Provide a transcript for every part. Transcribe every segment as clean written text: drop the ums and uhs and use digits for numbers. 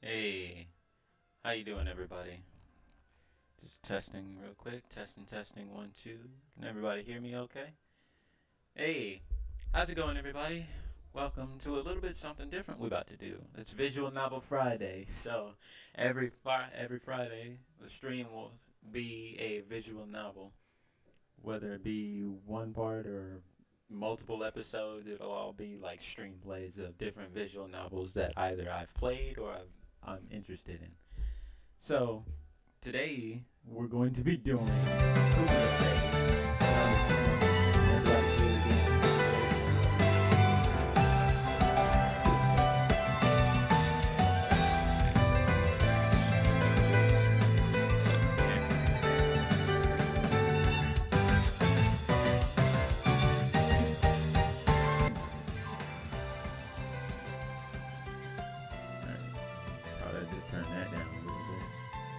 Hey, how you doing, everybody? Just testing real quick. Testing, 1, 2. Can everybody hear me okay? Hey, how's it going, everybody? Welcome to a little bit something different we're about to do. It's Visual Novel Friday. So every Friday, the stream will be a visual novel. Whether it be one part or multiple episodes, it'll all be like stream plays of different visual novels that either I've played or I'm interested in. So, today we're going to be doing Probably just turn that down a little bit.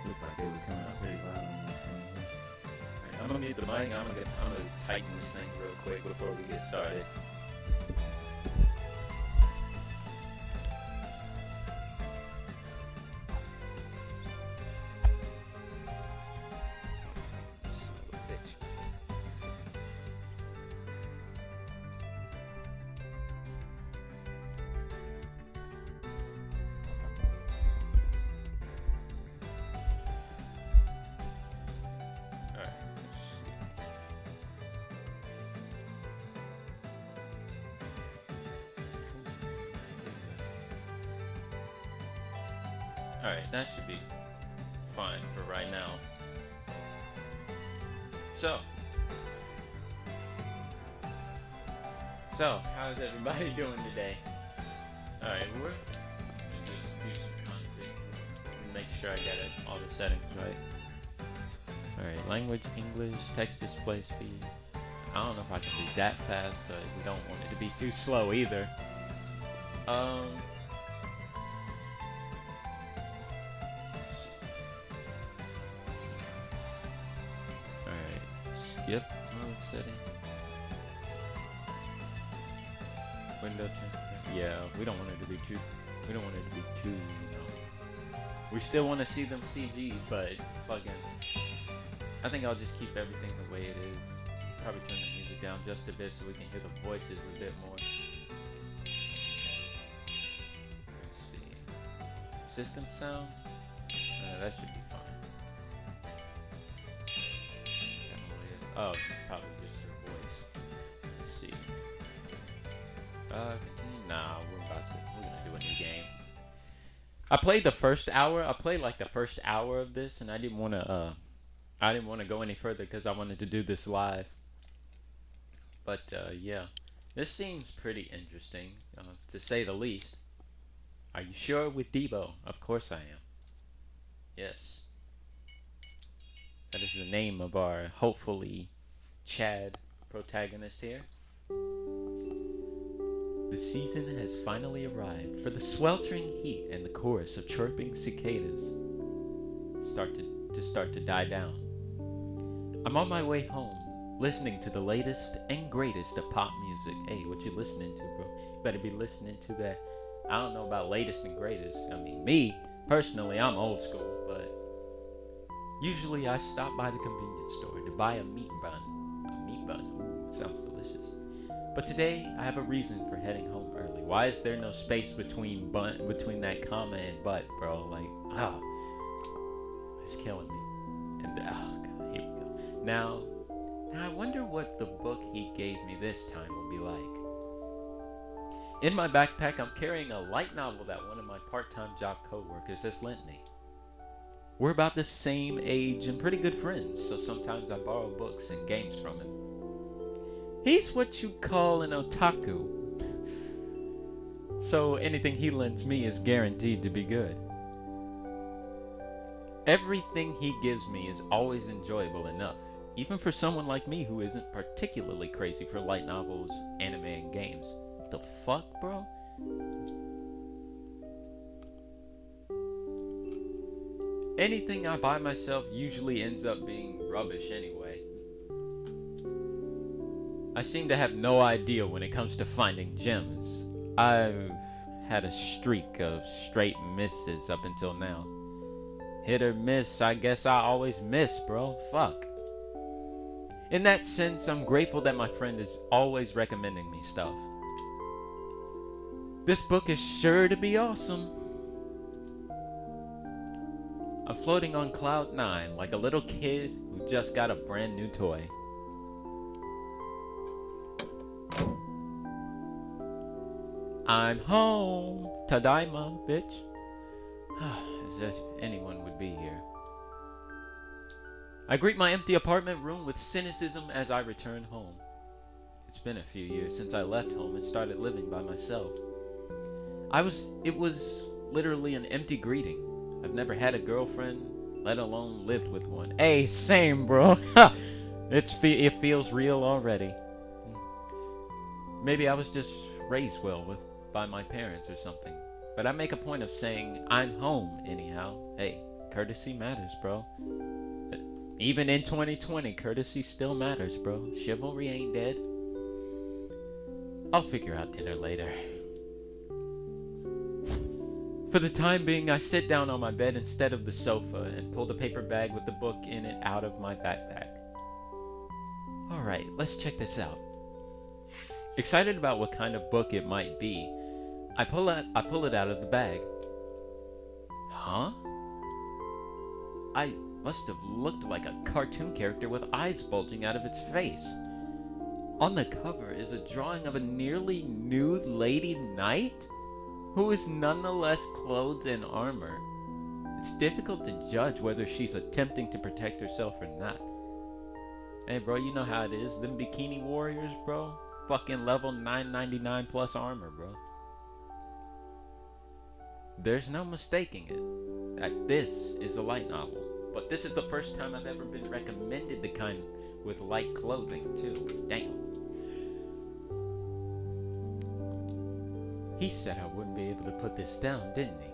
Looks like it was coming out pretty loud on this thing. Alright, I'm gonna mute the mic. I'm gonna tighten this thing real quick before we get started. Alright, let's see. Alright, that should be fine for right now. So, how's everybody doing today? Alright, we're gonna just do some config. Make sure I get all the settings right. Alright, language, English, text display speed. I don't know if I can do that fast, but we don't want it to be too slow either. Alright, skip mode setting. Window temperature. Yeah, we don't want it to be too, We still want to see them CGs, but fucking, I think I'll just keep everything the way it is. Probably turn the music down just a bit so we can hear the voices a bit more. Let's see. System sound? That should be fine. Oh, it's probably just her voice. Let's see. Continue. Nah, we're gonna do a new game. I played the first hour. I played like the first hour of this, and I didn't want to go any further because I wanted to do this live. But yeah, this seems pretty interesting, to say the least. Are you sure with Debo? Of course I am. Yes. That is the name of our, hopefully, Chad protagonist here. The season has finally arrived for the sweltering heat and the chorus of chirping cicadas start to die down. I'm on my way home, listening to the latest and greatest of pop music. Hey, what you listening to, bro? You better be listening to that. I don't know about latest and greatest. I mean, me, personally, I'm old school, but usually I stop by the convenience store to buy a meat bun. A meat bun, ooh, sounds delicious. But today, I have a reason for heading home early. Why is there no space between that comma and but, bro? Like, it's killing me. And, oh, God, here we go. Now, I wonder what the book he gave me this time will be like. In my backpack, I'm carrying a light novel that one of my part-time job co-workers has lent me. We're about the same age and pretty good friends, so sometimes I borrow books and games from him. He's what you call an otaku, so anything he lends me is guaranteed to be good. Everything he gives me is always enjoyable enough, even for someone like me who isn't particularly crazy for light novels, anime, and games. What the fuck, bro? Anything I buy myself usually ends up being rubbish anyway. I seem to have no idea when it comes to finding gems. I've had a streak of straight misses up until now. Hit or miss, I guess I always miss, bro. Fuck. In that sense, I'm grateful that my friend is always recommending me stuff. This book is sure to be awesome. I'm floating on cloud 9 like a little kid who just got a brand new toy. I'm home. Tadaima, bitch. As if anyone would be here. I greet my empty apartment room with cynicism as I return home. It's been a few years since I left home and started living by myself. It was literally an empty greeting. I've never had a girlfriend, let alone lived with one. Hey, same, bro. It feels real already. Maybe I was just raised well by my parents or something. But I make a point of saying I'm home anyhow. Hey, courtesy matters, bro. Even in 2020, courtesy still matters, bro. Chivalry ain't dead. I'll figure out dinner later. For the time being, I sit down on my bed instead of the sofa and pull the paper bag with the book in it out of my backpack. Alright, let's check this out. Excited about what kind of book it might be, I pull it out of the bag. Huh? I must have looked like a cartoon character with eyes bulging out of its face. On the cover is a drawing of a nearly nude lady knight who is nonetheless clothed in armor. It's difficult to judge whether she's attempting to protect herself or not. Hey bro, you know how it is. Them bikini warriors, bro. Fucking level 999 plus armor, bro. There's no mistaking it, that this is a light novel. But this is the first time I've ever been recommended the kind with light clothing, too. Damn. He said I wouldn't be able to put this down, didn't he?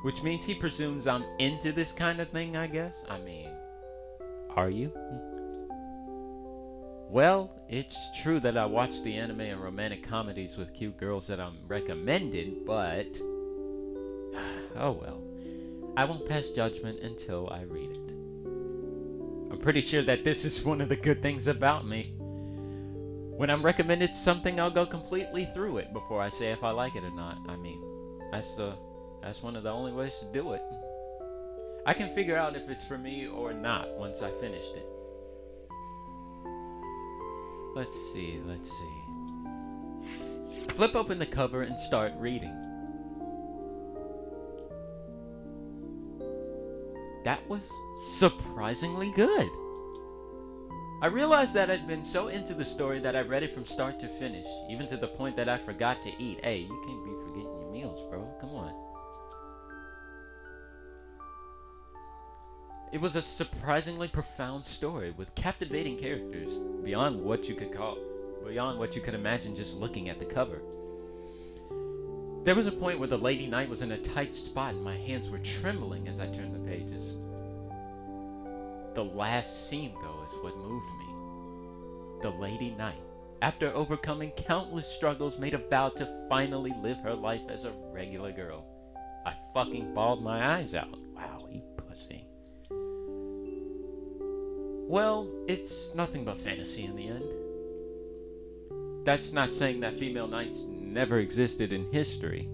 Which means he presumes I'm into this kind of thing, I guess? I mean, are you? Well, it's true that I watch the anime and romantic comedies with cute girls that I'm recommended, but... oh well. I won't pass judgment until I read it. I'm pretty sure that this is one of the good things about me. When I'm recommended something, I'll go completely through it before I say if I like it or not. I mean, that's one of the only ways to do it. I can figure out if it's for me or not once I finished it. Let's see. I flip open the cover and start reading. That was surprisingly good. I realized that I'd been so into the story that I read it from start to finish, even to the point that I forgot to eat. Hey, you can't be forgetting your meals, bro. Come on. It was a surprisingly profound story with captivating characters beyond what you could imagine just looking at the cover. There was a point where the lady knight was in a tight spot and my hands were trembling as I turned the pages. The last scene, though, is what moved me. The lady knight, after overcoming countless struggles, made a vow to finally live her life as a regular girl. I fucking bawled my eyes out. Wow, you pussy. Well, it's nothing but fantasy in the end. That's not saying that female knights never existed in history.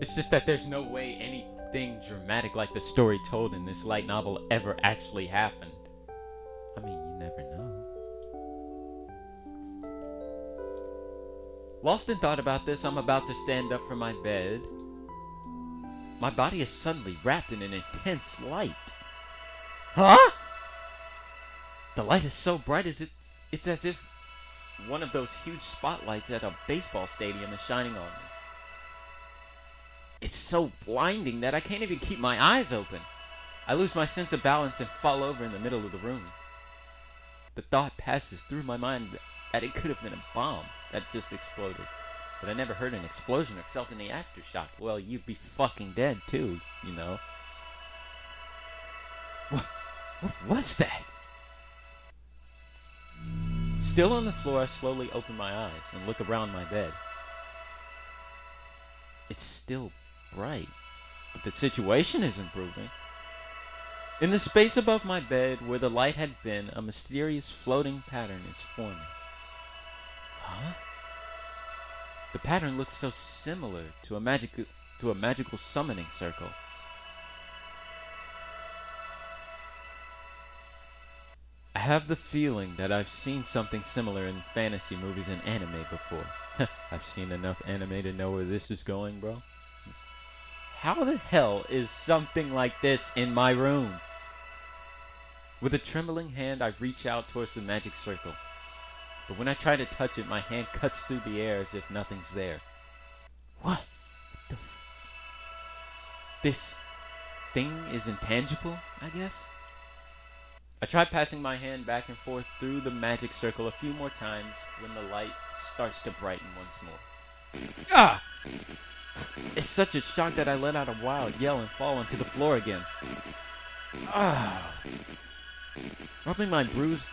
It's just that there's no way anything dramatic like the story told in this light novel ever actually happened. I mean, you never know. Lost in thought about this, I'm about to stand up from my bed. My body is suddenly wrapped in an intense light. Huh? The light is so bright it's as if one of those huge spotlights at a baseball stadium is shining on me. It's so blinding that I can't even keep my eyes open. I lose my sense of balance and fall over in the middle of the room. The thought passes through my mind that it could have been a bomb that just exploded. But I never heard an explosion or felt any aftershock. Well, you'd be fucking dead too, you know. What was that? Still on the floor, I slowly open my eyes and look around my bed. It's still bright, but the situation is improving. In the space above my bed, where the light had been, a mysterious floating pattern is forming. Huh? The pattern looks so similar to a magical summoning circle. I have the feeling that I've seen something similar in fantasy movies and anime before. I've seen enough anime to know where this is going, bro. How the hell is something like this in my room? With a trembling hand, I reach out towards the magic circle. But when I try to touch it, my hand cuts through the air as if nothing's there. What the This thing is intangible, I guess? I try passing my hand back and forth through the magic circle a few more times when the light starts to brighten once more. Ah! It's such a shock that I let out a wild yell and fall onto the floor again. Ah! Rubbing my bruised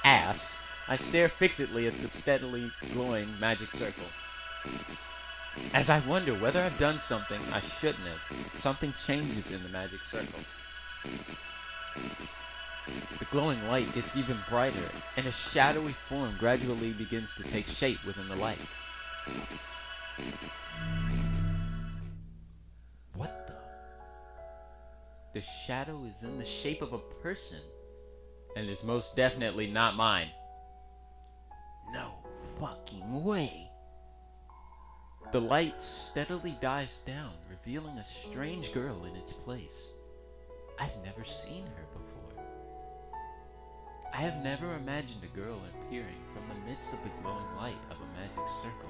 ass, I stare fixedly at the steadily glowing magic circle. As I wonder whether I've done something I shouldn't have, something changes in the magic circle. The glowing light gets even brighter, and a shadowy form gradually begins to take shape within the light. What the? The shadow is in the shape of a person, and is most definitely not mine. No fucking way. The light steadily dies down, revealing a strange girl in its place. I've never seen her before. I have never imagined a girl appearing from the midst of the glowing light of a magic circle.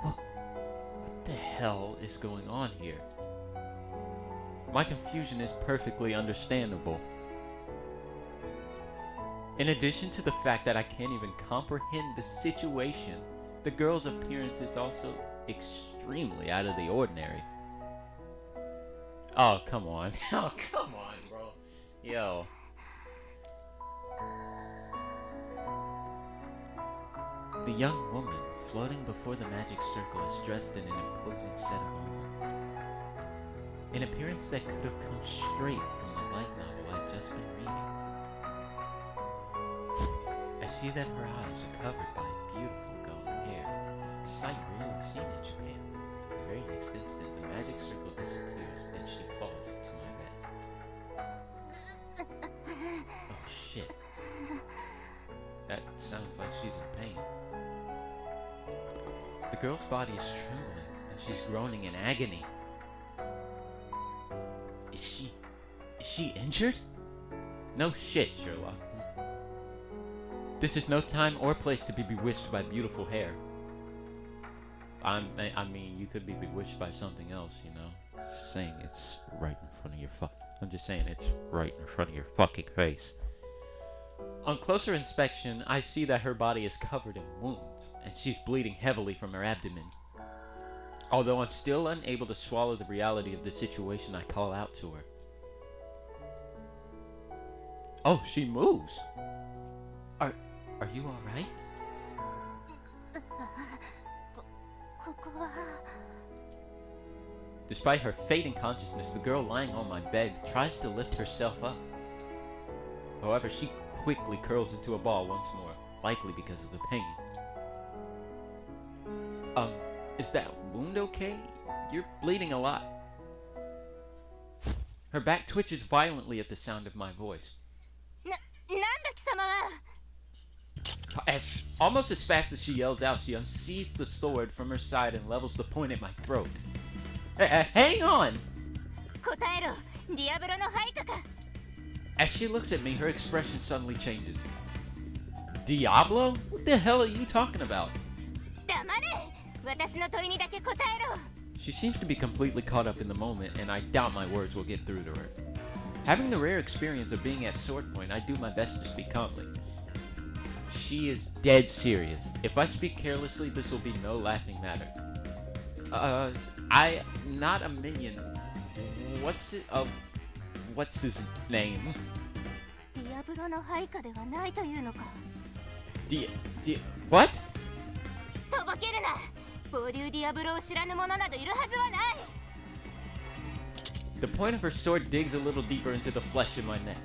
What the hell is going on here? My confusion is perfectly understandable. In addition to the fact that I can't even comprehend the situation, the girl's appearance is also extremely out of the ordinary. Oh, come on. Oh, come on, bro. Yo. The young woman floating before the magic circle is dressed in an imposing set of armor. An appearance that could have come straight from the light novel I'd just been reading. I see that her eyes are covered by beautiful golden hair, a sight rarely seen in Japan. The very next instant, the magic circle disappears and she falls to my bed. Oh shit. That sounds like she's in pain. The girl's body is trembling and she's groaning in agony. Is she injured? No shit, Sherlock. This is no time or place to be bewitched by beautiful hair. I mean, you could be bewitched by something else, you know. Just saying, it's right in front of your I'm just saying, it's right in front of your fucking face. On closer inspection, I see that her body is covered in wounds, and she's bleeding heavily from her abdomen. Although I'm still unable to swallow the reality of the situation, I call out to her. Oh, she moves! Are you alright? Despite her fading consciousness, the girl lying on my bed tries to lift herself up. However, she quickly curls into a ball once more, likely because of the pain. Is that wound okay? You're bleeding a lot. Her back twitches violently at the sound of my voice. Almost as fast as she yells out, she unseats the sword from her side and levels the point at my throat. Hang on! As she looks at me, her expression suddenly changes. Diablo? What the hell are you talking about? She seems to be completely caught up in the moment, and I doubt my words will get through to her. Having the rare experience of being at sword point, I do my best to speak calmly. She is dead serious. If I speak carelessly, this will be no laughing matter. Not a minion. What's his name? What? The point of her sword digs a little deeper into the flesh in my neck.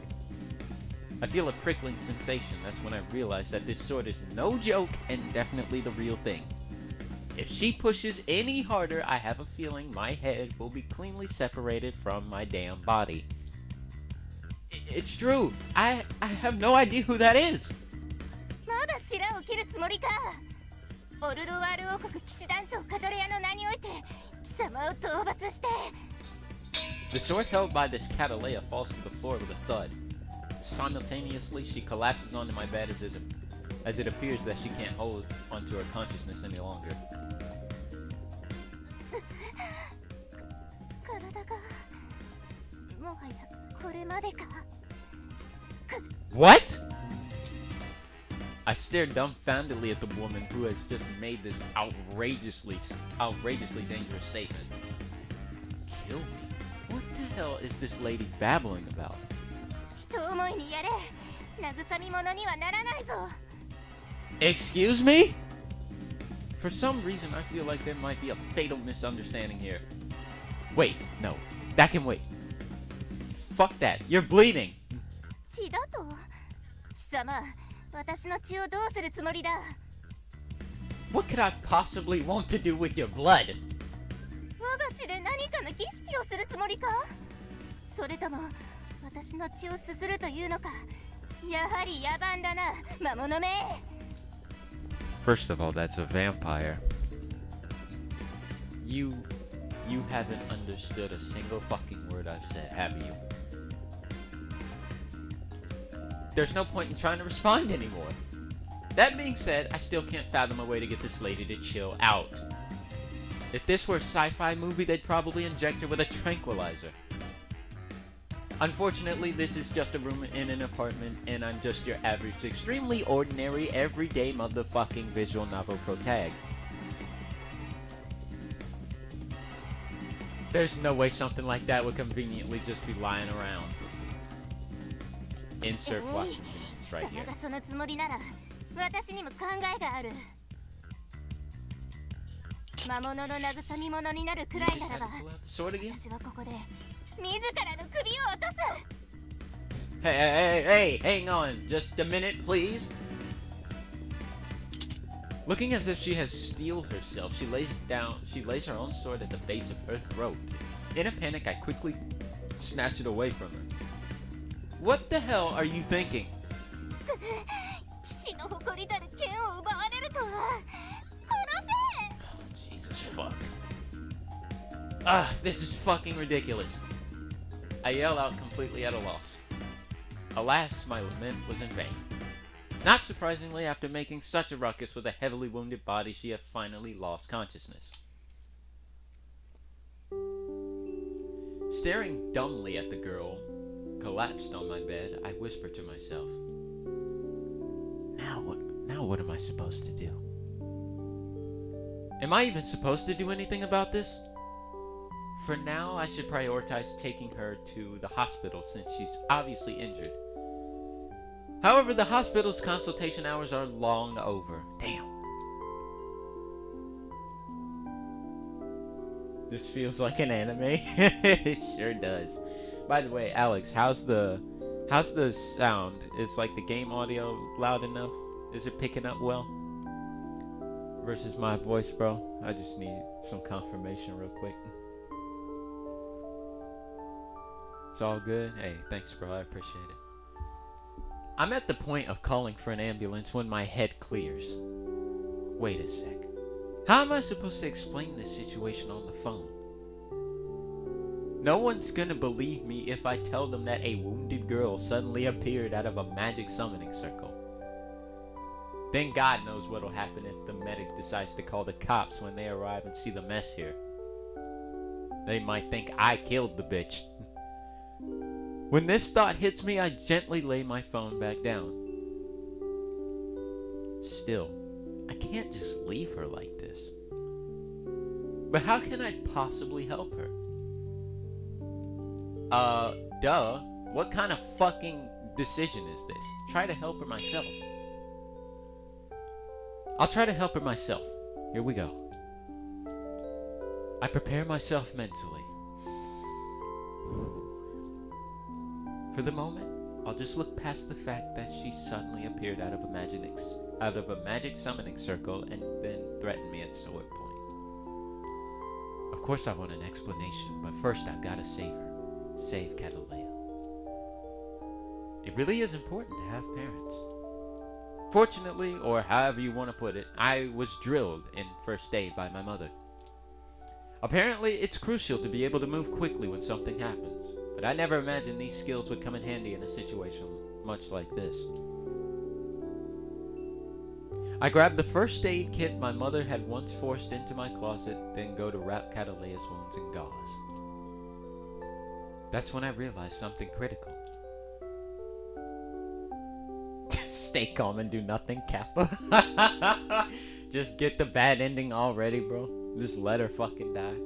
I feel a prickling sensation. That's when I realize that this sword is no joke and definitely the real thing. If she pushes any harder, I have a feeling my head will be cleanly separated from my damn body. It's true. I have no idea who that is. The sword held by this Catalea falls to the floor with a thud. Simultaneously, she collapses onto my bed as it appears that she can't hold onto her consciousness any longer. What? I stare dumbfoundedly at the woman who has just made this outrageously dangerous statement. Kill me? What the hell is this lady babbling about? Excuse me? For some reason, I feel like there might be a fatal misunderstanding here. Wait, no. That can wait. Fuck that. You're bleeding. What could I possibly want to do with your blood? First of all, that's a vampire. You haven't understood a single fucking word I've said, have you? There's no point in trying to respond anymore. That being said, I still can't fathom a way to get this lady to chill out. If this were a sci-fi movie, they'd probably inject her with a tranquilizer. Unfortunately, this is just a room in an apartment, and I'm just your average, extremely ordinary, everyday motherfucking visual novel protag. There's no way something like that would conveniently just be lying around. Insert plot convenience right here. Sword again? Hey, hang on. Just a minute, please. Looking as if she has steeled herself, she lays her own sword at the base of her throat. In a panic, I quickly snatch it away from her. What the hell are you thinking? Jesus fuck. This is fucking ridiculous. I yell out completely at a loss. Alas, my lament was in vain. Not surprisingly, after making such a ruckus with a heavily wounded body, she had finally lost consciousness. Staring dumbly at the girl collapsed on my bed, I whispered to myself, Now what am I supposed to do? Am I even supposed to do anything about this? For now, I should prioritize taking her to the hospital since she's obviously injured. However, the hospital's consultation hours are long over. Damn. This feels like an anime. It sure does. By the way, Alex, how's the sound? Is like the game audio loud enough? Is it picking up well? Versus my voice, bro. I just need some confirmation real quick. It's all good? Hey, thanks, bro. I appreciate it. I'm at the point of calling for an ambulance when my head clears. Wait a sec. How am I supposed to explain this situation on the phone? No one's gonna believe me if I tell them that a wounded girl suddenly appeared out of a magic summoning circle. Then God knows what'll happen if the medic decides to call the cops when they arrive and see the mess here. They might think I killed the bitch. When this thought hits me, I gently lay my phone back down. Still, I can't just leave her like this. But how can I possibly help her? What kind of fucking decision is this? Try to help her myself. I'll try to help her myself. Here we go. I prepare myself mentally. For the moment, I'll just look past the fact that she suddenly appeared out of a magic summoning circle and then threatened me at sword point. Of course I want an explanation, but first I've gotta save her. Save Catalea. It really is important to have parents. Fortunately, or however you want to put it, I was drilled in first aid by my mother. Apparently, it's crucial to be able to move quickly when something happens, but I never imagined these skills would come in handy in a situation much like this. I grabbed the first aid kit my mother had once forced into my closet, then go to wrap Catalea's wounds in gauze. That's when I realized something critical. Stay calm and do nothing, Kappa. Just get the bad ending already, bro. Just let her fucking die.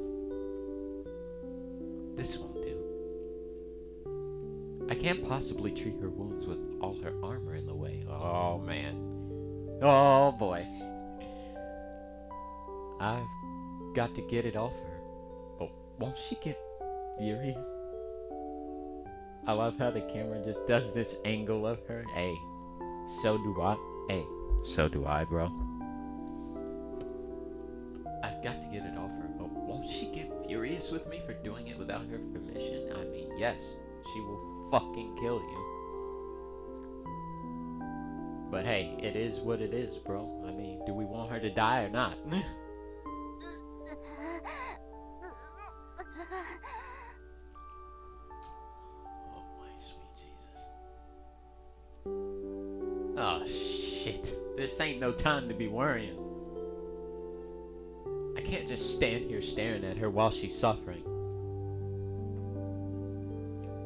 This won't do. I can't possibly treat her wounds with all her armor in the way. Oh, man. Oh, boy. I've got to get it off her. Oh, won't she get furious? I love how the camera just does this angle of her. Hey, so do I. Hey, so do I, bro. I've got to get it off her, but won't she get furious with me for doing it without her permission? I mean, yes, she will fucking kill you. But hey, it is what it is, bro. I mean, do we want her to die or not? Oh shit, this ain't no time to be worrying. I can't just stand here staring at her while she's suffering.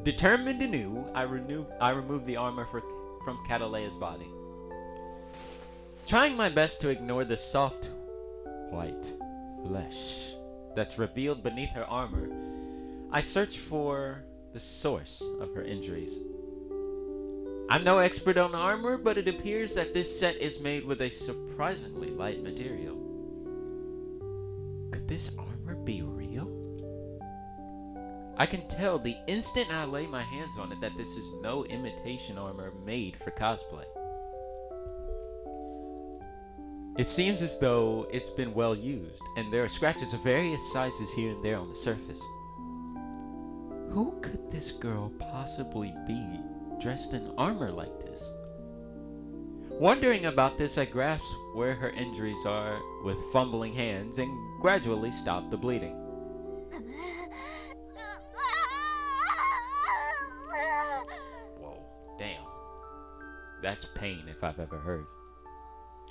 Determined anew, I removed the armor from Catalea's body. Trying my best to ignore the soft, white flesh that's revealed beneath her armor, I searched for the source of her injuries. I'm no expert on armor, but it appears that this set is made with a surprisingly light material. Could this armor be real? I can tell the instant I lay my hands on it that this is no imitation armor made for cosplay. It seems as though it's been well used, and there are scratches of various sizes here and there on the surface. Who could this girl possibly be, dressed in armor like this? Wondering about this, I grasp where her injuries are with fumbling hands and gradually stop the bleeding. Whoa, damn. That's pain if I've ever heard.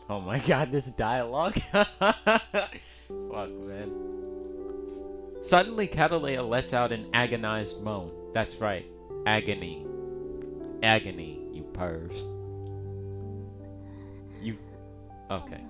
Oh my god, this dialogue. Fuck, man. Suddenly, Catalea lets out an agonized moan. That's right, agony. Agony, you pervs. You... Okay.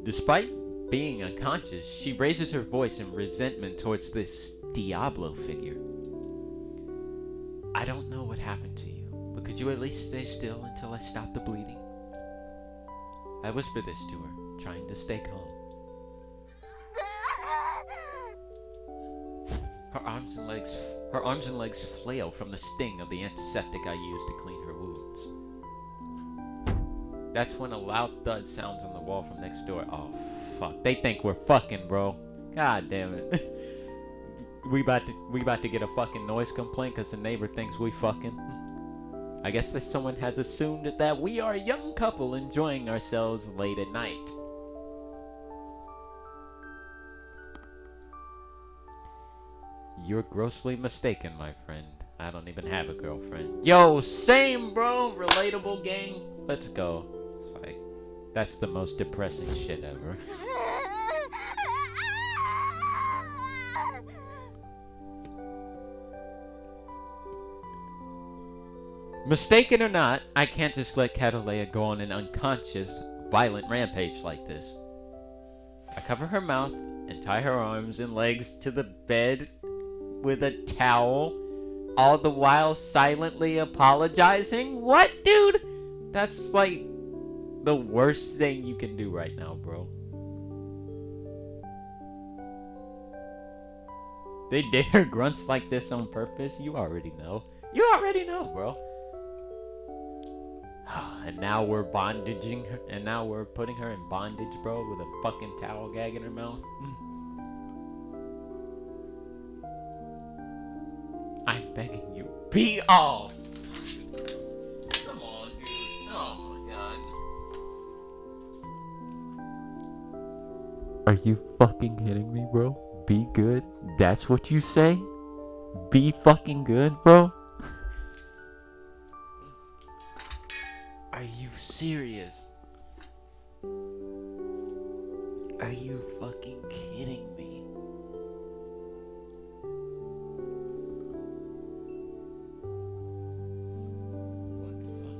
Despite being unconscious, she raises her voice in resentment towards this Diablo figure. I don't know what happened to you, but could you at least stay still until I stop the bleeding? I whisper this to her, trying to stay calm. Her arms and legs flail from the sting of the antiseptic I used to clean her wounds. That's when a loud thud sounds on the wall from next door. Oh, fuck. They think we're fucking, bro. God damn it. we about to get a fucking noise complaint because the neighbor thinks we fucking. I guess that someone has assumed that we are a young couple enjoying ourselves late at night. You're grossly mistaken, my friend. I don't even have a girlfriend. Yo, same, bro. Relatable, gang. Let's go. It's like, that's the most depressing shit ever. Mistaken or not, I can't just let Catalea go on an unconscious, violent rampage like this. I cover her mouth and tie her arms and legs to the bed with a towel, all the while silently apologizing? What, dude? That's like the worst thing you can do right now, bro. They dare grunts like this on purpose? You already know. You already know, bro. And now we're bondaging her, and now we're putting her in bondage, bro, with a fucking towel gag in her mouth. I'm begging you, be off. Come on, dude. Oh my god. Are you fucking kidding me, bro? Be good? That's what you say? Be fucking good, bro? Are you serious? Are you fucking kidding me? What the fuck?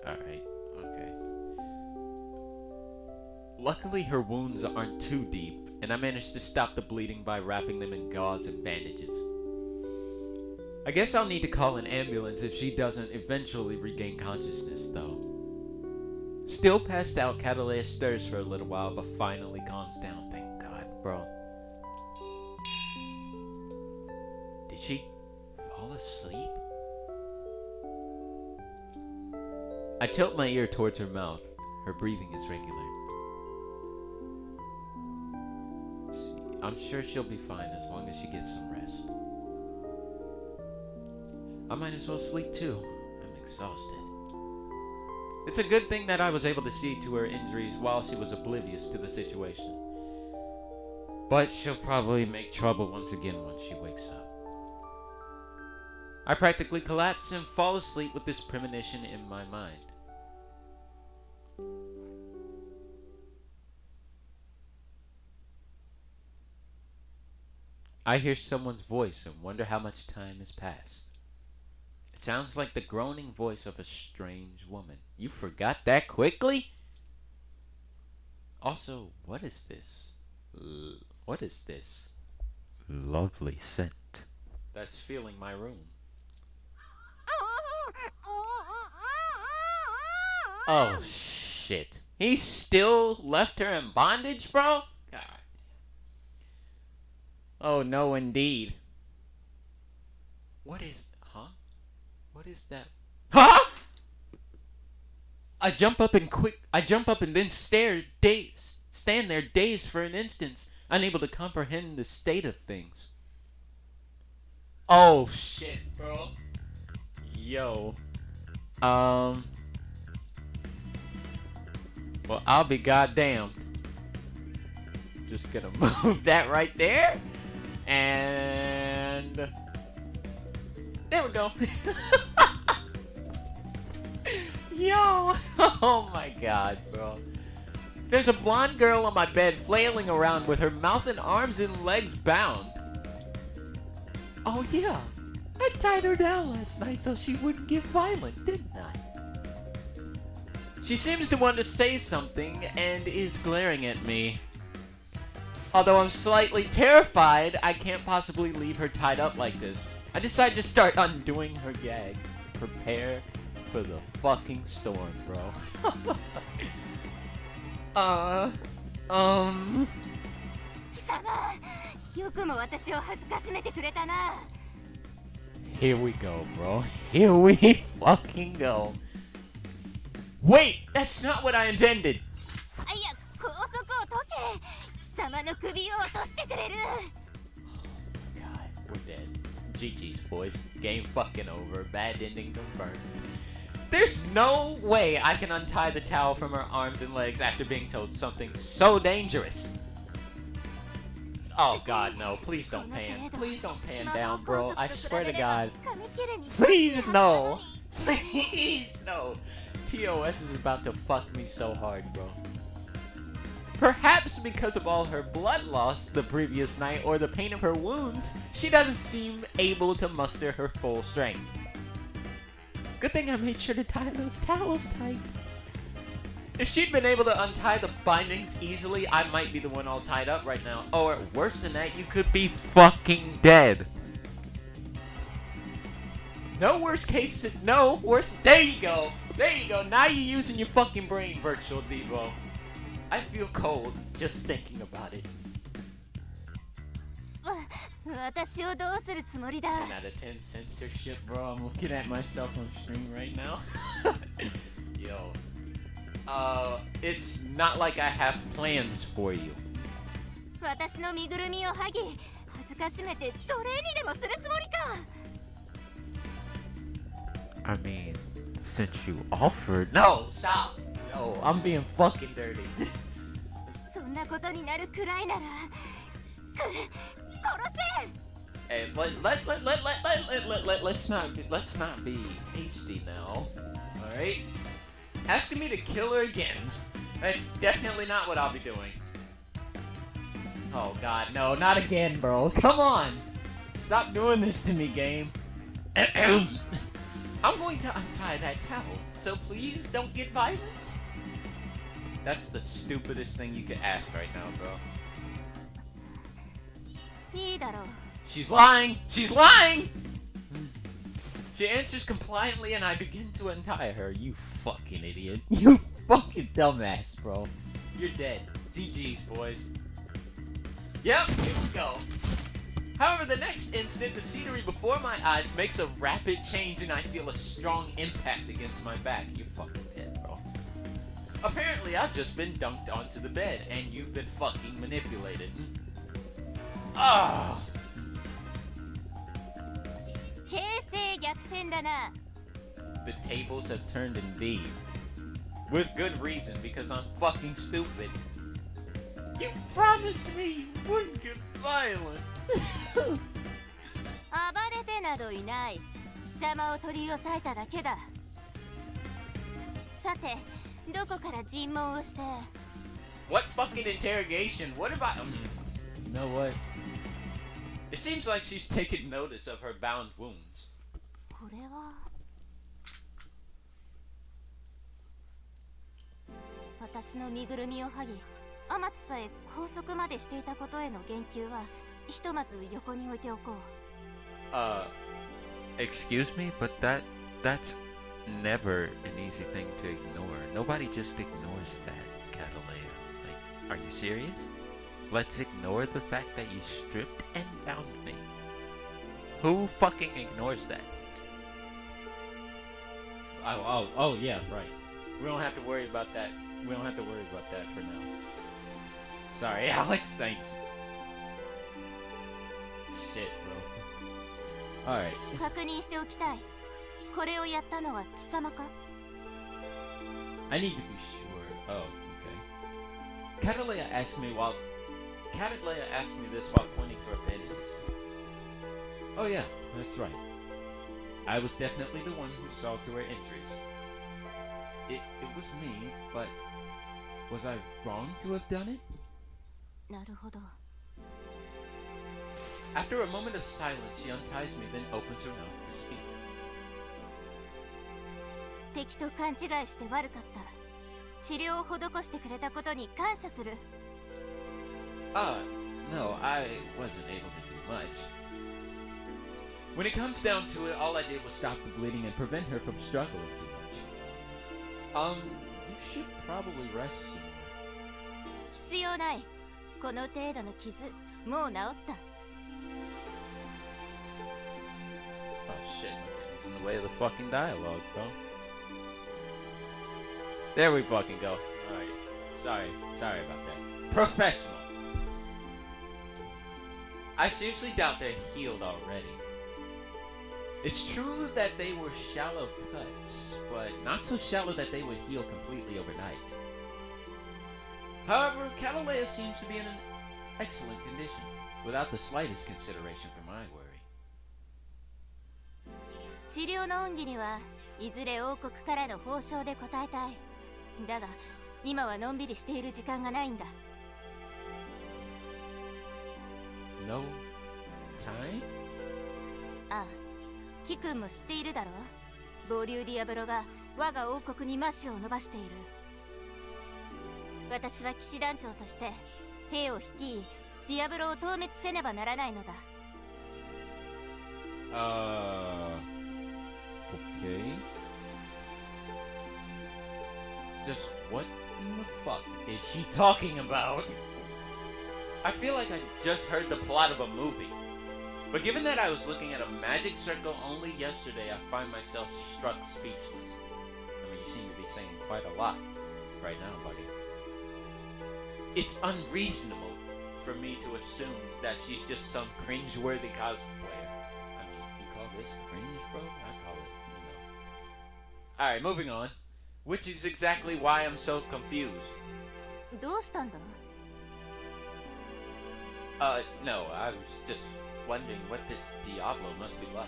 Alright, okay. Luckily her wounds aren't too deep, and I managed to stop the bleeding by wrapping them in gauze and bandages. I guess I'll need to call an ambulance if she doesn't eventually regain consciousness, though. Still passed out, Catalea stirs for a little while, but finally calms down. Thank God, bro. Did she fall asleep? I tilt my ear towards her mouth. Her breathing is regular. I'm sure she'll be fine as long as she gets some rest. I might as well sleep too. I'm exhausted. It's a good thing that I was able to see to her injuries while she was oblivious to the situation. But she'll probably make trouble once again once she wakes up. I practically collapse and fall asleep with this premonition in my mind. I hear someone's voice and wonder how much time has passed. It sounds like the groaning voice of a strange woman. You forgot that quickly? Also, what is this? What is this? Lovely scent that's filling my room. Oh, shit. He still left her in bondage, bro? God. Oh, no, indeed. What is... Huh? What is that? Huh? I jump up and then stand there dazed for an instant, unable to comprehend the state of things. Oh, shit, bro. Yo. Well, I'll be goddamned. Just gonna move that right there. And there we go. Yo, oh my god, bro. There's a blonde girl on my bed flailing around with her mouth and arms and legs bound. Oh yeah, I tied her down last night so she wouldn't get violent, didn't I? She seems to want to say something and is glaring at me. Although I'm slightly terrified, I can't possibly leave her tied up like this. I decide to start undoing her gag. Prepare for the fucking storm, bro. Here we go, bro. Here we fucking go. Wait, that's not what I intended. Oh my god, we're dead. GG's, boys. Game fucking over. Bad ending confirmed. There's no way I can untie the towel from her arms and legs after being told something so dangerous. Oh god, no. Please don't pan. Please don't pan down, bro. I swear to god. Please, no. Please, no. TOS is about to fuck me so hard, bro. Perhaps because of all her blood loss the previous night or the pain of her wounds, she doesn't seem able to muster her full strength. Good thing I made sure to tie those towels tight. If she'd been able to untie the bindings easily, I might be the one all tied up right now. Or worse than that, you could be fucking dead. No worst case, no worst. There you go. There you go. Now you're using your fucking brain, Virtual Devo. I feel cold just thinking about it. 私をどうするつもりだ 10 out of 10 censorship, bro. I'm looking at myself on stream right now. Yo. It's not like I have plans for you. 私の身ぐるみを剥ぎ恥ずかしめて奴隷にでもするつもりか I mean, since you offered. No, stop. No, I'm being fucking dirty. そんなことになるくらいなら殺せ Hey, let's not be hasty now. All right. Asking me to kill her again. That's definitely not what I'll be doing. Oh God, no, not again, bro. Come on. Stop doing this to me, game. I'm going to untie that towel, so please don't get violent. That's the stupidest thing you could ask right now, bro. いいだろう She's lying! She's lying! She answers compliantly and I begin to untie her. You fucking idiot. You fucking dumbass, bro. You're dead. GG's, boys. Yep, here we go. However, the next instant, the scenery before my eyes makes a rapid change and I feel a strong impact against my back. You're fucking dead, bro. Apparently, I've just been dunked onto the bed and you've been fucking manipulated. Ah! 形勢逆転だな The tables have turned indeed. With good reason, because I'm fucking stupid. You promised me you wouldn't get violent. 暴れてなどいない貴様を取り押さえただけださてどこから尋問をして What fucking interrogation? What about... You know what? It seems like she's taken notice of her bound wounds. これは私の身ぐるみを剥ぎ天津さえ拘束までしていたことへの言及はひとまず横に置いておこう Excuse me, but that's never an easy thing to ignore. Nobody just ignores that, Catalea. Like, are you serious? Let's ignore the fact that you stripped and bound me. Who fucking ignores that? Oh, yeah, right. We don't have to worry about that. We don't have to worry about that for now. Sorry, Alex, thanks. Shit, bro. Alright. 確認しておきたいこれをやったのは貴様か I need to be sure. Oh, okay. Catalea asked me this while pointing to her bandages. Oh yeah, that's right. I was definitely the one who saw to her injuries. It was me, but was I wrong to have done it? なるほど After a moment of silence, she unties me, then opens her mouth to speak. 敵と勘違いして悪かった治療を施してくれたことに感謝する No, I wasn't able to do much. When it comes down to it, all I did was stop the bleeding and prevent her from struggling too much. You should probably rest soon. 必要ないこの程度の傷もう治った Oh shit, it's in the way of the fucking dialogue, bro. There we fucking go. Alright, sorry about that. Professional. I seriously doubt they're healed already. It's true that they were shallow cuts, but not so shallow that they would heal completely overnight. However, Catalea seems to be in an excellent condition, without the slightest consideration for my worry. 治療の恩義にはいずれ王国からの報奨で応えたいだが今はのんびりしている時間がないんだ No time? ああキ君も知っているだろ暴竜ディアブロが我が王国に魔手を伸ばしている。私は騎士団長として兵を率い、ディアブロを討滅せねばならないのだ。Okay. Just what in the fuck is she talking about? I feel like I just heard the plot of a movie. But given that I was looking at a magic circle only yesterday, I find myself struck speechless. I mean, you seem to be saying quite a lot right now, buddy. It's unreasonable for me to assume that she's just some cringeworthy cosplayer. I mean, you call this cringe, bro? I call it, Alright, moving on. Which is exactly why I'm so confused. どうしたんだ? No, I was just wondering what this Diablo must be like.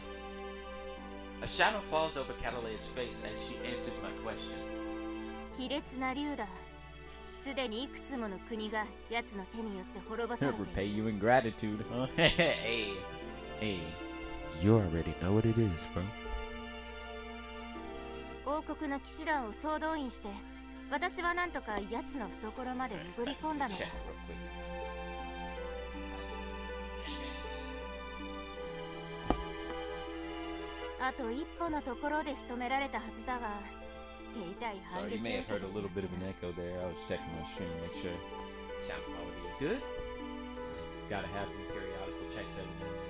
A shadow falls over Cataleya's face as she answers my question. 卑劣な竜だ。すでにいくつもの国が奴の手によって滅ぼされている。 Repay you in gratitude, huh? Hey, you already know what it is, bro. 王国の騎士団を総動員して、私はなんとか奴の懐まで潜り込んだのだ。あと一歩のところで仕留められたはずだが、手痛い反撃を受けてしまった。 You may have heard a little bit of an echo there. I was checking my stream to make sure sound quality is good. Gotta have periodical checks every now and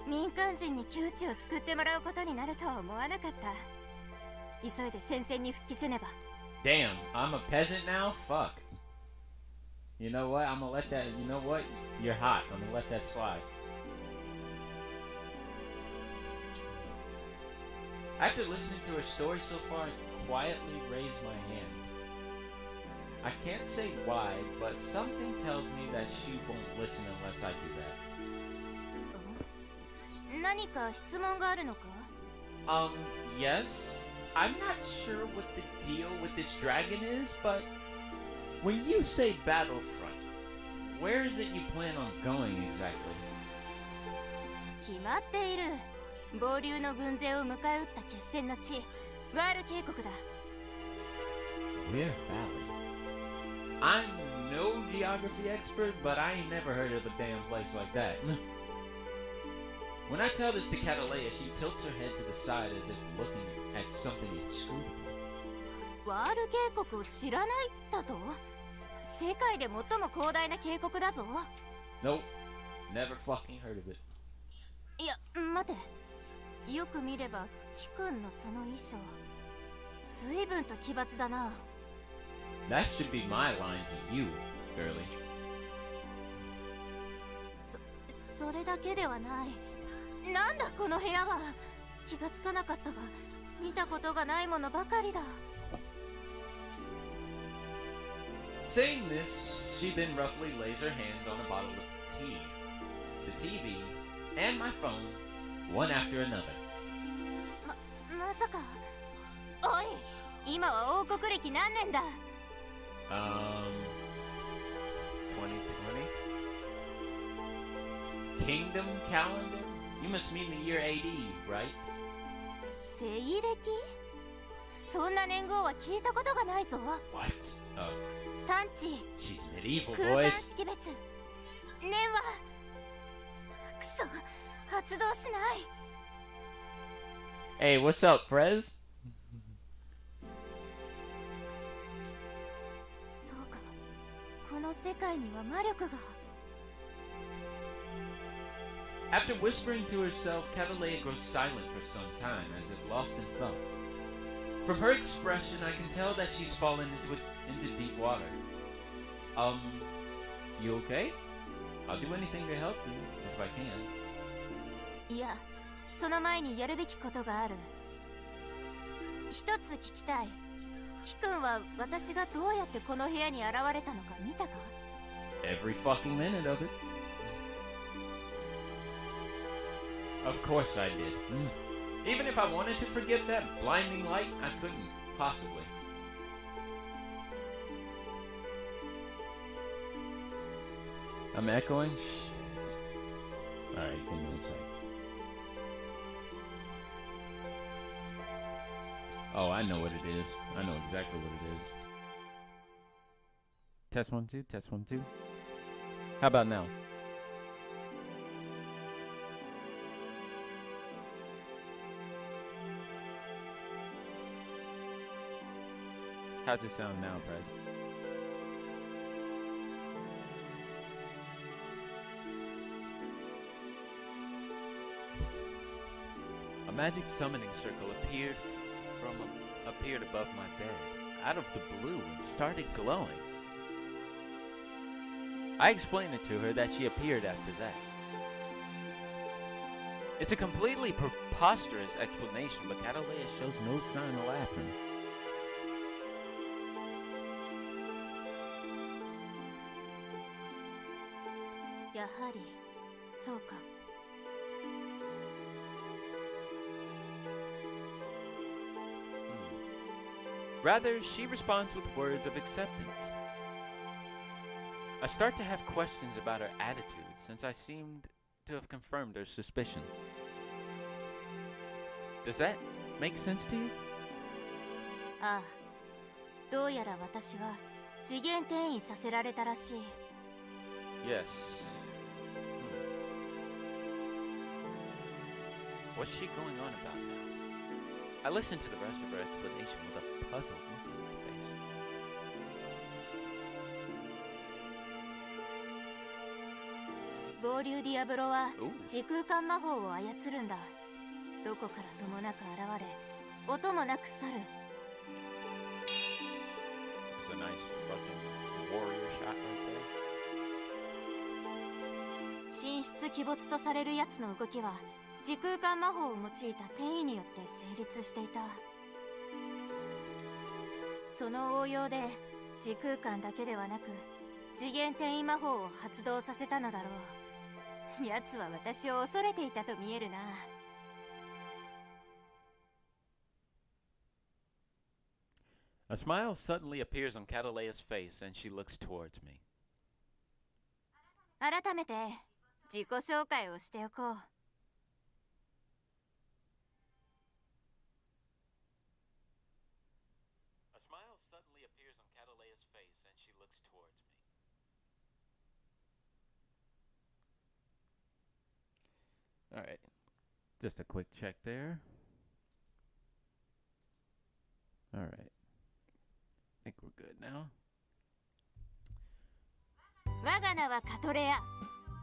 then. 民間人に窮地を救ってもらうことになるとは思わなかった。急いで戦線に復帰せねば。 Damn, I'm a peasant now? Fuck. You know what? I'm gonna let that, you know what? You're hot. I'm gonna let that slide. After listening to her story so far, I quietly raise my hand. I can't say why, but something tells me that she won't listen unless I do that. 何か質問があるのか? Yes. I'm not sure what the deal with this dragon is, but when you say battlefront, where is it you plan on going exactly? 決まっている。暴竜の軍勢を迎え撃った決戦の地、ワール渓谷だ。Weir Valley. I'm no geography expert, but I ain't never heard of a damn place like that. When I tell this to Cataleya, she tilts her head to the side as if looking at something inscrutable. ワール渓谷を知らないだと? 世界で最も広大な渓谷だぞ。 Nope, never fucking heard of it. いや、待て。よく見れば、キ君のその衣装、随分と奇抜だな。 That should be my line to you, girlie. それだけではない。なんだこの部屋は。気がつかなかったが、見たことがないものばかりだ。 Saying this, she then roughly lays her hands on a bottle of tea, the TV, and my phone, one after another. まさか。おい、今は王国歴何年だ? 2020? Kingdom calendar? You must mean the year AD, right? 西暦? そんな年号は聞いたことがないぞ。 What? Oh. 探知。 She's medieval, 空間 boys. 識別。念は。くそ、発動しない。 Hey, what's up, Prez? そうか。この世界には魔力が。 After whispering to herself, Cataleya grows silent for some time, as if lost in thought. From her expression, I can tell that she's fallen into deep water. You okay? I'll do anything to help you, if I can. いや、その前にやるべきことがある。一つ聞きたい。キ君は私がどうやってこの部屋に現れたのか見たか? Every fucking minute of it. Of course I did. Even if I wanted to forget that blinding light, I couldn't, possibly. I'm echoing? Shit. Alright, give me a sec. Oh, I know what it is. I know exactly what it is. Test 1, 2, test 1, 2. How about now? How's it sound now, Prez? A magic summoning circle appeared above my bed, out of the blue, and started glowing. I explained it to her that she appeared after that. It's a completely preposterous explanation, but Catalea shows no sign of laughing. Yahari, so ka. Rather, she responds with words of acceptance. I start to have questions about her attitude, since I seemed to have confirmed her suspicion. Does that make sense to you? ああ、どうやら私は次元転移させられたらしい。Yes. What's she going on about now? I listened to the rest of her explanation with a puzzled look on my face. 暴流ディアブロは Ooh. 時空間魔法を操るんだ。どこからともなく現れ、音もなく去る。It's a nice fucking warrior shot right there. 神出鬼没とされるやつの動きは時空間魔法を用いた転移によって成立していた。その応用で時空間だけではなく次元転移魔法を発動させたのだろう。奴は私を恐れていたと見えるな。A smile suddenly appears on Catalea's face and she looks towards me. 改めて自己紹介をしておこう。A smile suddenly appears on Catalea's face and she looks towards me. Alright. Just a quick check there. Alright. I think we're good now. 我が名はカトレア。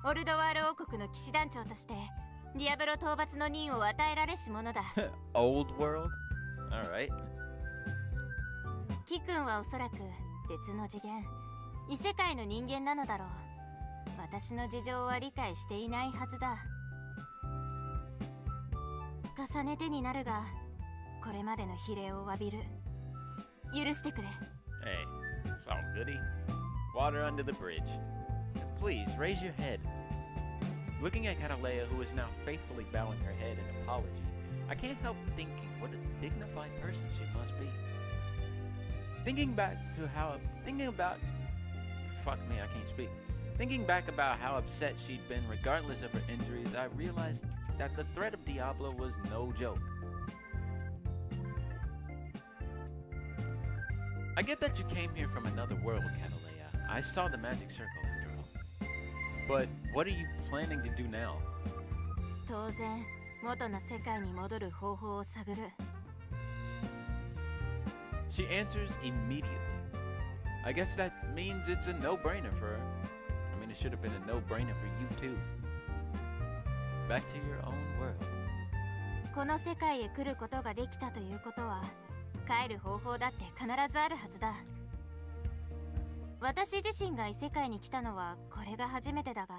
オルドワール王国の騎士団長としてディアブロ討伐の任を与えられし者だ。Old world? Alright. キ君はおそらく別の次元、異世界の人間なのだろう。私の事情は理解していないはずだ。重ねてになるが、これまでの非礼を詫びる。許してくれ。Hey, it's all goody. Water under the bridge. Please, raise your head. Looking at Catalea, who is now faithfully bowing her head in apology, I can't help thinking what a dignified person she must be. Thinking about how upset she'd been regardless of her injuries, I realized that the threat of Diablo was no joke. I get that you came here from another world, Catalea. I saw the magic circle, girl. But what are you planning to do now? 当然、元の世界に戻る方法を探る。She answers immediately. I guess that means it's a no-brainer for her. I mean, it should have been a no-brainer for you too. Back to your own world. この世界へ来ることができたということは、帰る方法だって必ずあるはずだ。私自身が異世界に来たのはこれが初めてだが、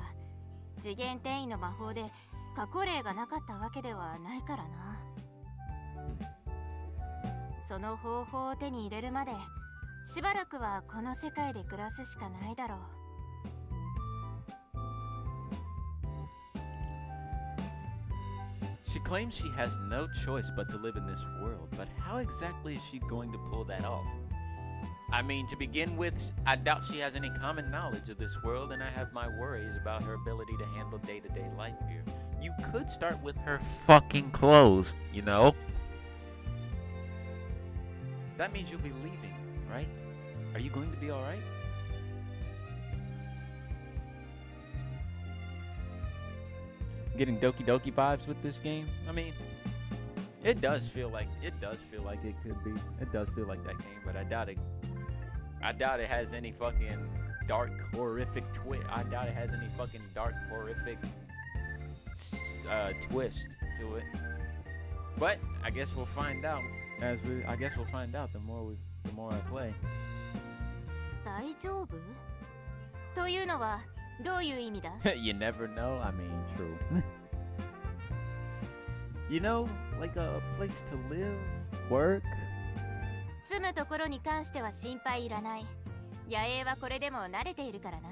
次元転移の魔法で過去例がなかったわけではないからな。その方法を手に入れるまでしばらくはこの世界で暮らすしかないだろう。She claims she has no choice but to live in this world, but how exactly is she going to pull that off? I mean, to begin with, I doubt she has any common knowledge of this world, and I have my worries about her ability to handle day-to-day life here. You could start with her fucking clothes, you know? That means you'll be leaving, right? Are you going to be alright? Getting Doki Doki vibes with this game? I mean, it does feel like it could be. It does feel like that game, but I doubt it has any fucking dark, horrific twist. I doubt it has any fucking dark, horrific twist to it. But I guess we'll find out. I guess we'll find out the more I play. 大丈夫というのはどういう意味だ You never know. I mean, true. You know, like a place to live, work. 住むところに関しては心配いらない。野営はこれでも慣れているからな。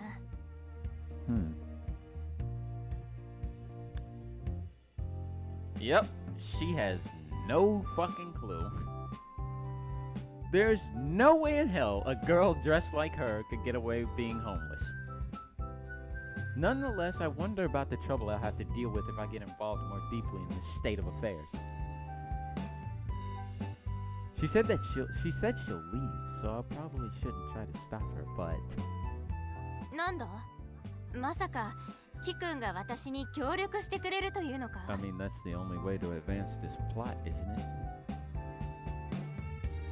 Yep, she has no fucking clue. There's no way in hell a girl dressed like her could get away with being homeless. Nonetheless, I wonder about the trouble I'll have to deal with if I get involved more deeply in this state of affairs. She said she'll leave, so I probably shouldn't try to stop her, but... なんだまさかキ君が私に協力してくれるというのか I mean, that's the only way to advance this plot, isn't it?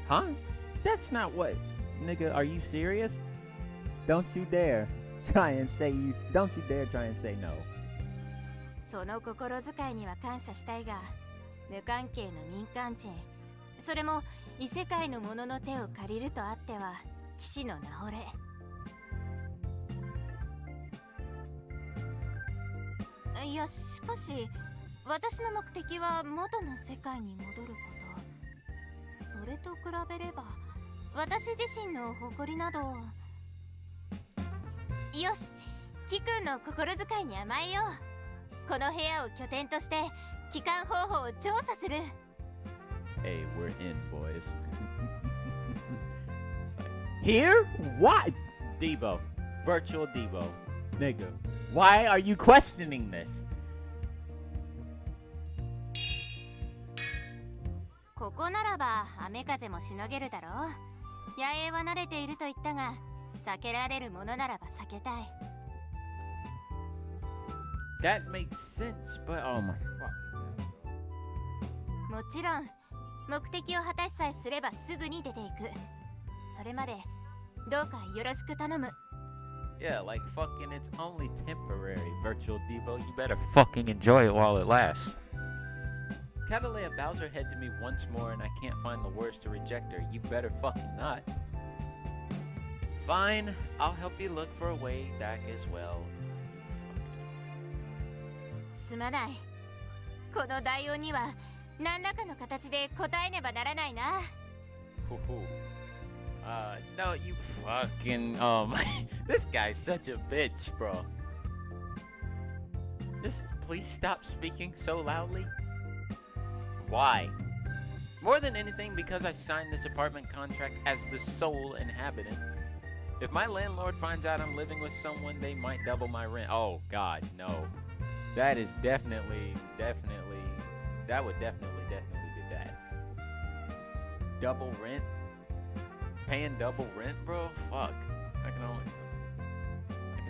Huh? That's not what... Nigga, are you serious? Don't you dare try and say no. その心遣いには感謝したいが、無関係の民間人、それも異世界の者の手を借りるとあっては騎士の名惚れ。いや、しかし私の目的は元の世界に戻ること。それと比べれば私自身の誇りなど。よし、キ君の心遣いに甘えよう。この部屋を拠点として帰還方法を調査する。Hey, we're in, boys. Here? What? Debo. Virtual Debo. Nigga. Why are you questioning this? ここならば雨風もしのげるだろう。野営は慣れていると言ったが、避けられるものならば避けたい。That makes sense, but oh my fuck. もちろん、目的を果たしさえすればすぐに出ていく。それまでどうかよろしく頼む。Yeah, like fucking it's only temporary, Virtual Debo. You better fucking enjoy it while it lasts. Catalea bows her head to me once more and I can't find the words to reject her. You better fucking not. Fine, I'll help you look for a way back as well. すまない。この代音には何らかの形で答えねばならないな。No, you fucking, this guy's such a bitch, bro. Just please stop speaking so loudly. Why? More than anything, because I signed this apartment contract as the sole inhabitant. If my landlord finds out I'm living with someone, they might double my rent. Oh, God, no. That is definitely, that would definitely do that. Double rent? Paying double rent, bro? Fuck. I can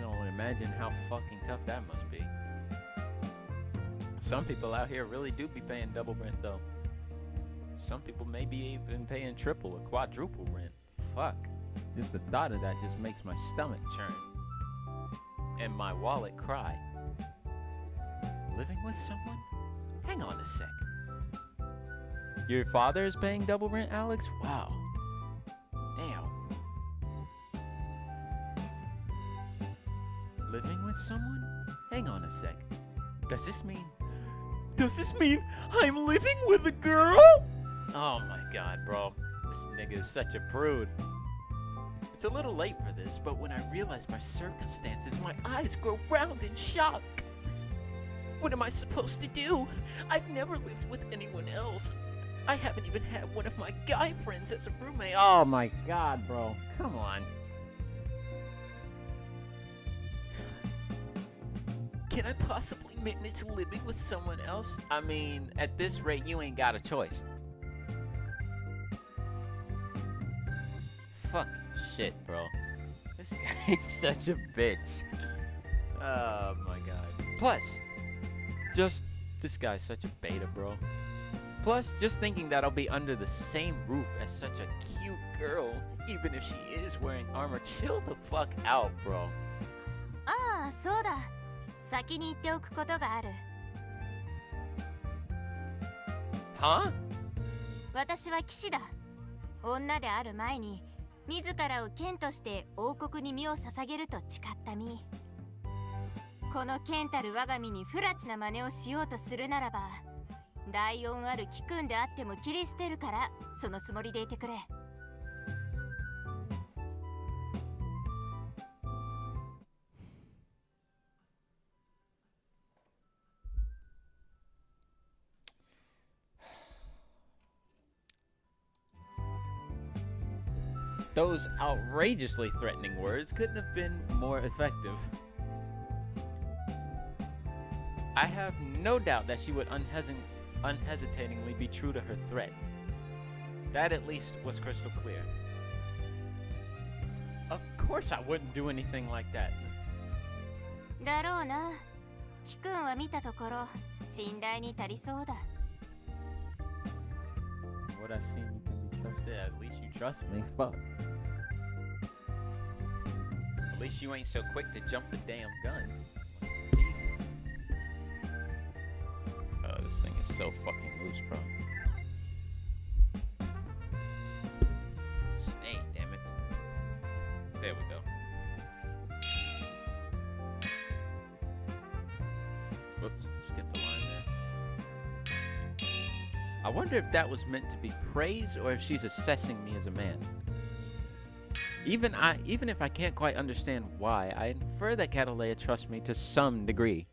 only imagine how fucking tough that must be. Some people out here really do be paying double rent, though. Some people may be even paying triple or quadruple rent. Fuck. Just the thought of that just makes my stomach churn. And my wallet cry. Living with someone? Hang on a sec. Your father is paying double rent, Alex? Wow. Damn. Living with someone? Hang on a sec. Does this mean I'm living with a girl? Oh my God, bro. This nigga is such a prude. It's a little late for this, but when I realize my circumstances, my eyes grow round in shock. What am I supposed to do? I've never lived with anyone else. I haven't even had one of my guy friends as a roommate. Oh my God, bro. Come on. Can I possibly manage living with someone else? I mean, at this rate, you ain't got a choice. Fuck shit, bro. This guy's such a bitch. Oh my god. Plus, this guy's such a beta, bro. Plus, just thinking that I'll be under the same roof as such a cute girl, even if she is wearing armor, chill the fuck out, bro. ああ、そうだ。先に言っておくことがある。Huh? 私は騎士だ。女である前に、自らを剣として王国に身を捧げると誓った身。この剣たる我が身に不埒な真似をしようとするならば、大恩ある貴君であっても切り捨てるから、そのつもりでいてくれ。Those outrageously threatening words couldn't have been more effective. I have no doubt that she would unhesitatingly be true to her threat. That at least was crystal clear. Of course I wouldn't do anything like that. だろうな。貴君は見たところ、信頼に足りそうだ。What I've seen, you can be trusted. At least you trust me. Fuck. At least you ain't so quick to jump the damn gun. Jesus. Oh, this thing is so fucking loose, bro. Hey, damn it. There we go. Whoops, skipped the line there. I wonder if that was meant to be praise or if she's assessing me as a man. Even if I can't quite understand why, I infer that Catalea trusts me to some degree.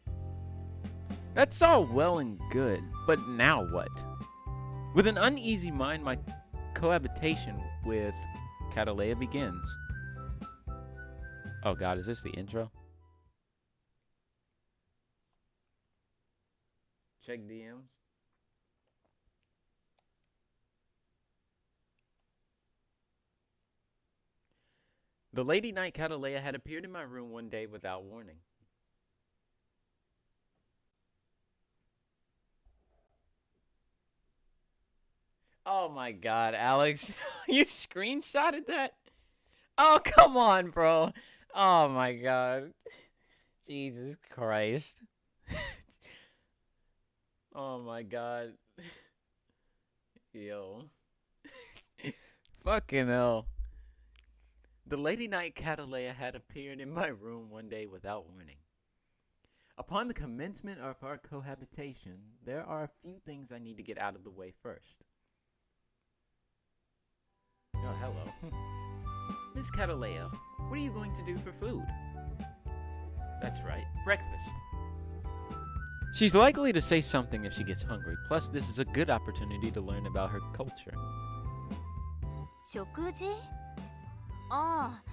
That's all well and good, but now what? With an uneasy mind, my cohabitation with Catalea begins. Oh god, is this the intro? Check DMs. The Lady Knight Catalea had appeared in my room one day without warning. Oh my god, Alex. You screenshotted that? Oh, come on, bro. Oh my god. Jesus Christ. Oh my god. Yo. Fucking hell. The Lady Knight Catalea had appeared in my room one day without warning. Upon the commencement of our cohabitation, there are a few things I need to get out of the way first. Oh, hello. Miss Catalea, what are you going to do for food? That's right, breakfast. She's likely to say something if she gets hungry, plus this is a good opportunity to learn about her culture. 食事？ああ、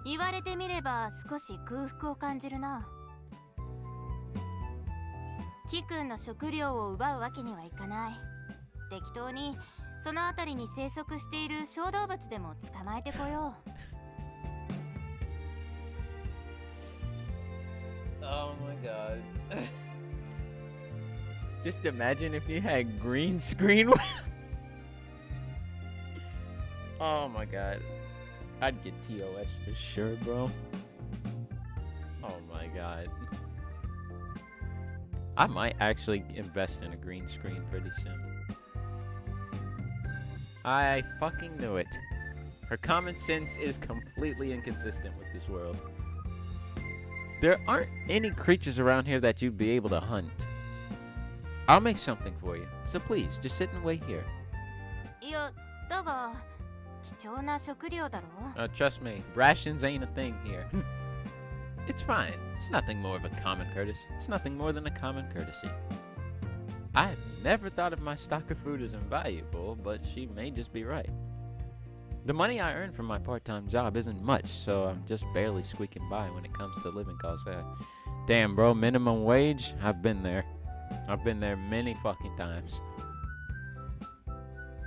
言われてみれば少し空腹を感じるな。貴君の食料を奪うわけにはいかない。適当にその辺りに生息している小動物でも捕まえてこよう。Oh my god. Just imagine if you had green screen. Oh my god. I'd get TOS for sure, bro. Oh my god. I might actually invest in a green screen pretty soon. I fucking knew it. Her common sense is completely inconsistent with this world. There aren't any creatures around here that you'd be able to hunt. I'll make something for you, so please, just sit and wait here. いや、だが貴重な食料だろ。Trust me, rations ain't a thing here. It's fine. It's nothing more of a common courtesy. It's nothing more than a common courtesy. I've never thought of my stock of food as invaluable, but she may just be right. The money I earn from my part-time job isn't much, so I'm just barely squeaking by when it comes to living costs. Damn, bro, minimum wage? I've been there. I've been there many fucking times.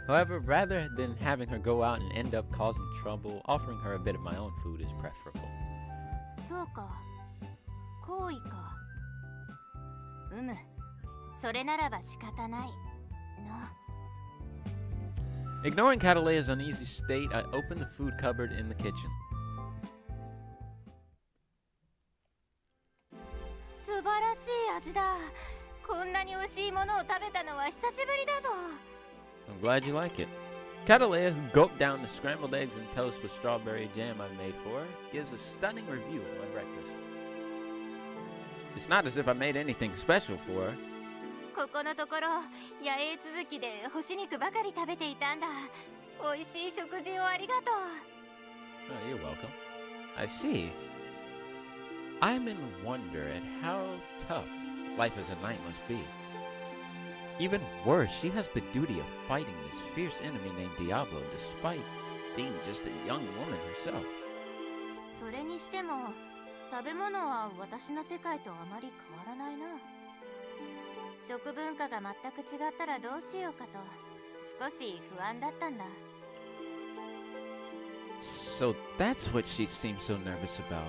However, rather than having her go out and end up causing trouble, offering her a bit of my own food is preferable. そうか。好意か。それならば仕方ない。な。Ignoring Cataleya's uneasy state, I opened the food cupboard in the kitchen. 素晴らしい味だ。こんなに美味しいものを食べたのは久しぶりだぞ。I'm glad you like it. Cataleya, who gulped down the scrambled eggs and toast with strawberry jam I made for her, gives a stunning review of my breakfast. It's not as if I made anything special for her. ここのところ野営続きで干し肉ばかり食べていたんだ。美味しい食事をありがとう。Oh, you're welcome. I see. I'm in wonder at how tough life as a knight must be. Even worse, she has the duty of fighting this fierce enemy named Diablo, despite being just a young woman herself. それにしても食べ物は私の世界とあまり変わらないな。食文化が全く違ったらどうしようかと少し不安だったんだ。So that's what she seems so nervous about.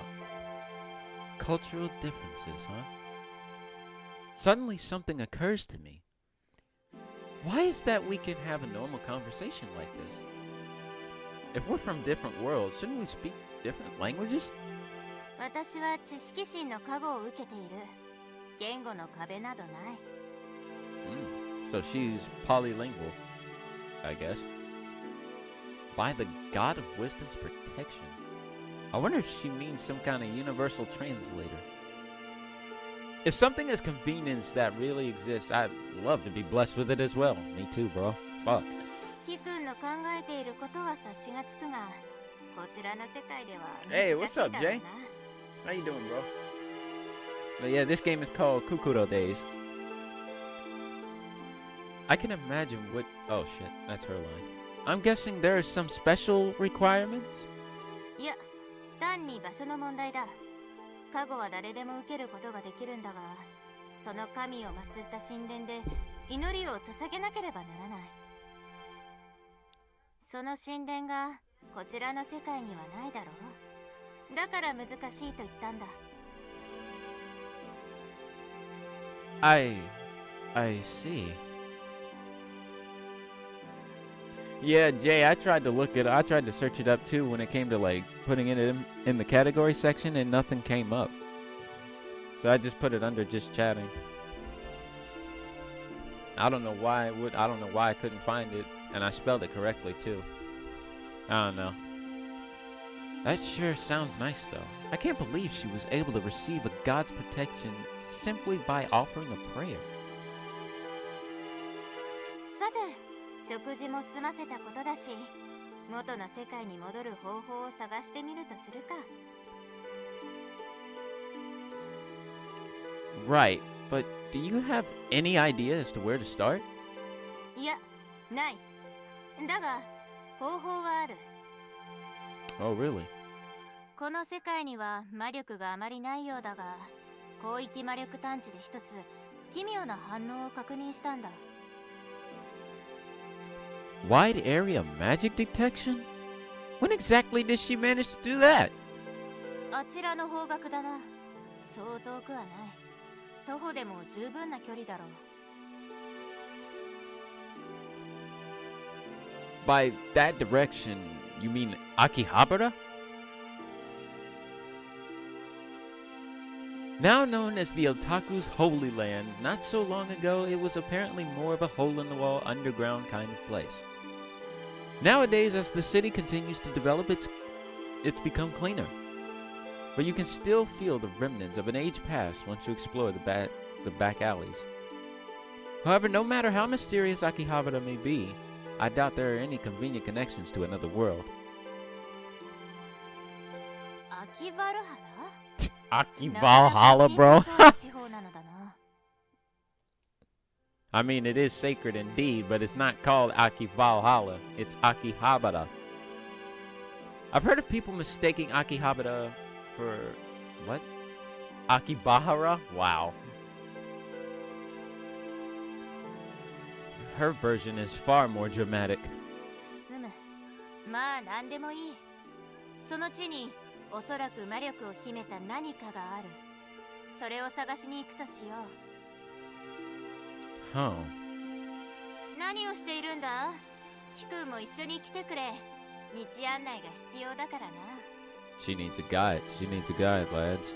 Cultural differences, huh? Suddenly something occurs to me. Why is that we can have a normal conversation like this? If we're from different worlds, shouldn't we speak different languages? 私は知識心の加護を受けている。言語の壁などない。So she's polylingual, I guess. By the god of wisdom's protection. I wonder if she means some kind of universal translator. If something as convenient as that really exists, I'd love to be blessed with it as well. Me too, bro. Fuck. キ君の考えていることは察しがつくが、こちらの世界では Hey, 難 what's しいだろう up, な。 Jay? How you doing, bro? But yeah, this game is called Kukkoro Days. I can imagine what... Oh, shit. That's her line. I'm guessing there are some special requirements? いや、単に場所の問題だ。加護は誰でも受けることができるんだが、その神を祀った神殿で祈りを捧げなければならない。その神殿がこちらの世界にはないだろう。だから難しいと言ったんだ。I see. Yeah, Jay, I tried to search it up too when it came to like putting it in the category section and nothing came up. So I just put it under just chatting. I don't know why I couldn't find it, and I spelled it correctly too. I don't know. That sure sounds nice though. I can't believe she was able to receive a god's protection simply by offering a prayer. さて、食事も済ませたことだし、元の世界に戻る方法を探してみるとするか。Right, but do you have any idea as to where to start? いや、ない。だが、方法はある。Oh, really? この世界には魔力があまりないようだが、広域魔力探知で一つ奇妙な反応を確認したんだ。Wide area magic detection? When exactly did she manage to do that? あちらの方角だな。そう遠くはない。徒歩でも十分な距離だろう。By that direction, you mean Akihabara? Now known as the Otaku's Holy Land, not so long ago it was apparently more of a hole-in-the-wall underground kind of place. Nowadays, as the city continues to develop, it's become cleaner. But you can still feel the remnants of an age past once you explore the back alleys. However, no matter how mysterious Akihabara may be, I doubt there are any convenient connections to another world. 秋バルハラ Akivalhalla, bro. 地方なのだな。I mean, it is sacred indeed, but it's not called Akivalhalla. It's Akihabara. I've heard of people mistaking Akihabara for... what? Akibahara? Wow. her version is far more dramatic. まあ何でもいい。その地におそらく魔力を秘めた何かがある。それを探しに行くとしよう。Huh. 何をしているんだ？キクも一緒に来てくれ。道案内が必要だからな。She needs a guide. She needs a guide, lads.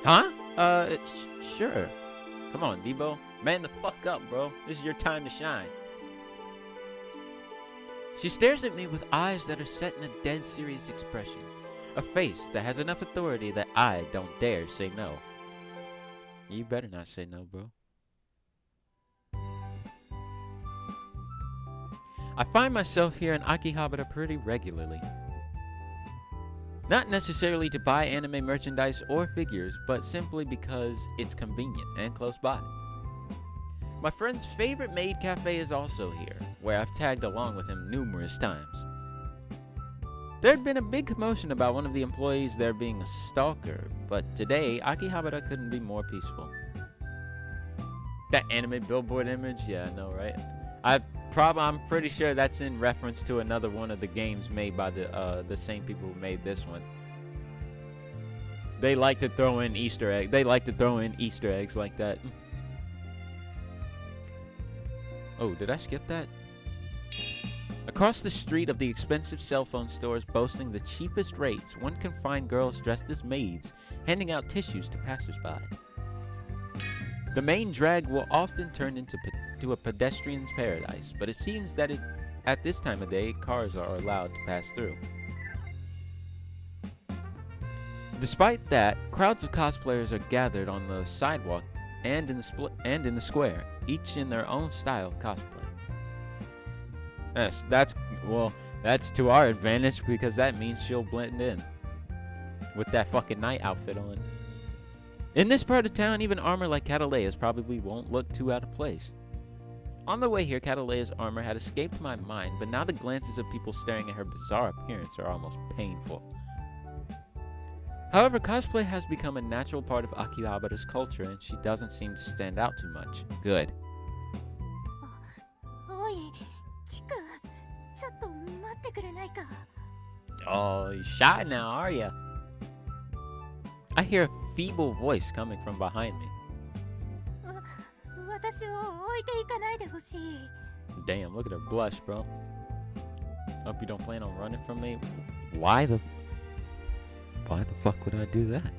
Huh? Sure. Come on, Debo. Man the fuck up, bro. This is your time to shine. She stares at me with eyes that are set in a dead serious expression. A face that has enough authority that I don't dare say no. You better not say no, bro. I find myself here in Akihabara pretty regularly. Not necessarily to buy anime merchandise or figures, but simply because it's convenient and close by. My friend's favorite maid cafe is also here, where I've tagged along with him numerous times. There had been a big commotion about one of the employees there being a stalker, but today Akihabara couldn't be more peaceful. That anime billboard image? Yeah, I know, right? I'm pretty sure that's in reference to another one of the games made by the same people who made this one. They like to throw in Easter eggs. They like to throw in Easter eggs like that. Oh, did I skip that? Across the street of the expensive cell phone stores boasting the cheapest rates, one can find girls dressed as maids, handing out tissues to passersby. The main drag will often turn into a pedestrian's paradise, but it seems that at this time of day, cars are allowed to pass through. Despite that, crowds of cosplayers are gathered on the sidewalk and in the square, each in their own style of cosplay. That's to our advantage because that means she'll blend in with that fucking night outfit on. In this part of town, even armor like Cataleya's probably won't look too out of place. On the way here, Cataleya's armor had escaped my mind, but now the glances of people staring at her bizarre appearance are almost painful. However, cosplay has become a natural part of Akihabara's culture, and she doesn't seem to stand out too much. Good. Oh, you shy now, are ya? I hear a feeble voice coming from behind me. Damn, look at her blush, bro. Hope you don't plan on running from me. Why the fuck would I do that?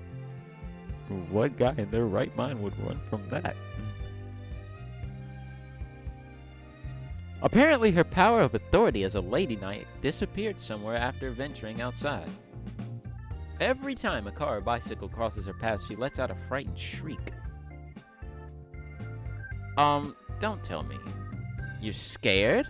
What guy in their right mind would run from that? Apparently her power of authority as a lady knight disappeared somewhere after venturing outside. Every time a car or bicycle crosses her path, she lets out a frightened shriek. Don't tell me. You're scared?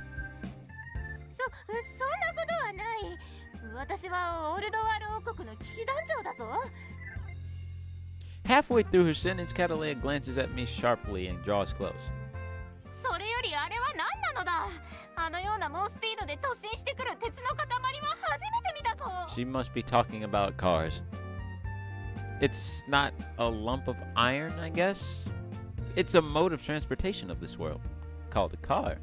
Halfway through her sentence, Cataleya glances at me sharply and draws close. She must be talking about cars. It's not a lump of iron, I guess? It's a mode of transportation of this world, called a car.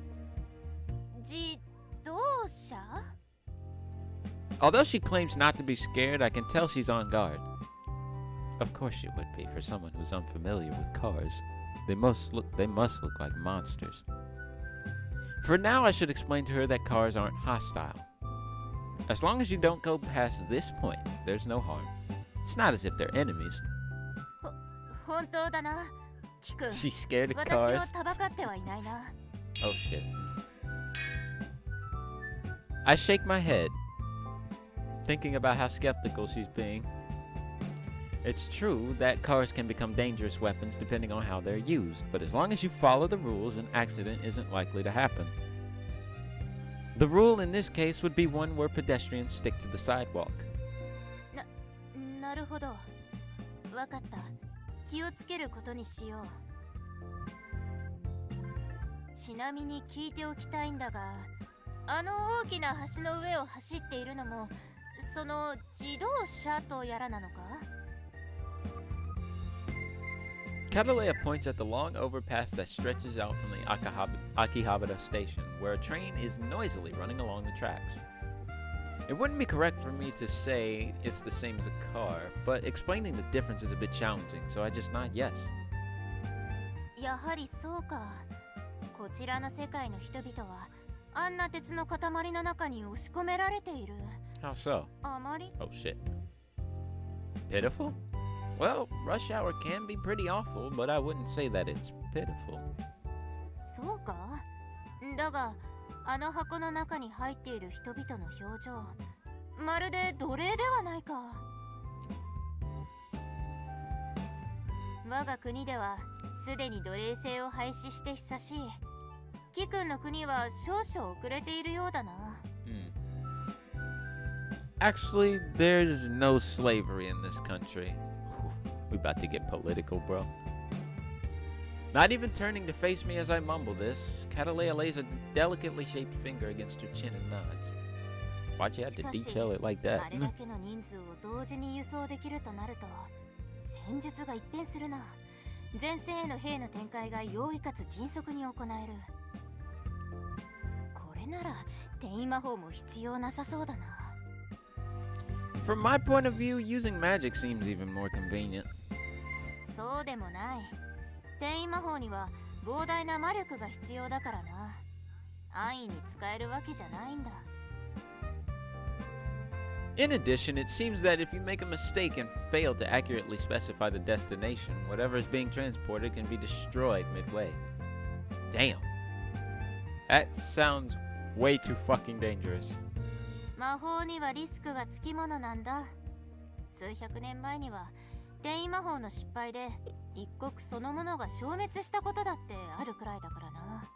Although she claims not to be scared, I can tell she's on guard. Of course she would be, for someone who's unfamiliar with cars. They must look like monsters. For now, I should explain to her that cars aren't hostile. As long as you don't go past this point, there's no harm. It's not as if they're enemies. She's scared of cars? Oh shit. I shake my head, thinking about how skeptical she's being. It's true that cars can become dangerous weapons depending on how they're used, but as long as you follow the rules, an accident isn't likely to happen. The rule in this case would be one where pedestrians stick to the sidewalk. Catalea points at the long overpass that stretches out from the Akihabara station, where a train is noisily running along the tracks. It wouldn't be correct for me to say it's the same as a car, but explaining the difference is a bit challenging, so I just nod yes. やはりそうか。こちらの世界の人々はあんな鉄の塊の中に押し込められている。 How so? あまり Oh shit. Pitiful? Well, rush hour can be pretty awful, but I wouldn't say that it's pitiful. そうか。だがあの箱の中に入っている人々の表情、まるで奴隷ではないか。我が国ではすでに奴隷制を廃止して久しい。キ君の国は少々遅れているようだな。Actually, there's no slavery in this country. We about to get political, bro. Not even turning to face me as I mumble this, Catalea lays a delicately shaped finger against her chin and nods. Why'd you have to detail it like that? あれだけの人数を同時に輸送できるとなると、戦術が一変するな。前線への兵の展開が容易かつ迅速に行える。これなら転移魔法も必要なさそうだな。From my point of view, using magic seems even more convenient. そうでもない。転移魔法には膨大な魔力が必要だからな。安易に使えるわけじゃないんだ。In addition, it seems that if you make a mistake and fail to accurately specify the destination, whatever is being transported can be destroyed midway. Damn. That sounds way too fucking dangerous. 魔法にはリスクがつきものなんだ。数百年前には転移魔法の失敗で一国そのものが消滅したことだってあるくらいだからな。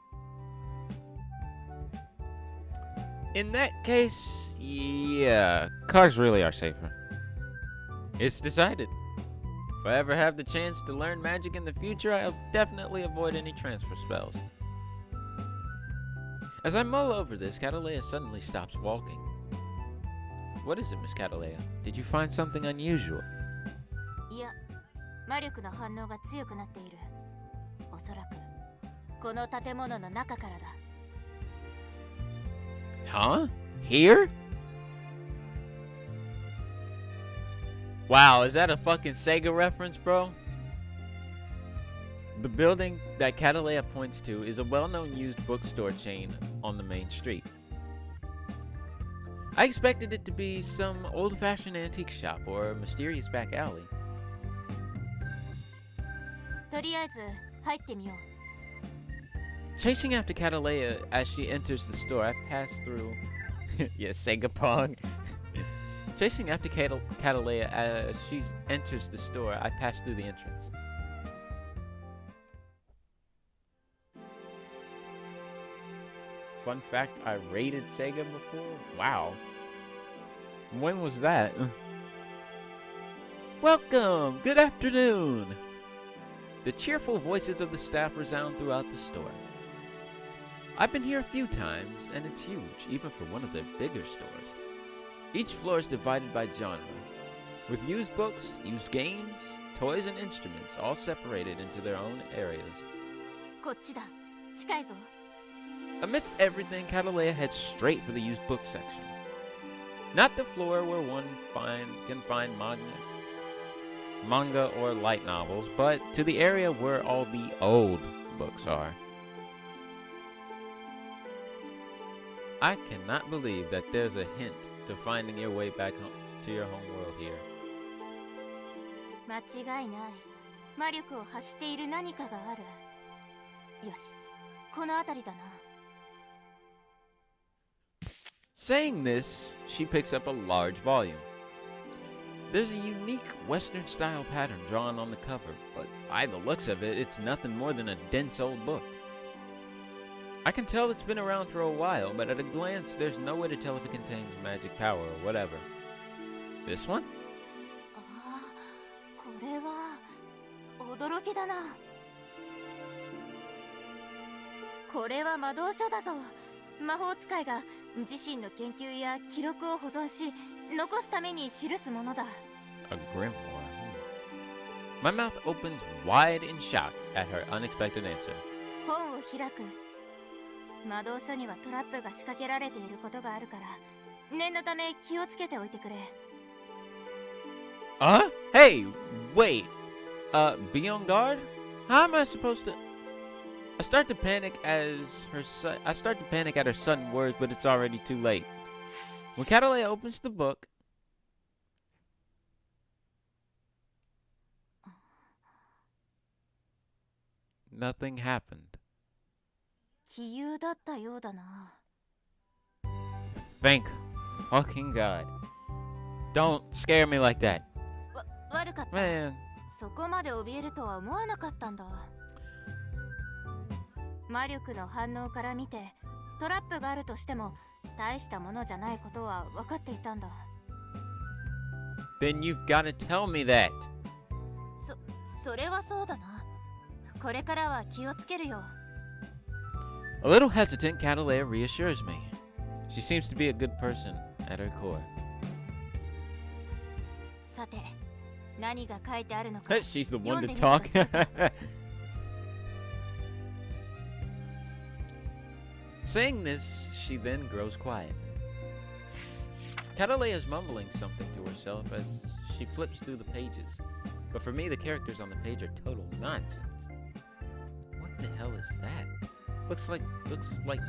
In that case, yeah, cars really are safer. It's decided. If I ever have the chance to learn magic in the future, I'll definitely avoid any transfer spells. As I mull over this, Catalea suddenly stops walking. What is it, Miss Catalea? Did you find something unusual? いや、魔力の反応が強くなっている。おそらくこの建物の中からだ。Huh? Here? Wow, is that a fucking Sega reference, bro? The building that Catalea points to is a well-known used bookstore chain on the main street. I expected it to be some old-fashioned antique shop or a mysterious back alley. とりあえず入ってみよう。Chasing after Catalea as she enters the store, I pass through... yeah, Sega Pong. Chasing after Catalea as she enters the store, I pass through the entrance. Fun fact, I rated Sega before? Wow. When was that? Welcome! Good afternoon! The cheerful voices of the staff resound throughout the store. I've been here a few times, and it's huge, even for one of their bigger stores. Each floor is divided by genre, with used books, used games, toys, and instruments all separated into their own areas. こっちだ。近いぞ。Amidst everything, Catalea heads straight for the used book section. Not the floor where one can find manga or light novels, but to the area where all the old books are. I cannot believe that there's a hint to finding your way back home to your home world here. 間違いない。魔力を発している何かがある。よし、この辺りだな。Saying this, she picks up a large volume. There's a unique Western-style pattern drawn on the cover, but by the looks of it, it's nothing more than a dense old book. I can tell it's been around for a while, but at a glance, there's no way to tell if it contains magic power or whatever. This one? ああ、これは驚きだな。これは魔導書だぞ。魔法使いが自身の研究や記録を保存し残すために記すものだ。A grimoire. My mouth opens wide in shock at her unexpected answer. 本を開く。魔導書にはトラップが仕掛けられていることがあるから、念のため気をつけておいてくれ。Hey, wait. Be on guard? How am I supposed to? I start to panic at her sudden words, but it's already too late. When Catalea opens the book, nothing happened. 杞憂だったようだな。Thank fucking God. Don't scare me like that. 悪かった。Man. そこまで怯えるとは思わなかったんだ。魔力の反応から見て、トラップがあるとしても大したものじゃないことは分かっていたんだ。Then you've got to tell me that. それはそうだな。これからは気をつけるよ。A little hesitant, Catalea reassures me. She seems to be a good person at her core. さて、何が書いてあるのか。She's the one to talk. Saying this, she then grows quiet. Catalea is mumbling something to herself as she flips through the pages. But for me, the characters on the page are total nonsense. What the hell is that? Looks like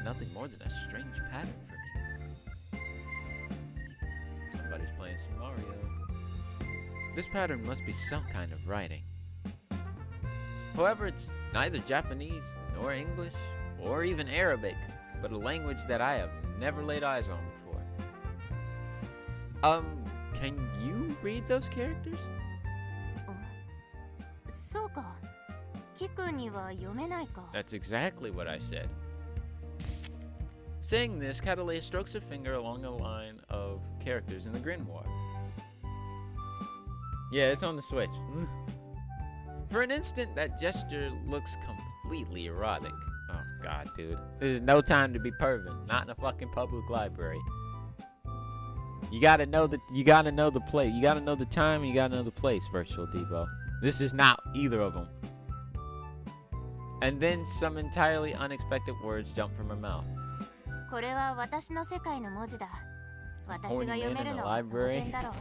nothing more than a strange pattern for me. Somebody's playing some Mario. This pattern must be some kind of writing. However, it's neither Japanese nor English or even Arabic, but a language that I have never laid eyes on before. Can you read those characters? そうか。キ君には読めないか。That's exactly what I said. Saying this, Catalea strokes her finger along a line of characters in the grimoire. Yeah, it's on the Switch. For an instant, that gesture looks completely erotic. Oh god, dude. There's no time to be perving. Not in a fucking public library. You gotta know the place. You gotta know the time, you gotta know the place, Virtual Debo. This is not either of them. And then some entirely unexpected words jump from her mouth. これは私の世界の文字だ。私が読めるのは当然だろう。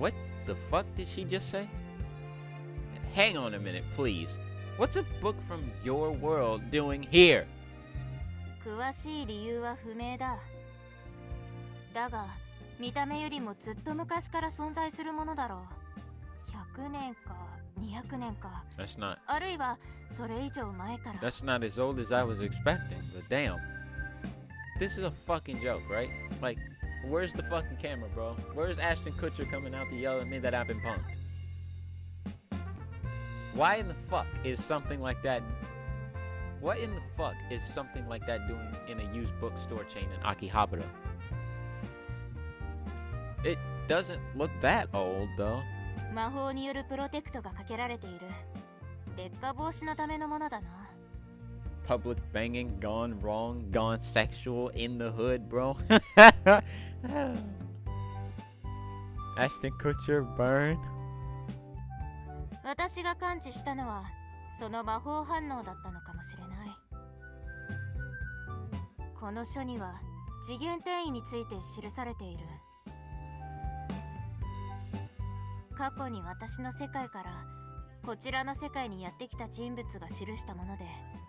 What the fuck did she just say? Hang on a minute, please. What's a book from your world doing here? 詳しい理由は不明だ。だが、見た目よりもずっと昔から存在するものだろう。100年か200年か。That's not. あるいはそれ以上前から。That's not as old as I was expecting, but damn. This is a fucking joke, right? Like, where's the fucking camera, bro? Where's Ashton Kutcher coming out to yell at me that I've been punked? Why in the fuck is something like that? What in the fuck is something like that doing in a used bookstore chain in Akihabara? It doesn't look that old, though. 魔法によるプロテクトがかけられている。劣化防止のためのものだな。Public banging gone wrong, gone sexual in the hood, bro. Ashton Kutcher burn. 私が感知したのはその魔法反応だったのかもしれない。この書には次元転移について記されている。過去に私の世界からこちらの世界にやってきた人物が記したもので、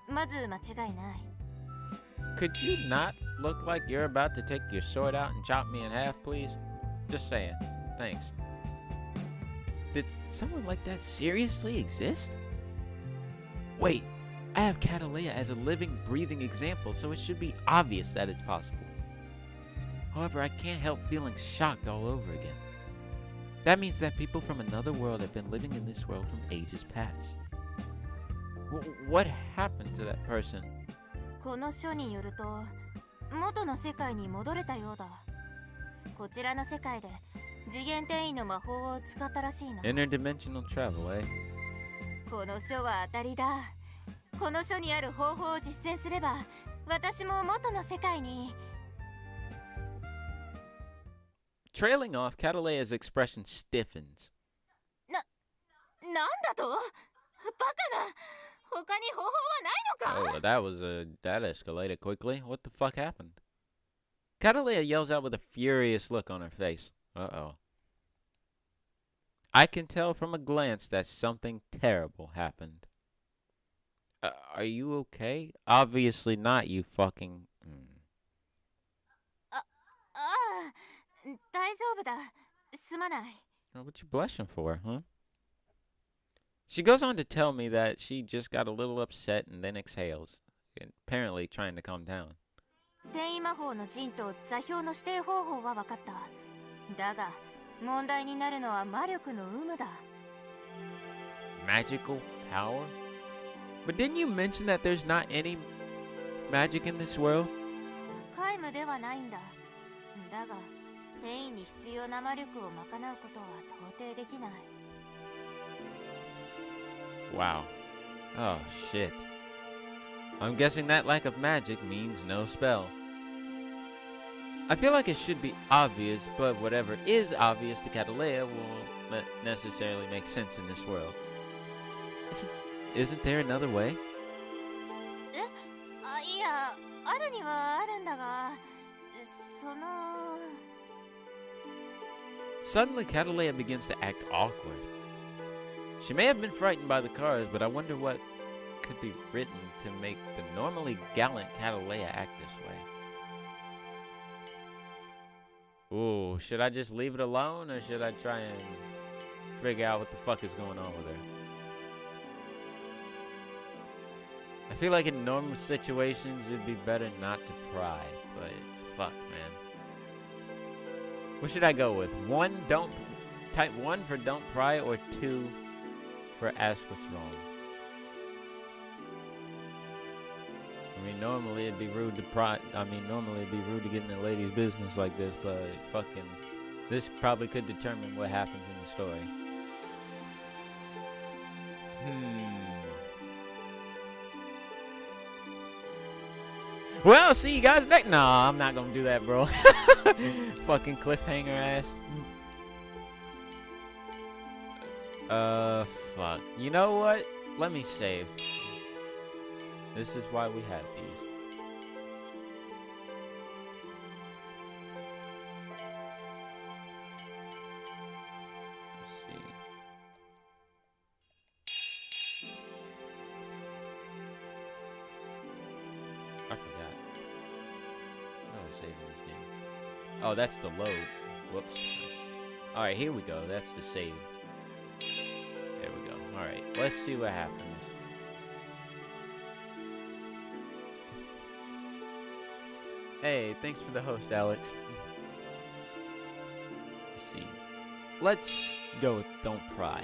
まず間違いない。Could you not look like you're about to take your sword out and chop me in half, please? Just saying. Thanks. Did someone like that seriously exist? Wait, I have Catalea as a living, breathing example, so it should be obvious that it's possible. However, I can't help feeling shocked all over again. That means that people from another world have been living in this world from ages past. What happened to that person? この書によると、元の世界に戻れたようだ。こちらの世界で次元転移の魔法を使ったらしいな。Interdimensional travel, eh? この書は当たりだ。この書にある方法を実践すれば、私も元の世界に。Trailing off, Cataleya's expression stiffens. なんだとバカな他に方法はないのか that escalated quickly. What the fuck happened? Cataleya yells out with a furious look on her face. Uh-oh. I can tell from a glance that something terrible happened. Are you okay? Obviously not, you fucking... ああ大丈夫だすまない What you blushing for, huh? She goes on to tell me that she just got a little upset and then exhales, apparently trying to calm down. 転移魔法の陣と座標の指定方法は分かっただが問題になるのは魔力の有無だ Magical power? But didn't you mention that there's not any magic in this world? 皆無ではないんだだが転移に必要な魔力を賄うことは到底できない Wow. Oh, shit. I'm guessing that lack of magic means no spell. I feel like it should be obvious, but whatever is obvious to Cataleya won't necessarily make sense in this world. Isn't there another way? いや、あるにはあるんだが、その... Suddenly, Cataleya begins to act awkward. She may have been frightened by the cars, but I wonder what could be written to make the normally gallant Cataleya act this way. Ooh, should I just leave it alone, or should I try and figure out what the fuck is going on with her? I feel like in normal situations, it'd be better not to pry, but fuck, man. What should I go with? Type 1 for don't pry, or 2 for ask what's wrong. I mean, normally it'd be rude to normally it'd be rude to get in a lady's business like this, but fucking, this probably could determine what happens in the story. Well, see you guys next. Nah, I'm not gonna do that, bro. Fucking cliffhanger ass. Fuck. You know what? Let me save. This is why we have these. Let's see. I forgot. I was saving this game. Oh, that's the load. Whoops. Alright, here we go. That's the save. There we go. Alright, let's see what happens. Hey, thanks for the host, Alex. Let's see. Let's go with don't pry.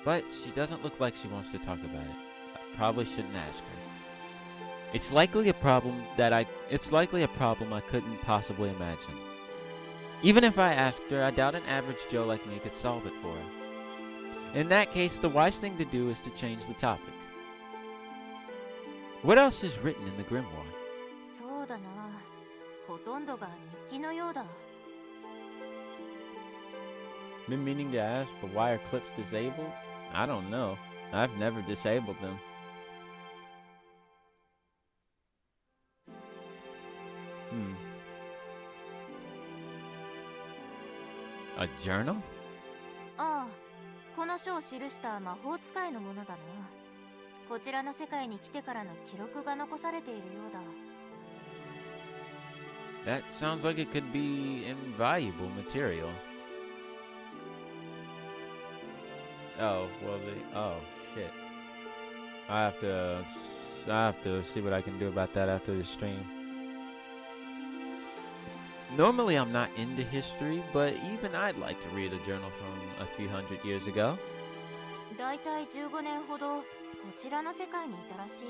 But she doesn't look like she wants to talk about it. I probably shouldn't ask her. It's likely a problem I couldn't possibly imagine. Even if I asked her, I doubt an average Joe like me could solve it for her. In that case, the wise thing to do is to change the topic. What else is written in the grimoire? そうだな。ほとんどが日記のようだ。 Been meaning to ask, but why are clips disabled? I don't know. I've never disabled them. A journal? ああ、この書を記した魔法使いのものだな。こちらの世界に来てからの記録が残されているようだ。 That sounds like it could be invaluable material. Oh, well, oh, shit. I have to see what I can do about that after the stream. Normally I'm not into history, but even I'd like to read a journal from a few hundred years ago. だいたい15年ほどこちらの世界にいたらしい。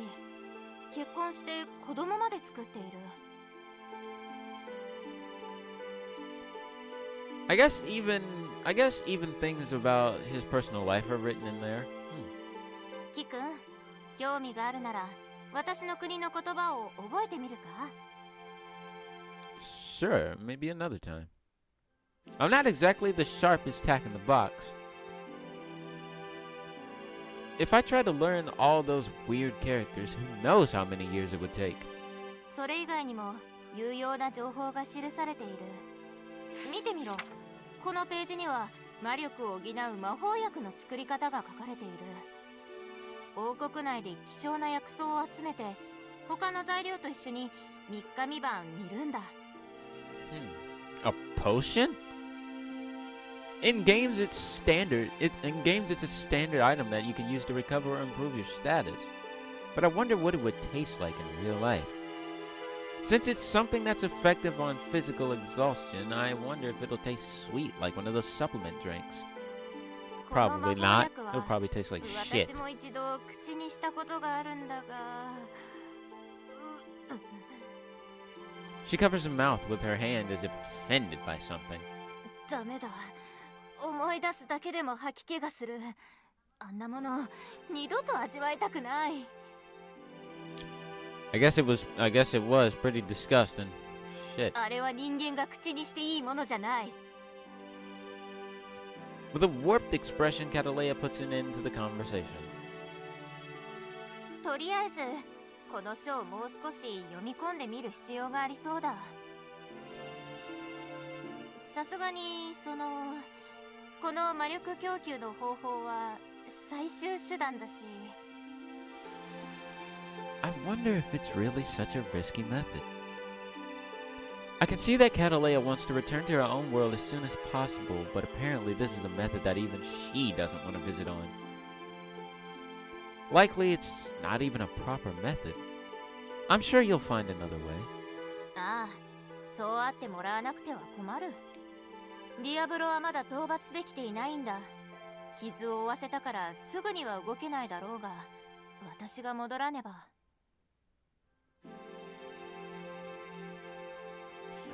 結婚して子供まで作っている。 I guess even things about his personal life are written in there. キ君、興味があるなら私の国の言葉を覚えてみるか？ Sure, maybe another time. I'm not exactly the sharpest tack in the box. If I try to learn all those weird characters, who knows how many years it would take. それ以外にも有用な情報が記されている。見てみろ。このページには魔力を補う魔法薬の作り方が書かれている。王国内で希少な薬草を集めて他の材料と一緒に3日3晩煮るんだ。A potion? In games, it's standard. In games, it's a standard item that you can use to recover or improve your status. But I wonder what it would taste like in real life. Since it's something that's effective on physical exhaustion, I wonder if it'll taste sweet like one of those supplement drinks. Probably not. It'll probably taste like shit. 私も一度口にしたことがあるんだが。She covers her mouth with her hand as if offended by something. ダメだ。思い出すだけでも吐き気がする。あんなもの二度と味わいたくない。I guess it was pretty disgusting. Shit. あれは人間が口にしていいものじゃない。With a warped expression, Catalea puts an end to the conversation. とりあえずこの書をもう少し読み込んでみる必要がありそうだ。さすがにこの魔力供給の方法は最終手段だし。I wonder if it's really such a risky method. I can see that Catalea wants to return to her own world as soon as possible, but apparently this is a method that even she doesn't want to visit on. Likely it's not even a proper method. I'm sure you'll find another way. ああ、そうあってもらわなくては困る。ディアブロはまだ討伐できていないんだ。傷を負わせたからすぐには動けないだろうが、私が戻らねば。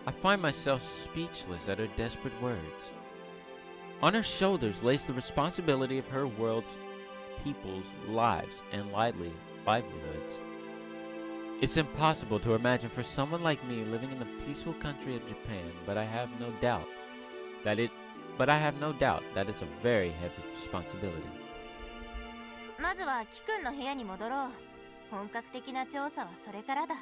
I find myself speechless at her desperate words. On her shoulders lays the responsibility of her world's people's lives and livelihoods. It's impossible to imagine for someone like me living in the peaceful country of Japan, but I have no doubt that it's a very heavy responsibility. まずはキ君の部屋に戻ろう。本格的な調査はそれからだ。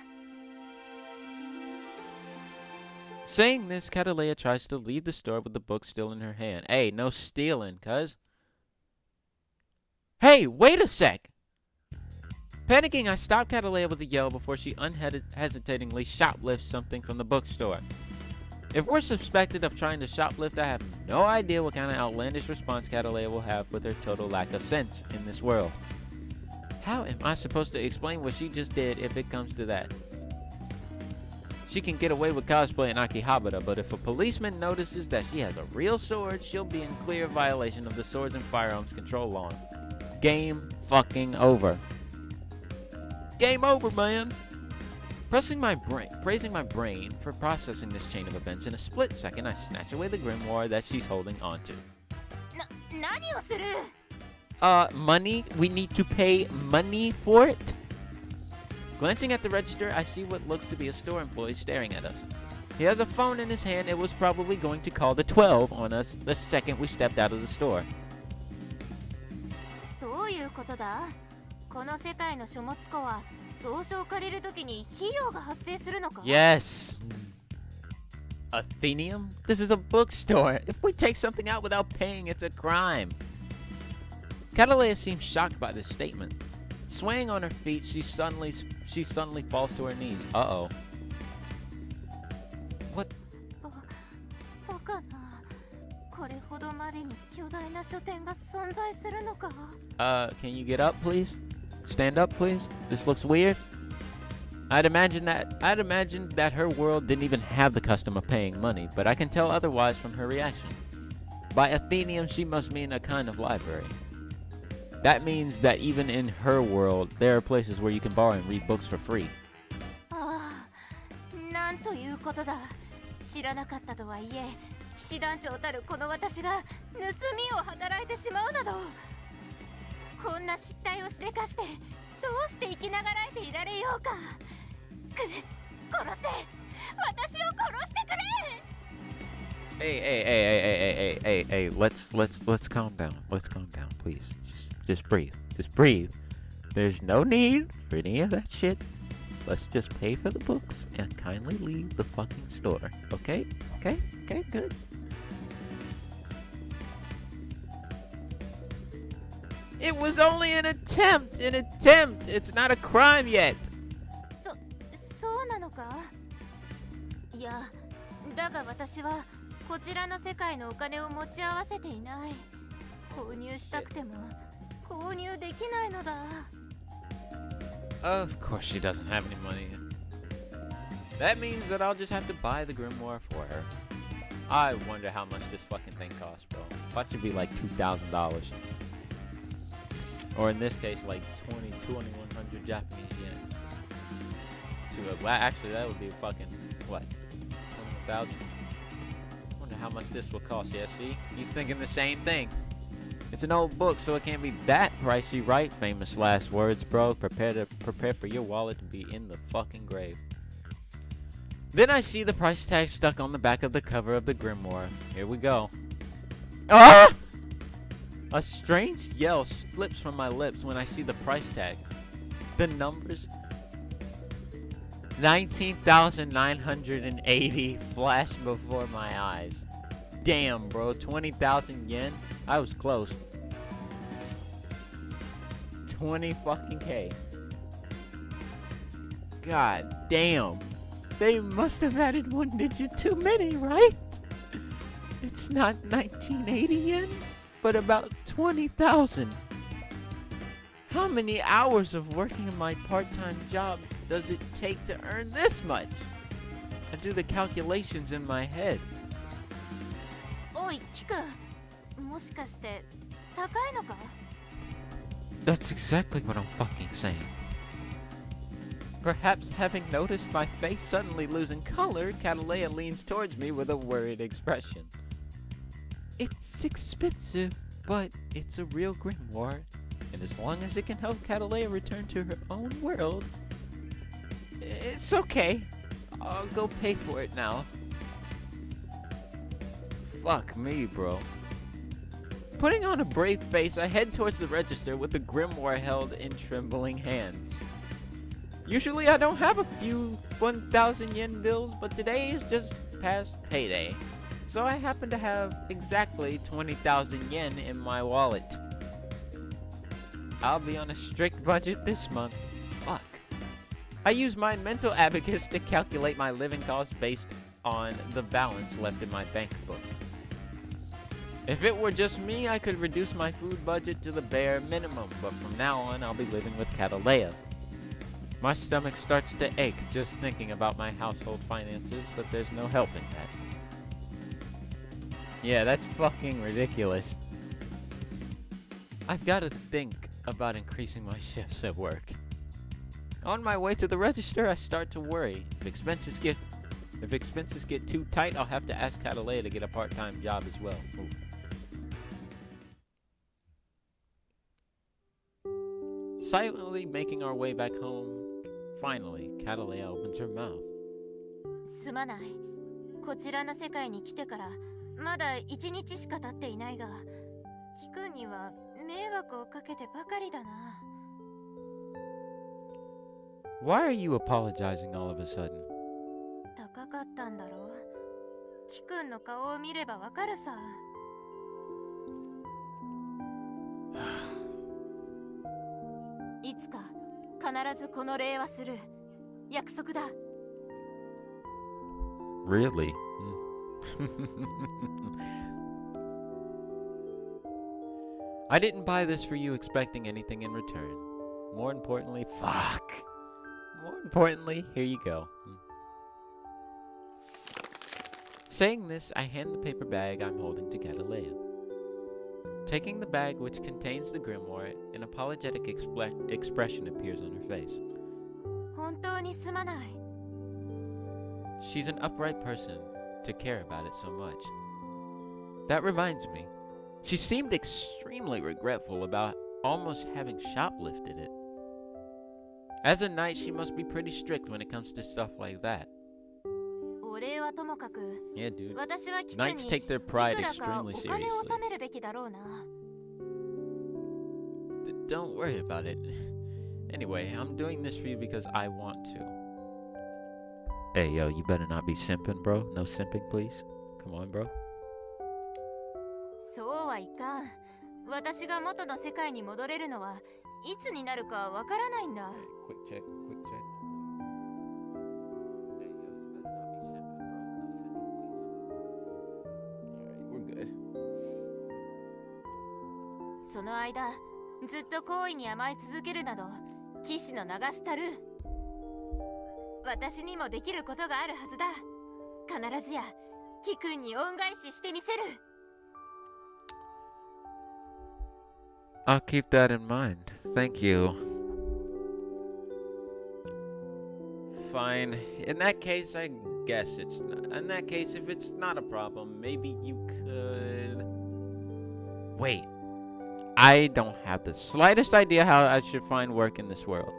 Saying this, Catalea tries to leave the store with the book still in her hand. Hey, no stealing, cuz. Hey, wait a sec! Panicking, I stop Catalea with a yell before she unhesitatingly shoplifts something from the bookstore. If we're suspected of trying to shoplift, I have no idea what kind of outlandish response Catalea will have with her total lack of sense in this world. How am I supposed to explain what she just did if it comes to that? She can get away with cosplaying Akihabara, but if a policeman notices that she has a real sword, she'll be in clear violation of the Swords and Firearms Control Law. Game fucking over. Game over, man! Praising my brain for processing this chain of events, in a split second, I snatch away the grimoire that she's holding onto. 何をする? Money? We need to pay money for it? Glancing at the register, I see what looks to be a store employee staring at us. He has a phone in his hand and was probably going to call the 12 on us the second we stepped out of the store. どういうことだ? この世界の書物庫は蔵書を借りるときに費用が発生するのか? Yes. Athenium? This is a bookstore. If we take something out without paying, it's a crime. Catalea seems shocked by this statement. Swaying on her feet, she suddenly falls to her knees. Uh-oh. What? バカな。これほどまでに巨大な書店が存在するのか? Can you get up, please? Stand up, please. This looks weird. I'd imagine that her world didn't even have the custom of paying money, but I can tell otherwise from her reaction. By Athenium, she must mean a kind of library. That means that even in her world, there are places where you can borrow and read books for free. ああ、なんということだ。知らなかったとはいえ、騎士団長たるこの私が盗みを働いてしまうなど、こんな失態をしでかしてどうして生きながらえていられようか。殺せ、私を殺してくれ。Hey, let's calm down. Let's calm down, please. Just breathe. Just breathe. There's no need for any of that shit. Let's just pay for the books and kindly leave the fucking store. Okay? Okay, good. It was only an attempt. It's not a crime yet. そうなのか？いや、だが私はこちらの世界のお金を持ち合わせていない。購入したくても購入できないのだ。Of course she doesn't have any money. That means that I'll just have to buy the grimoire for her. I wonder how much this fucking thing costs, bro. Watch it be like $2,000. Or in this case, like 2,100 Japanese yen. Actually, that would be fucking, what? 21,000? Wonder how much this will cost. Yeah, see? He's thinking the same thing. It's an old book, so it can't be that pricey, right? Famous last words, bro. Prepare for your wallet to be in the fucking grave. Then I see the price tag stuck on the back of the cover of the grimoire. Here we go. Ah! A strange yell slips from my lips when I see the price tag. The numbers 19,980 flash before my eyes. Damn, bro, 20,000 yen? I was close. 20 fucking K. God damn. They must have added one digit too many, right? It's not 1980 yen, but about 20,000. How many hours of working in my part-time job does it take to earn this much? I do the calculations in my head. おい、キク、もしかして高いのか？ That's exactly what I'm fucking saying. Perhaps having noticed my face suddenly losing color, Catalea leans towards me with a worried expression. It's expensive, but it's a real grimoire, and as long as it can help Catalea return to her own world, it's okay. I'll go pay for it now. Fuck me, bro. Putting on a brave face, I head towards the register with the grimoire held in trembling hands. Usually I don't have a few 1,000 yen bills, but today is just past payday. So I happen to have exactly 20,000 yen in my wallet. I'll be on a strict budget this month. Fuck. I use my mental abacus to calculate my living costs based on the balance left in my bank book. If it were just me, I could reduce my food budget to the bare minimum, but from now on, I'll be living with Catalea. My stomach starts to ache just thinking about my household finances, but there's no helping that. Yeah, that's fucking ridiculous. I've got to think about increasing my shifts at work. On my way to the register, I start to worry. If expenses get too tight, I'll have to ask Catalea to get a part-time job as well. Ooh. Silently making our way back home, finally, Catalea opens her mouth. すまない。こちらの世界に来てからまだ1日しか経っていないが、キくんには迷惑をかけてばかりだな。Why are you apologizing all of a sudden? 高かったんだろう。キくんの顔を見ればわかるさ。いつか必ずこの礼はする。約束だ。Really? I didn't buy this for you expecting anything in return. More importantly, here you go. Saying this, I hand the paper bag I'm holding to Catalea. Taking the bag which contains the grimoire, an apologetic expression appears on her face. 本当にすまない。 She's an upright person to care about it so much. That reminds me, she seemed extremely regretful about almost having shoplifted it. As a knight, she must be pretty strict when it comes to stuff like that. おお礼はともかく Yeah, dude. 私はキ君 Knights に take their いく pride らかお extremely 金を seriously. 納めるべきだろうな。 Don't worry about it. Anyway, I'm doing this for you because I want to. Hey, yo, you better not be simping, bro. No simping, please. Come on, bro. そうはいかん。私が元の世界に戻れるのはいつになるかわからないんだ。 Quick check, quick check. Hey, yo, you better not be simping, bro. No simping, please. Alright, we're good. その間ずっと好意に甘え続けるなど騎士の名が廃る。私にもできることがあるはずだ。必ずやキ君に恩返ししてみせる。 I'll keep that in mind. Thank you. Fine. In that case, I guess it's not. In that case, if it's not a problem, maybe you could... Wait. I don't have the slightest idea how I should find work in this world.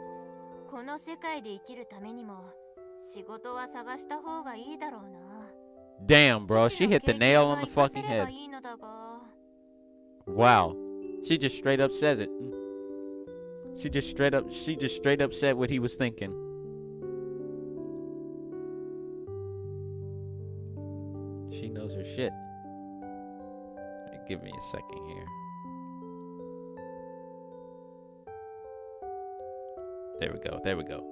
この世界で生きるためにも仕事は探した方がいいだろうな。 Damn, bro. She hit the nail on the fucking 騎士の経験が活かせれば head. いいのだが。 Wow. She just straight up says it. She just straight up said what he was thinking. She knows her shit. Give me a second here. There we go. There we go.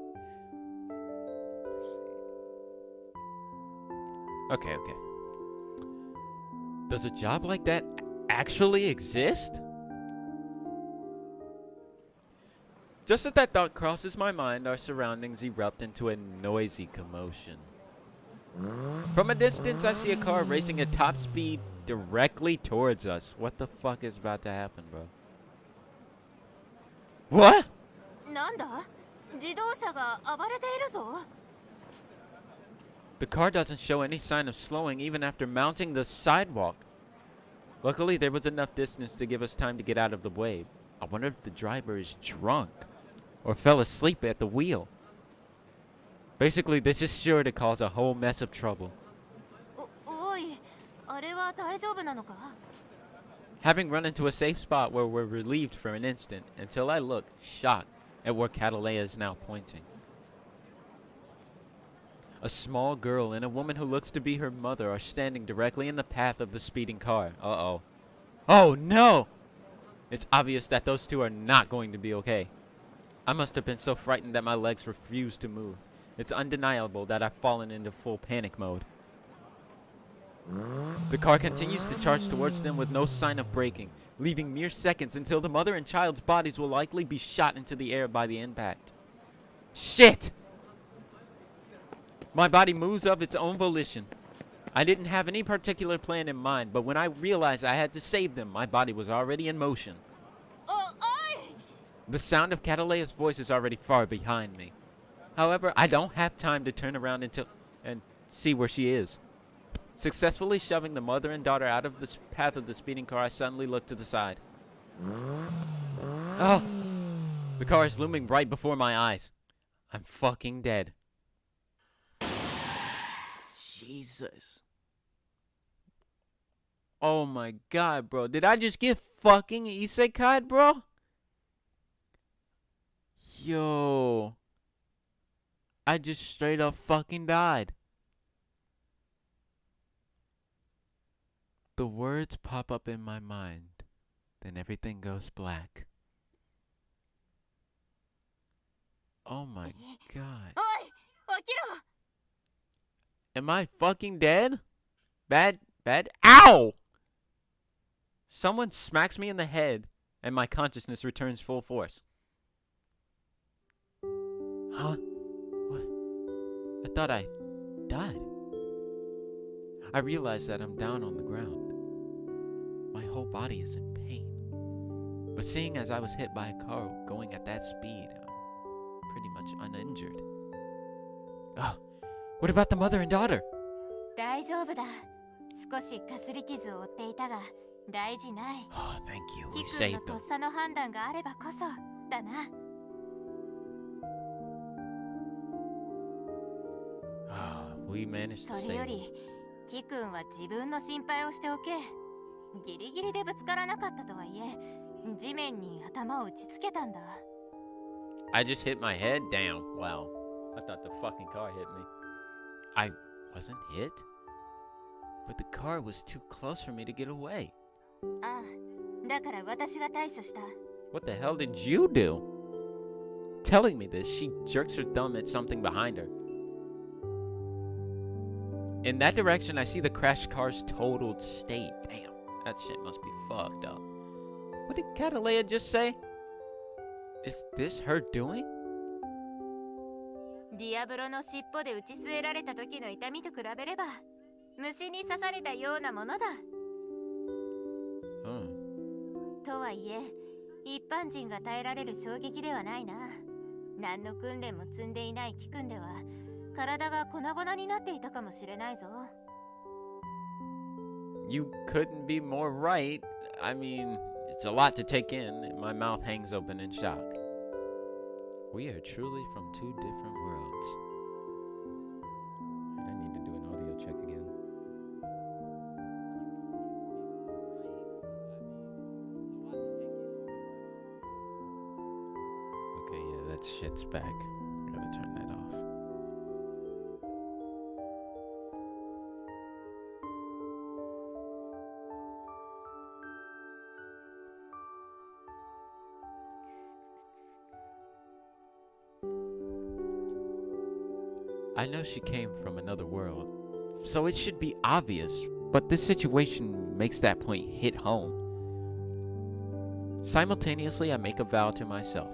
Okay, okay. Does a job like that actually exist? Just as that thought crosses my mind, our surroundings erupt into a noisy commotion. From a distance, I see a car racing at top speed directly towards us. What the fuck is about to happen, bro? What? なんだ？自動車が暴れているぞ。 The car doesn't show any sign of slowing even after mounting the sidewalk. Luckily, there was enough distance to give us time to get out of the way. I wonder if the driver is drunk or fell asleep at the wheel. Basically, this is sure to cause a whole mess of trouble. おい、あれは大丈夫なのか？ Having run into a safe spot where we're relieved for an instant until I look, shocked, at where Catalea is now pointing. A small girl and a woman who looks to be her mother are standing directly in the path of the speeding car. Uh-oh. Oh, no! It's obvious that those two are not going to be okay. I must have been so frightened that my legs refused to move. It's undeniable that I've fallen into full panic mode. The car continues to charge towards them with no sign of braking, leaving mere seconds until the mother and child's bodies will likely be shot into the air by the impact. Shit! My body moves of its own volition. I didn't have any particular plan in mind, but when I realized I had to save them, my body was already in motion. The sound of Catalea's voice is already far behind me. However, I don't have time to turn around and see where she is. Successfully shoving the mother and daughter out of the path of the speeding car, I suddenly look to the side. Oh! The car is looming right before my eyes. I'm fucking dead. Jesus. Oh my god, bro. Did I just get fucking isekai'd, bro? Yo. I just straight up fucking died. The words pop up in my mind. Then everything goes black. Oh my god. Am I fucking dead? Bad. Ow! Someone smacks me in the head, and my consciousness returns full force. Huh? What? I thought I died. I realize that I'm down on the ground. My whole body is in pain. But seeing as I was hit by a car going at that speed, I'm pretty much uninjured. Oh, what about the mother and daughter? 大丈夫だ。少しかすり傷を負っていたが大事ない。 Oh, thank you. キ We 君の saved と them. っさの判断があればこそだな。 Oh, we managed to それよ save him. りキくんは自分の心配をしておけ。ギリギリでぶつからなかったとはいえ、地面に頭を打ちつけたんだ。I just hit my head down. Wow. I thought the fucking car hit me. I wasn't hit? But the car was too close for me to get away. ああ、だから私が対処した。What the hell did you do? Telling me this, she jerks her thumb at something behind her. In that direction, I see the crashed car's totaled state. Damn, that shit must be fucked up. What did Catalea just say? Is this her doing? ディアブロの尻尾で打ち据えられた時の痛みと比べれば、虫に刺されたようなものだ。とはいえ、一般人が耐えられる衝撃ではないな。何の訓練も積んでいないキくんでは、体が粉々になっていたかもしれないぞ。You couldn't be more right. I mean, it's a lot to take in, and my mouth hangs open in shock. We are truly from two different worlds. I need to do an audio check again. Okay, yeah, that shit's back. I gotta turn that off. I know she came from another world, so it should be obvious, but this situation makes that point hit home. Simultaneously, I make a vow to myself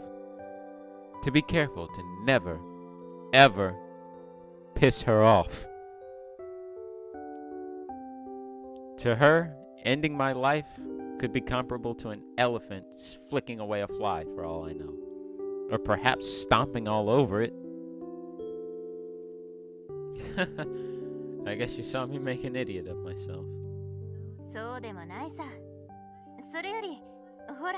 to be careful to never, ever piss her off. To her, ending my life could be comparable to an elephant flicking away a fly for all I know, or perhaps stomping all over it. I guess you saw me make an idiot of myself. そうでもないさ。それより、ほら。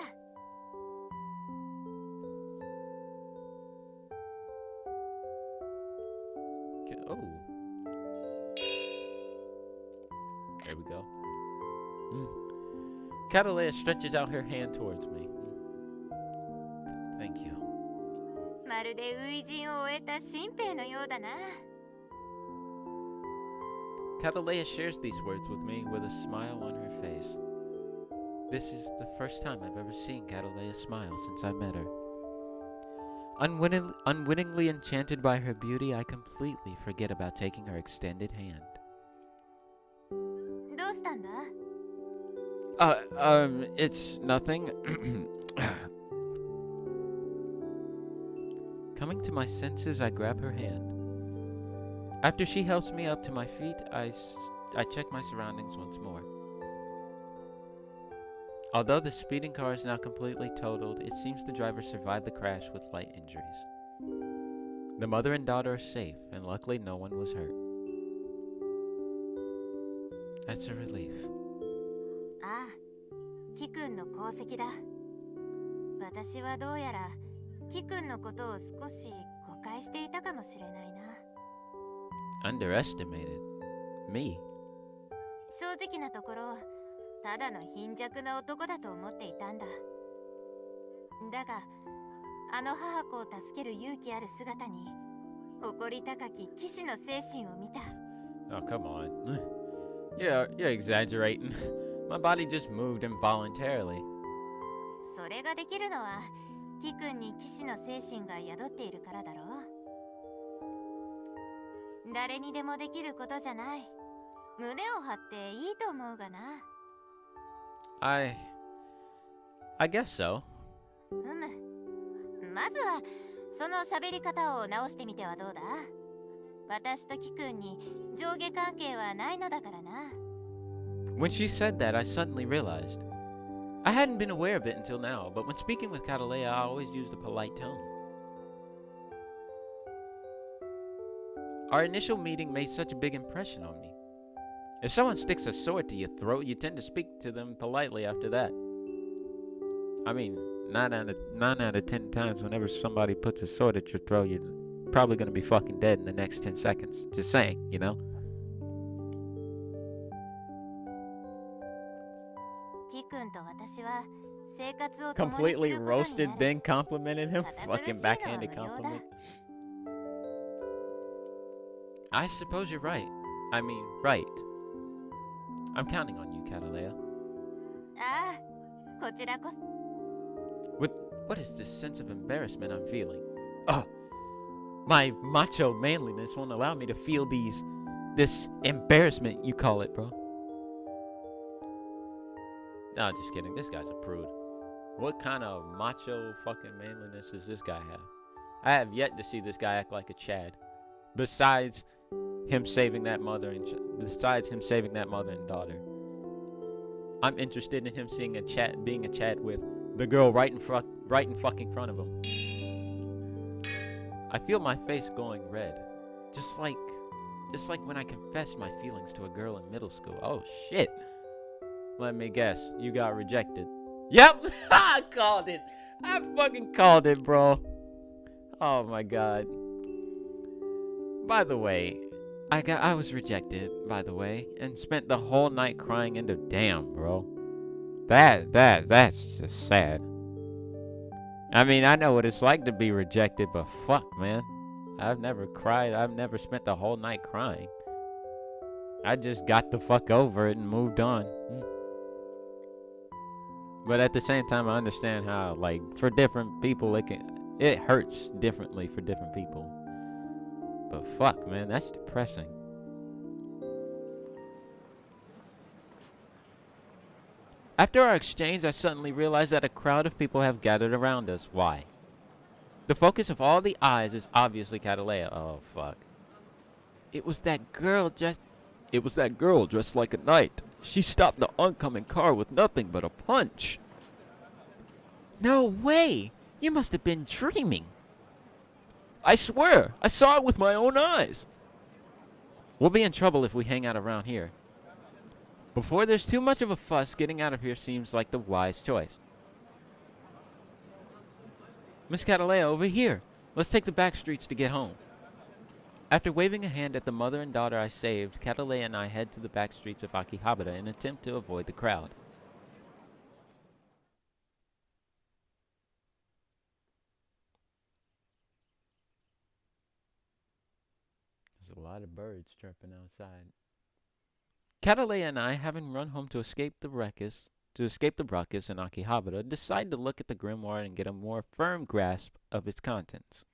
Oh. There we go. Catalea stretches out her hand towards me. Thank you. まるで初陣を終えた新兵のようだな。Catalea shares these words with me with a smile on her face. This is the first time I've ever seen Catalea smile since I met her. Unwittingly enchanted by her beauty, I completely forget about taking her extended hand. どうしたんだ? It's nothing. Coming to my senses, I grab her hand. After she helps me up to my feet, I check my surroundings once more. Although the speeding car is now completely totaled, it seems the driver survived the crash with light injuries. The mother and daughter are safe, and luckily no one was hurt. That's a relief. ああ、キくんの功績だ。私はどうやらキくんのことを少し誤解していたかもしれないな。Underestimated me? 正直なところ、ただの貧弱な男だと思っていたんだ。だが、あの母子を助ける勇気ある姿に、誇り高き騎士の精神を見た。Oh, come on. You're exaggerating. My body just moved involuntarily. それができるのは、キくんに騎士の精神が宿っているからだろう。誰にでもできることじゃない。胸を張っていいと思うがな。I guess so. まずはその喋り方を直してみてはどうだ？私とキくんに上下関係はないのだからな。When she said that, I suddenly realized. I hadn't been aware of it until now, but when speaking with Catalea, I always used a polite tone. Our initial meeting made such a big impression on me. If someone sticks a sword to your throat, you tend to speak to them politely after that. I mean, 9 out of 10 times whenever somebody puts a sword at your throat, you probably gonna be fucking dead in the next 10 seconds. Just saying, you know? Completely roasted, then complimented him. Fucking backhanded compliment. I suppose you're right. I mean, right. I'm counting on you, Catalea. What is this sense of embarrassment I'm feeling? Oh, my macho manliness won't allow me to feel this embarrassment, you call it, bro. No, just kidding. This guy's a prude. What kind of macho fucking manliness does this guy have? I have yet to see this guy act like a Chad. Besides him saving that mother and daughter. I'm interested in him being a Chad with the girl right in fucking front of him. I feel my face going red, just like when I confessed my feelings to a girl in middle school. Oh shit! Let me guess, you got rejected. Yep, I called it. I fucking called it, bro. Oh my god. By the way, I was rejected, by the way, and spent the whole night crying into damn, bro. That's just sad. I mean, I know what it's like to be rejected, but fuck, man. I've never cried. I've never spent the whole night crying. I just got the fuck over it and moved on. But at the same time, I understand how, like, for different people, it hurts differently for different people. But fuck, man, that's depressing. After our exchange, I suddenly realized that a crowd of people have gathered around us. Why? The focus of all the eyes is obviously Catalea. Oh, fuck. It was that girl dressed like a knight. She stopped the oncoming car with nothing but a punch. No way! You must have been dreaming. I swear, I saw it with my own eyes. We'll be in trouble if we hang out around here. Before there's too much of a fuss, getting out of here seems like the wise choice. Miss Catalea, over here. Let's take the back streets to get home. After waving a hand at the mother and daughter I saved, Catalea and I head to the back streets of Akihabara in an attempt to avoid the crowd. There's a lot of birds chirping outside. Catalea and I, having run home to escape the ruckus in Akihabara, decide to look at the grimoire and get a more firm grasp of its contents.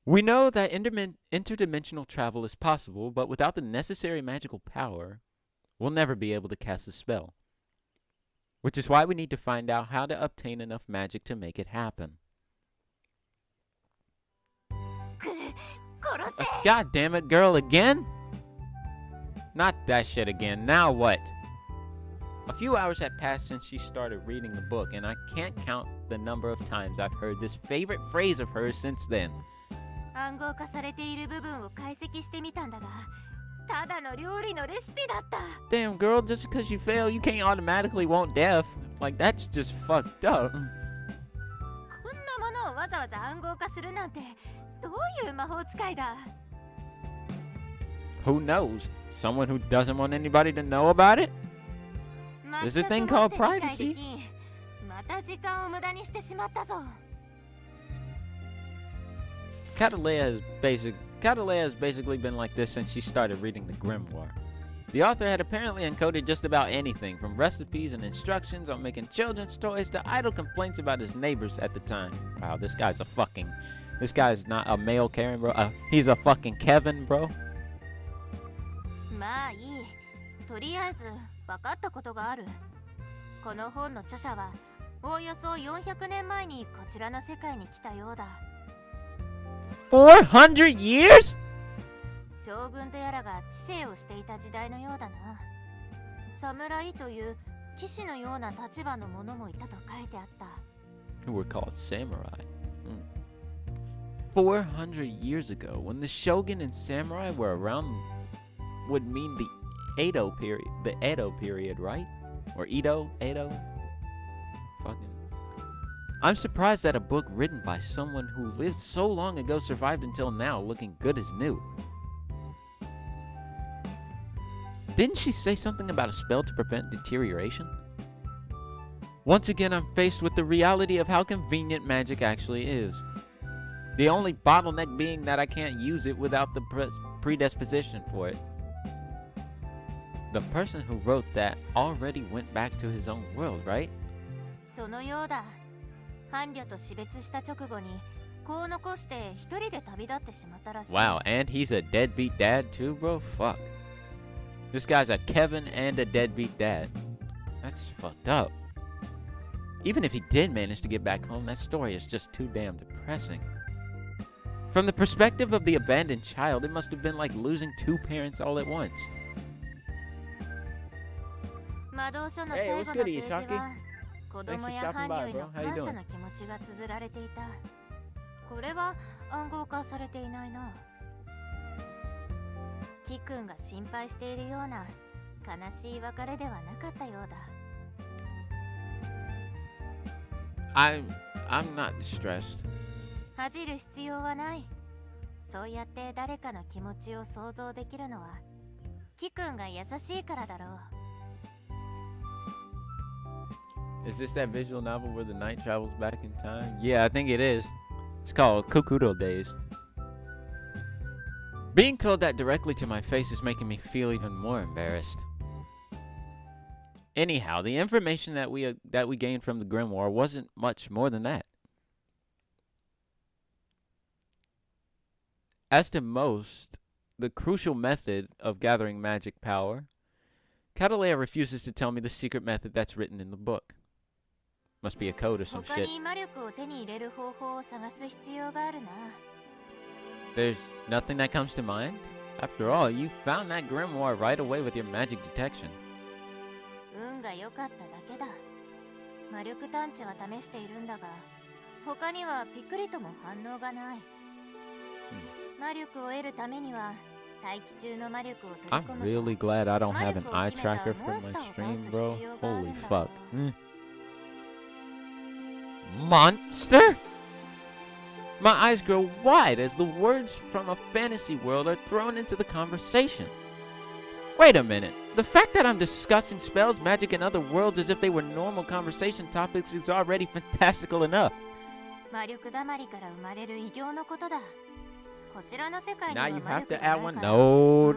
We know that interdimensional travel is possible, but without the necessary magical power, we'll never be able to cast a spell. Which is why we need to find out how to obtain enough magic to make it happen. God damn it, girl, again? Not that shit again. Now what? A few hours had passed since she started reading the book, and I can't count the number of times I've heard this favorite phrase of hers since then. Damn, girl, just because you fail, you can't automatically want death. Like, that's just fucked up. Who knows? Someone who doesn't want anybody to know about it? There's a thing called privacy. Catalea has basically been like this since she started reading the grimoire. The author had apparently encoded just about anything, from recipes and instructions on making children's toys to idle complaints about his neighbors at the time. Wow, this guy's not a male Karen, bro. He's a fucking Kevin, bro. まあいい。とりあえず分かったことがある。この本の著者はおおよそ400年前にこちらの世界に来たようだ。400 years? 将軍とやらが治世をしていた時代のようだな。侍という騎士のような立場の者もいたと書いてあった。Who were called samurai. 400 years ago, when the shogun and samurai were around, would mean the Edo period, right? Or Edo? Fucking. I'm surprised that a book written by someone who lived so long ago survived until now, looking good as new. Didn't she say something about a spell to prevent deterioration? Once again, I'm faced with the reality of how convenient magic actually is. The only bottleneck being that I can't use it without the predisposition for it. The person who wrote that already went back to his own world, right? そのようだ。伴侶と死別した直後に子を残して一人で旅立ってしまったらしい。 Wow, and he's a deadbeat dad too, bro? Fuck. This guy's a Kevin and a deadbeat dad. That's fucked up. Even if he did manage to get back home, that story is just too damn depressing. From the perspective of the abandoned child, it must have been like losing two parents all at once. 魔導書の最後のページは子供や伴侶への感謝の気持ちが綴られていた。これは暗号化されていないな。キ君が心配しているような悲しい別れではなかったようだ。I'm not distressed. 恥じる必要はない。そうやって誰かの気持ちを想像できるのはキ君が優しいからだろう。Is this that visual novel where the knight travels back in time? Yeah, I think it is. It's called Kukkoro Days. Being told that directly to my face is making me feel even more embarrassed. Anyhow, the information that we gained from the grimoire wasn't much more than that. As to most, the crucial method of gathering magic power, Catalea refuses to tell me the secret method that's written in the book. Must be a code or some shit. There's nothing that comes to mind? After all, you found that grimoire right away with your magic detection. 運が良かっただけだ。魔力探知は試しているんだが、他にはピクリとも反応がない。魔力を得るためには大気中の魔力を取り込む。I'm really glad I don't have an eye tracker for my stream, bro. Holy fuck. Monster? My eyes grow wide as the words from a fantasy world are thrown into the conversation. Wait a minute. The fact that I'm discussing spells, magic, and other worlds as if they were normal conversation topics is already fantastical enough. Now you have to add one. No.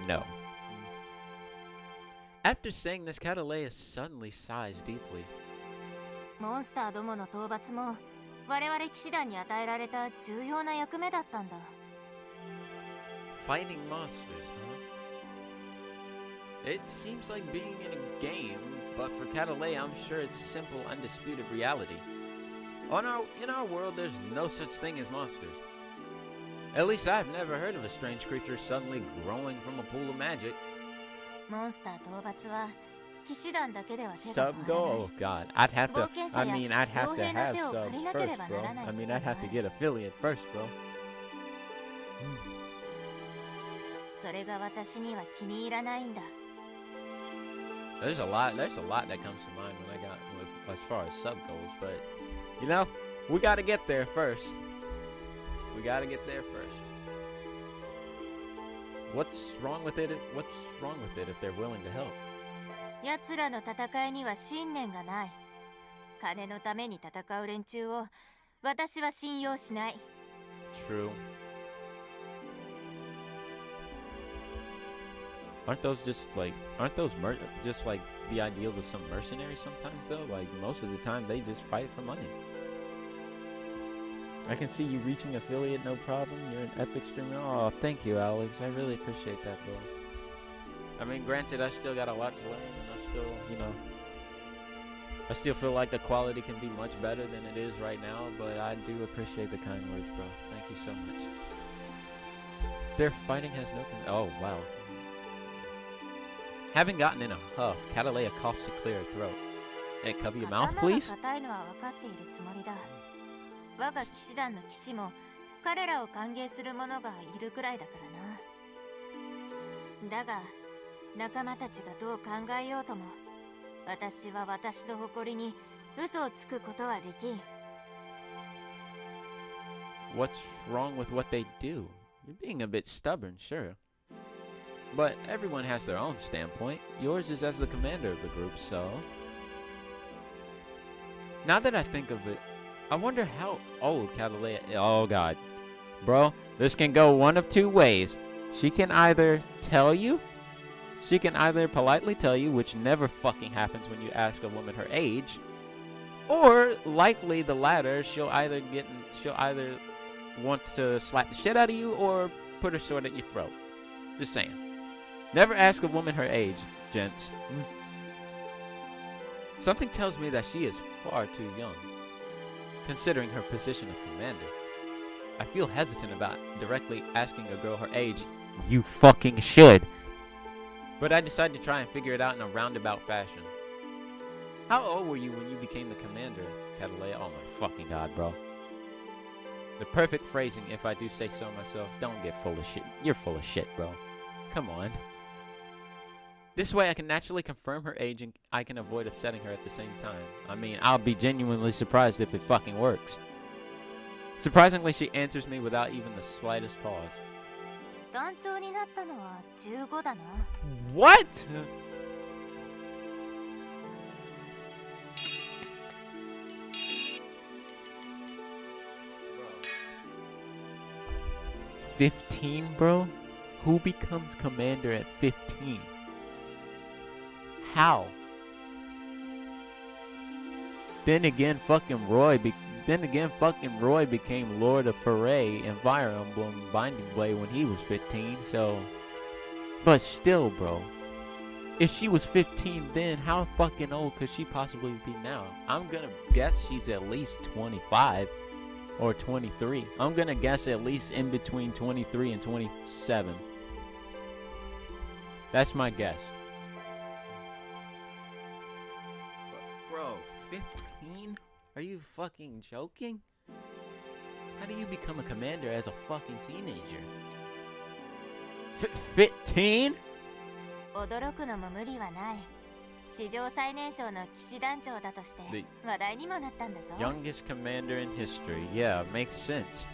No. After saying this, Catalea suddenly sighs deeply. モンスターどもの討伐も我々騎士団に与えられた重要な役目だったんだ。Fighting monsters, huh? It seems like being in a game, but for Catalea, I'm sure it's simple, undisputed reality. In our world, there's no such thing as monsters. At least I've never heard of a strange creature suddenly growing from a pool of magic. モンスター討伐は騎士団だけでは手が回らない。 Sub go? Oh god, I'd have to have subs first, bro. I'd have to get affiliate first, bro. それが私には気に入らないんだ。There's a lot that comes to mind as far as sub goes, but you know, we gotta get there first. What's wrong with it if they're willing to help? 奴らの戦いには信念がない。金のために戦う連中を私は信用しない。True. Aren't those just like the ideals of some mercenaries sometimes though? Like most of the time they just fight for money. I can see you reaching affiliate no problem. You're an epic streamer. Oh, thank you, Alex. I really appreciate that, bro. I mean, granted, I still got a lot to learn, and I still feel like the quality can be much better than it is right now, but I do appreciate the kind words, bro. Thank you so much. Their fighting has no... Oh, wow. Having gotten in a huff, Catalea coughs to clear her throat. Hey, cover your mouth, please. 我が騎士団の騎士も彼らを歓迎する者がいるくらいだからな。だが仲間たちがどう考えようとも、私は私の誇りに嘘をつくことはできん。 What's wrong with what they do? You're being a bit stubborn, sure. But everyone has their own standpoint. Yours is as the commander of the group, so... Now that I think of it, I wonder how old Catalea... Oh, God. Bro, this can go one of two ways. She can either tell you... She can either politely tell you, which never fucking happens when you ask a woman her age, or likely the latter, she'll either want to slap the shit out of you or put her sword at your throat. Just saying. Never ask a woman her age, gents. Something tells me that she is far too young, considering her position of commander. I feel hesitant about directly asking a girl her age. You fucking should. But I decided to try and figure it out in a roundabout fashion. How old were you when you became the commander, Catalea? Oh my fucking god, bro. The perfect phrasing, if I do say so myself. Don't get full of shit. You're full of shit, bro. Come on. This way I can naturally confirm her age and I can avoid upsetting her at the same time. I mean, I'll be genuinely surprised if it fucking works. Surprisingly, she answers me without even the slightest pause. 団長になったのは15だな。 What? Bro. 15, bro? Who becomes commander at 15? How? Then again, fucking Roy became Lord of Foray and Fire Emblem Binding Blade when he was 15, so... But still, bro. If she was 15 then, how fucking old could she possibly be now? I'm gonna guess she's at least 25 or 23. I'm gonna guess at least in between 23 and 27. That's my guess. Bro, 15? Are you fucking joking? How do you become a commander as a fucking teenager? 15? 驚くのも無理はない。史上最年少の騎士団長だとして話題にもなったんだぞ。 Youngest commander in history. Yeah, makes sense.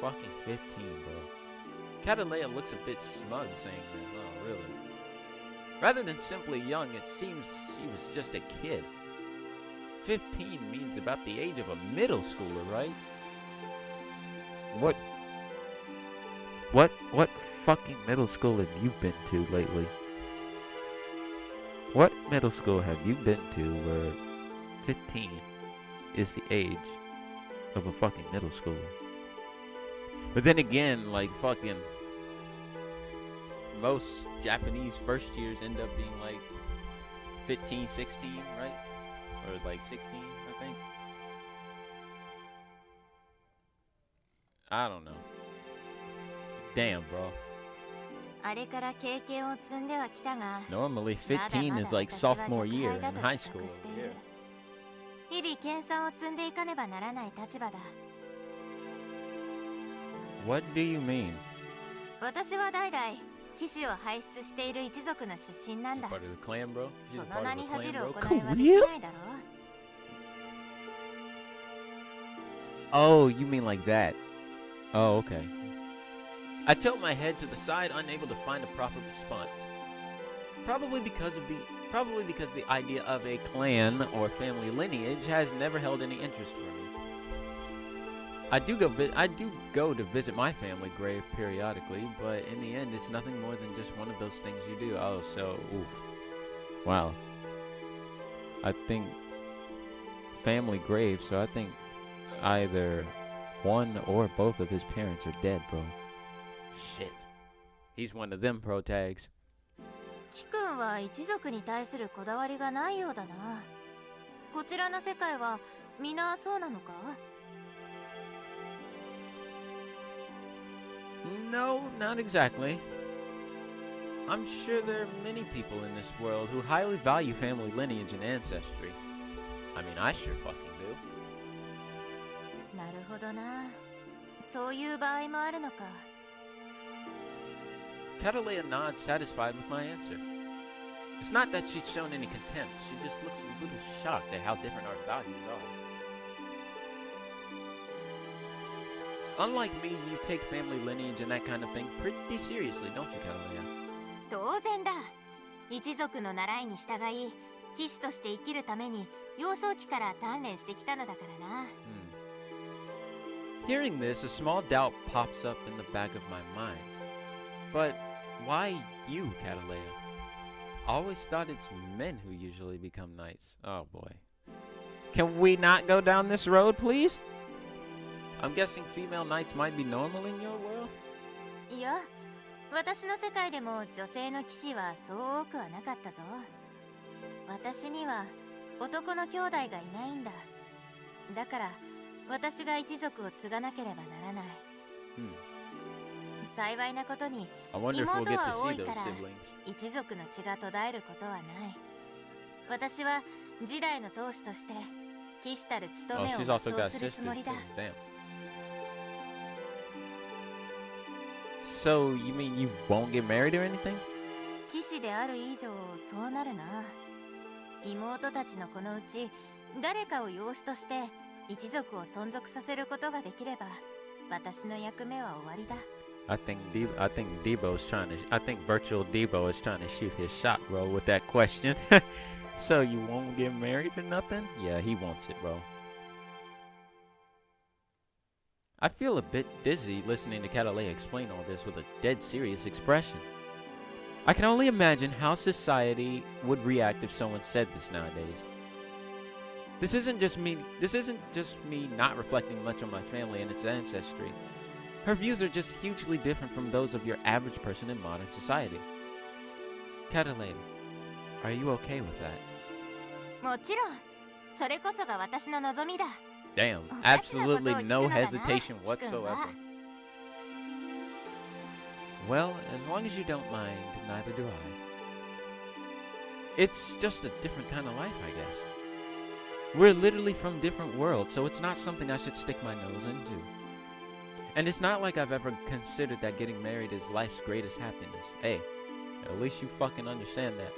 Fucking 15, bro. Catalea looks a bit smug saying that. Oh, really? Rather than simply young, it seems she was just a kid. 15 means about the age of a middle schooler, right? What fucking middle school have you been to lately? What middle school have you been to where 15 is the age of a fucking middle schooler? But then again, like fucking most Japanese first years end up being like 15, 16, right? Or like 16, I think. I don't know. Damn, bro. あれから経験を積んではきたが、 Normally 15 is like sophomore year in high school. Yeah. 日々研鑽を積んでいかねばならない立場だ。 What do you mean? 私は代々騎士を輩出している一族の出身なんだ。 Part of the clan, bro? そ You're の part 名 of に the 恥じ clan, る bro? 行いはできないだろう。 Oh, you mean like that? Oh, okay. I tilt my head to the side, unable to find a proper response. Probably because the idea of a clan or family lineage has never held any interest for me. I do go to visit my family grave periodically, but in the end, it's nothing more than just one of those things you do. Oh, so oof. Wow. I think family grave, so I think either one or both of his parents are dead, bro. Shit. He's one of them pro tags. キ君は一族に対するこだわりがないようだな。こちらの世界は皆そうなのか? No, not exactly. I'm sure there are many people in this world who highly value family lineage and ancestry. I mean, I sure fucking do. なるほどな。そういう場合もあるのか。Catalea nods, satisfied with my answer. It's not that she's shown any contempt, she just looks a little shocked at how different our values are. Unlike me, you take family lineage and that kind of thing pretty seriously, don't you, Catalea? 当然だ。一族の習いに従い、騎士として生きるために幼少期から鍛錬してきたのだからな。Hearing this, a small doubt pops up in the back of my mind. But why you, Catalea? I always thought it's men who usually become knights. Oh boy. Can we not go down this road, please? I'm guessing female knights might be normal in your world? いや、私の世界でも女性の騎士はそう多くはなかったぞ。私には男の兄弟がいないんだ。だから私が一族を継がなければならない。幸いなことに妹は多いから一族の血が途絶えることはない。私は時代の当主として騎士たる務めを全うするつもりだ。So, you mean you won't get married or anything? 騎士である以上そうなるな。妹たちのこのうち誰かを養子として一族を存続させることができれば私の役目は終わりだ。I think Virtual Debo is trying to shoot his shot, bro, with that question. So you won't get married or nothing? Yeah, he wants it, bro. I feel a bit dizzy listening to Catalea explain all this with a dead serious expression. I can only imagine how society would react if someone said this nowadays. This isn't just me not reflecting much on my family and its ancestry. Her views are just hugely different from those of your average person in modern society. Catalea, are you okay with that? もちろん、それこそが私の望みだ。Damn, absolutely no hesitation whatsoever. Well, as long as you don't mind, neither do I. It's just a different kind of life, I guess. We're literally from different worlds, so it's not something I should stick my nose into. And it's not like I've ever considered that getting married is life's greatest happiness. Hey, at least you fucking understand that.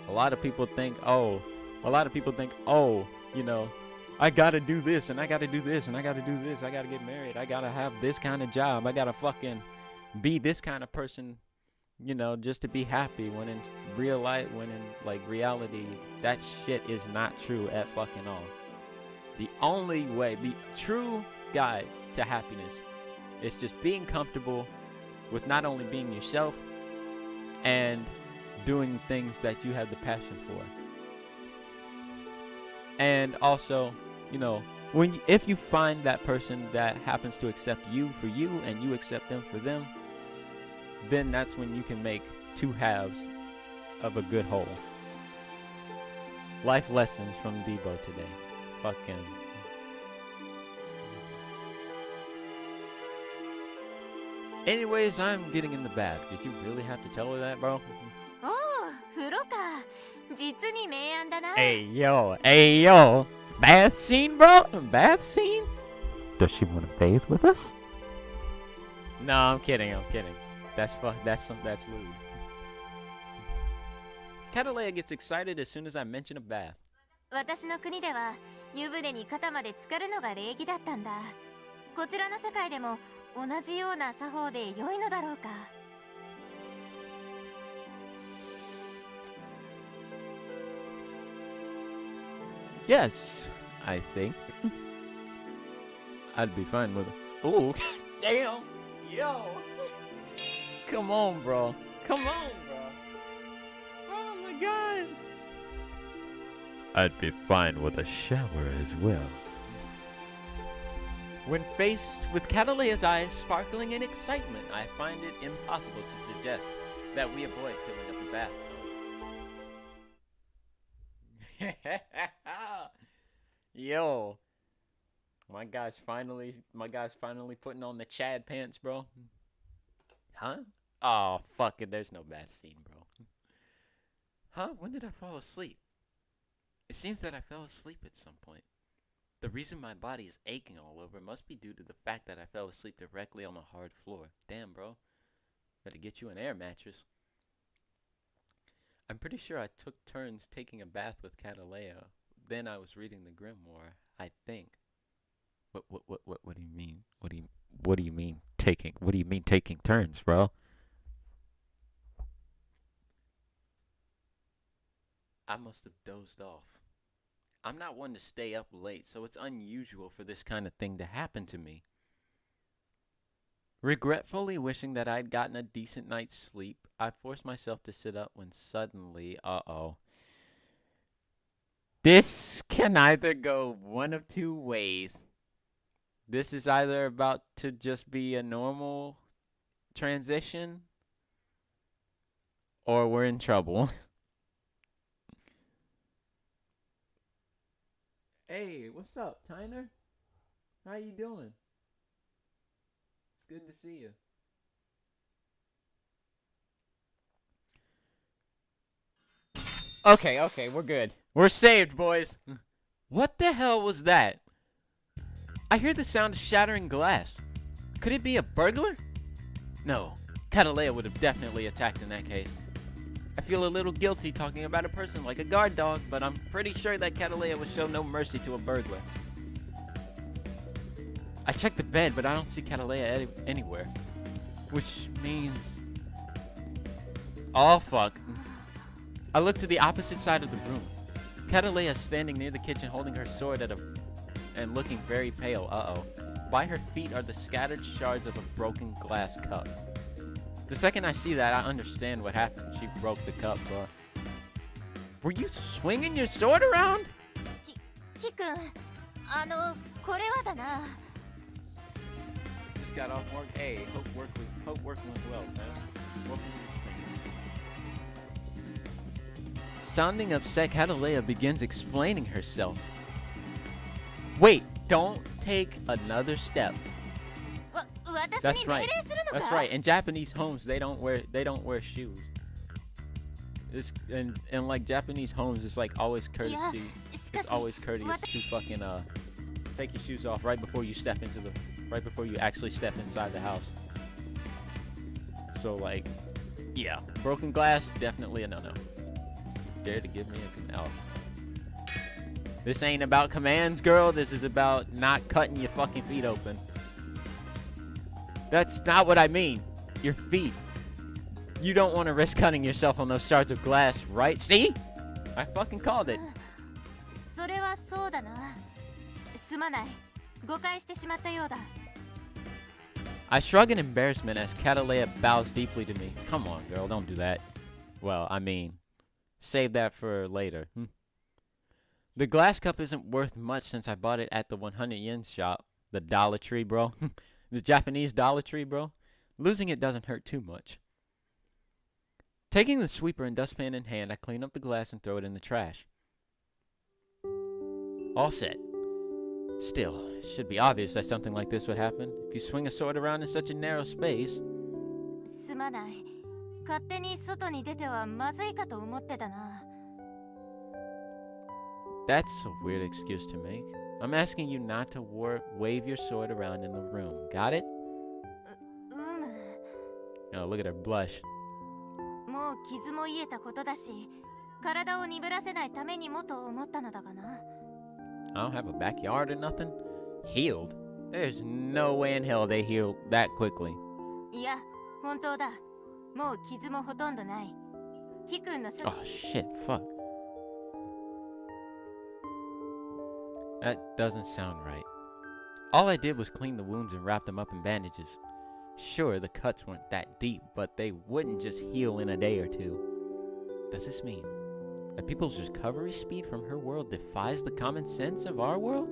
A lot of people think, oh, you know, I gotta do this, and I gotta do this, and I gotta do this, I gotta get married, I gotta have this kind of job, I gotta fucking be this kind of person, you know, just to be happy, when in real life, reality, that shit is not true at fucking all. The only way, the true guide to happiness is just being comfortable with not only being yourself and doing things that you have the passion for. And also, you know, if you find that person that happens to accept you for you and you accept them for them, then that's when you can make two halves of a good whole. Life lessons from Debo today. Fucking. Anyways, I'm getting in the bath. Did you really have to tell her that, bro? Oh, 風呂か。実に明暗だな。Hey yo. Bath scene, bro? Bath scene? Does she want to bathe with us? No, I'm kidding. That's lewd. Catalea gets excited as soon as I mention a bath. 私の国では湯船に肩まで浸かるのが礼儀だったんだ。こちらの世界でも同じような作法で良いのだろうか。Yes, I think. I'd be fine with it. Oh, damn. Yo. Come on, bro. Oh my god. I'd be fine with a shower as well. When faced with Catalea's eyes sparkling in excitement, I find it impossible to suggest that we avoid filling up the bathtub. Yo, my guy's finally putting on the Chad pants, bro. Huh? Oh, fuck it. There's no bad scene, bro. Huh? When did I fall asleep? It seems that I fell asleep at some point. The reason my body is aching all over must be due to the fact that I fell asleep directly on the hard floor. Damn, bro. Better get you an air mattress. I'm pretty sure I took turns taking a bath with Catalea. Then I was reading the grimoire, I think. What do you mean? What do you mean taking turns, bro? I must have dozed off. I'm not one to stay up late, so it's unusual for this kind of thing to happen to me. Regretfully wishing that I'd gotten a decent night's sleep, I forced myself to sit up when suddenly, this can either go one of two ways. This is either about to just be a normal transition, or we're in trouble. Hey, what's up, Tyner? How you doing? It's good to see you. Okay, we're good. We're saved, boys. What the hell was that? I hear the sound of shattering glass. Could it be a burglar? No, Catalea would have definitely attacked in that case. I feel a little guilty talking about a person like a guard dog, but I'm pretty sure that Catalea would show no mercy to a burglar. I checked the bed, but I don't see Catalea anywhere. Which means... oh, fuck. I look to the opposite side of the room. Catalea is standing near the kitchen holding her sword and looking very pale. By her feet are the scattered shards of a broken glass cup. The second I see that, I understand what happened. She broke the cup, bro. Were you swinging your sword around? Kikun, これはだな。 Just got off work. Hey, hope work went well, man. Sounding upset, Catalea begins explaining herself. Wait, don't take another step. That's right. That's right. In Japanese homes, they don't wear shoes. In like Japanese homes, it's like always courtesy. It's always courteous to fucking take your shoes off right before you actually step inside the house. So like, yeah, broken glass, definitely a no-no. Dare to give me a command. This ain't about commands, girl. This is about not cutting your fucking feet open. That's not what I mean. Your feet. You don't want to risk cutting yourself on those shards of glass, right? See? I fucking called it. それはそうだな。すまない。誤解してしまったようだ。 I shrug in embarrassment as Catalea bows deeply to me. Come on, girl, don't do that. Well, I mean, save that for later. The glass cup isn't worth much since I bought it at the 100 yen shop. The Dollar Tree, bro. The Japanese Dollar Tree, bro. Losing it doesn't hurt too much. Taking the sweeper and dustpan in hand, I clean up the glass and throw it in the trash. All set. Still, it should be obvious that something like this would happen. If you swing a sword around in such a narrow space... すまない。勝手に外に出てはまずいかと思ってたな。 That's a weird excuse to make. I'm asking you not to wave your sword around in the room. Got it? Oh, look at her blush. もう傷も癒えたことだし、体を鈍らせないためにもと思ったのだがな。 I don't have a backyard or nothing. Healed? There's no way in hell they healed that quickly. いや、本当だ。もう傷もほとんどない。キ君の Oh shit, fuck. That doesn't sound right. All I did was clean the wounds and wrap them up in bandages. Sure, the cuts weren't that deep, but they wouldn't just heal in a day or two. Does this mean that people's recovery speed from her world defies the common sense of our world?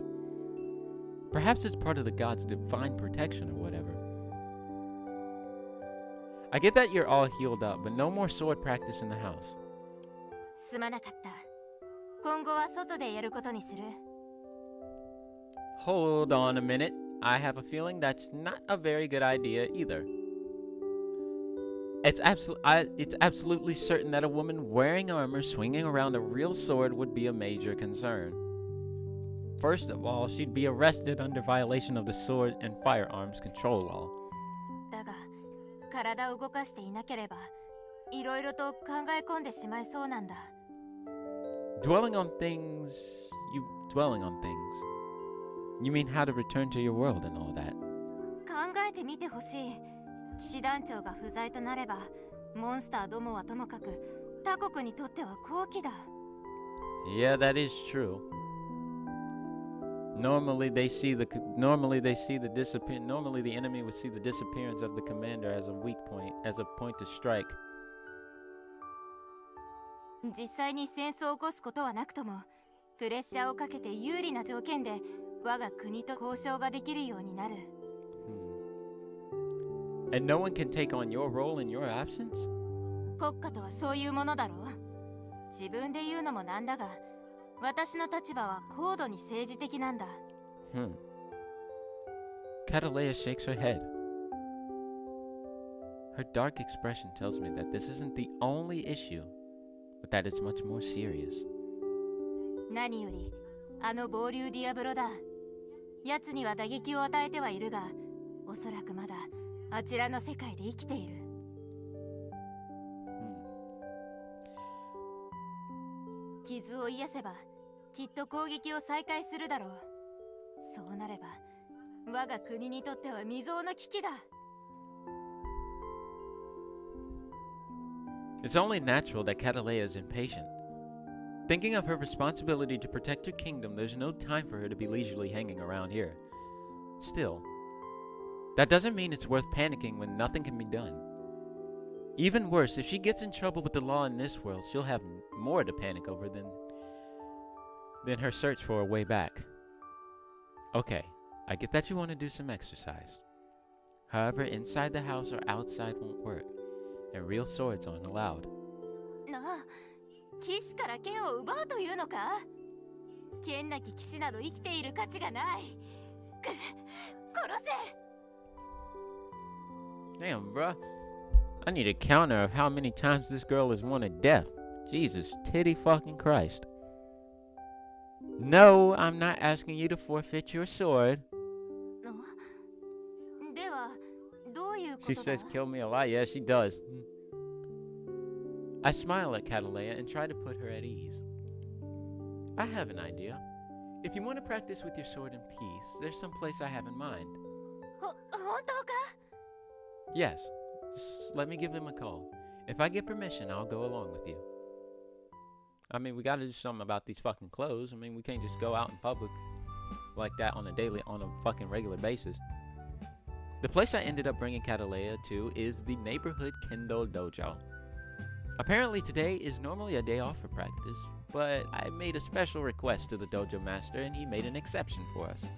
Perhaps it's part of the god's divine protection or whatever. I get that you're all healed up, but no more sword practice in the house. すまなかった。今後は外でやることにする。 Hold on a minute. I have a feeling that's not a very good idea either. It's absolutely certain that a woman wearing armor swinging around a real sword would be a major concern. First of all, she'd be arrested under violation of the sword and firearms control law. だが、体を動かしていなければいろいろと考え込んでしまいそうなんだ。 Dwelling on things, you mean how to return to your world and all that? 考えてみてほしい。騎士団長が不在となればモンスターどもはともかく他国にとっては好機だ。 Yeah, that is true. Normally the enemy would see the disappearance of the commander as a weak point, as a point to strike. 実際に戦争を起こすことはなくともプレッシャーをかけて有利な条件で我が国と交渉ができるようになる。 And no one can take on your role in your absence? 国家とはそういうものだろう。自分で言うのもなんだが私の立場は高度に政治的なんだ。Catalea shakes her head. Her dark expression tells me that this isn't the only issue, but that it's much more serious. 何よりあの暴流ディアブロだ。奴には打撃を与えてはいるが、おそらくまだあちらの世界で生きている。傷を癒せばきっと攻撃を再開するだろう。そうなれば我が国にとっては未曾有の危機だ。 It's only natural that Catalea is impatient. Thinking of her responsibility to protect her kingdom, there's no time for her to be leisurely hanging around here. Still, that doesn't mean it's worth panicking when nothing can be done. Even worse, if she gets in trouble with the law in this world, she'll have more to panic over than her search for a way back. Okay, I get that you want to do some exercise. However, inside the house or outside won't work, and real swords aren't allowed. なあ、騎士から剣を奪うというのか？剣なき騎士など生きている価値がない。殺せ。 Damn, bruh. I need a counter of how many times this girl has wanted death. Jesus, titty fucking Christ. No, I'm not asking you to forfeit your sword. では、どういうことだ? She says kill me a lot. Yeah, she does. I smile at Catalea and try to put her at ease. I have an idea. If you want to practice with your sword in peace, there's some place I have in mind. 本当か? Yes. Just let me give them a call. If I get permission, I'll go along with you. I mean, we gotta do something about these fucking clothes. I mean, we can't just go out in public like that on a fucking regular basis. The place I ended up bringing Catalea to is the neighborhood Kendo Dojo. Apparently today is normally a day off for practice, but I made a special request to the dojo master and he made an exception for us.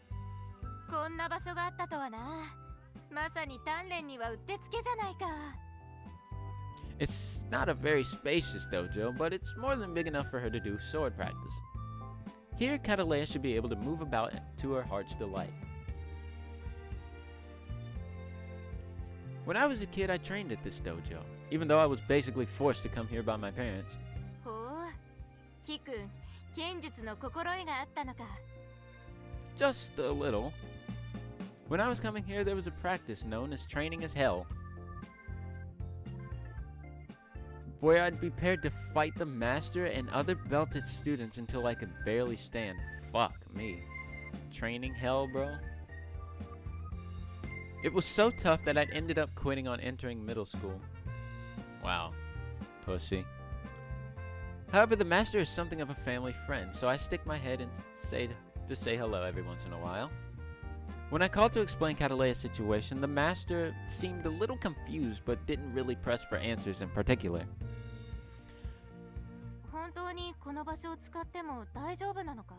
こんな場所があったとはな。まさに鍛錬にはうってつけじゃないか。 It's not a very spacious dojo, but it's more than big enough for her to do sword practice. Here, Catalea should be able to move about to her heart's delight. When I was a kid, I trained at this dojo, even though I was basically forced to come here by my parents. ほう、キ君、剣術の心得があったのか。 Just a little. When I was coming here, there was a practice known as training as hell, where I'd be paired to fight the master and other belted students until I could barely stand. Fuck me. Training hell, bro? It was so tough that I'd ended up quitting on entering middle school. Wow. Pussy. However, the master is something of a family friend, so I stick my head and say hello every once in a while. When I called to explain Catalea's situation, the master seemed a little confused but didn't really press for answers in particular. 本当にこの場所を使っても大丈夫なのか?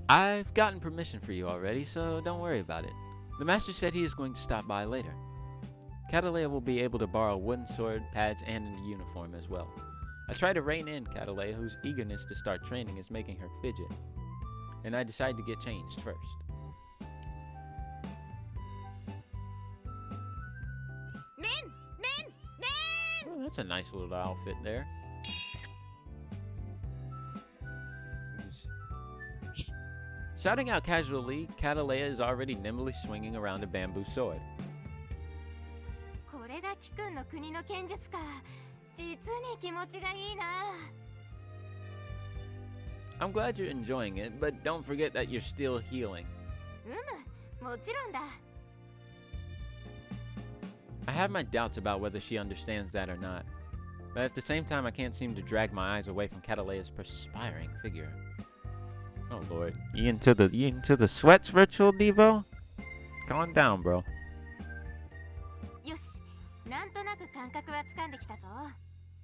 I've gotten permission for you already, so don't worry about it. The master said he is going to stop by later. Catalea will be able to borrow a wooden sword, pads, and a uniform as well. I try to rein in Catalea, whose eagerness to start training is making her fidget, and I decide to get changed first. Oh, that's a nice little outfit there. Shouting out casually, Catalea is already nimbly swinging around a bamboo sword. これがキくんの国の剣術か。実に気持ちがいいな。I'm glad you're enjoying it, but don't forget that you're still healing. もちろんだ。I have my doubts about whether she understands that or not, but at the same time I can't seem to drag my eyes away from Cataleya's perspiring figure. Oh lord, you into the sweats, virtual Devo? Calm down, bro. よし、なんとなく感覚はつかんできたぞ。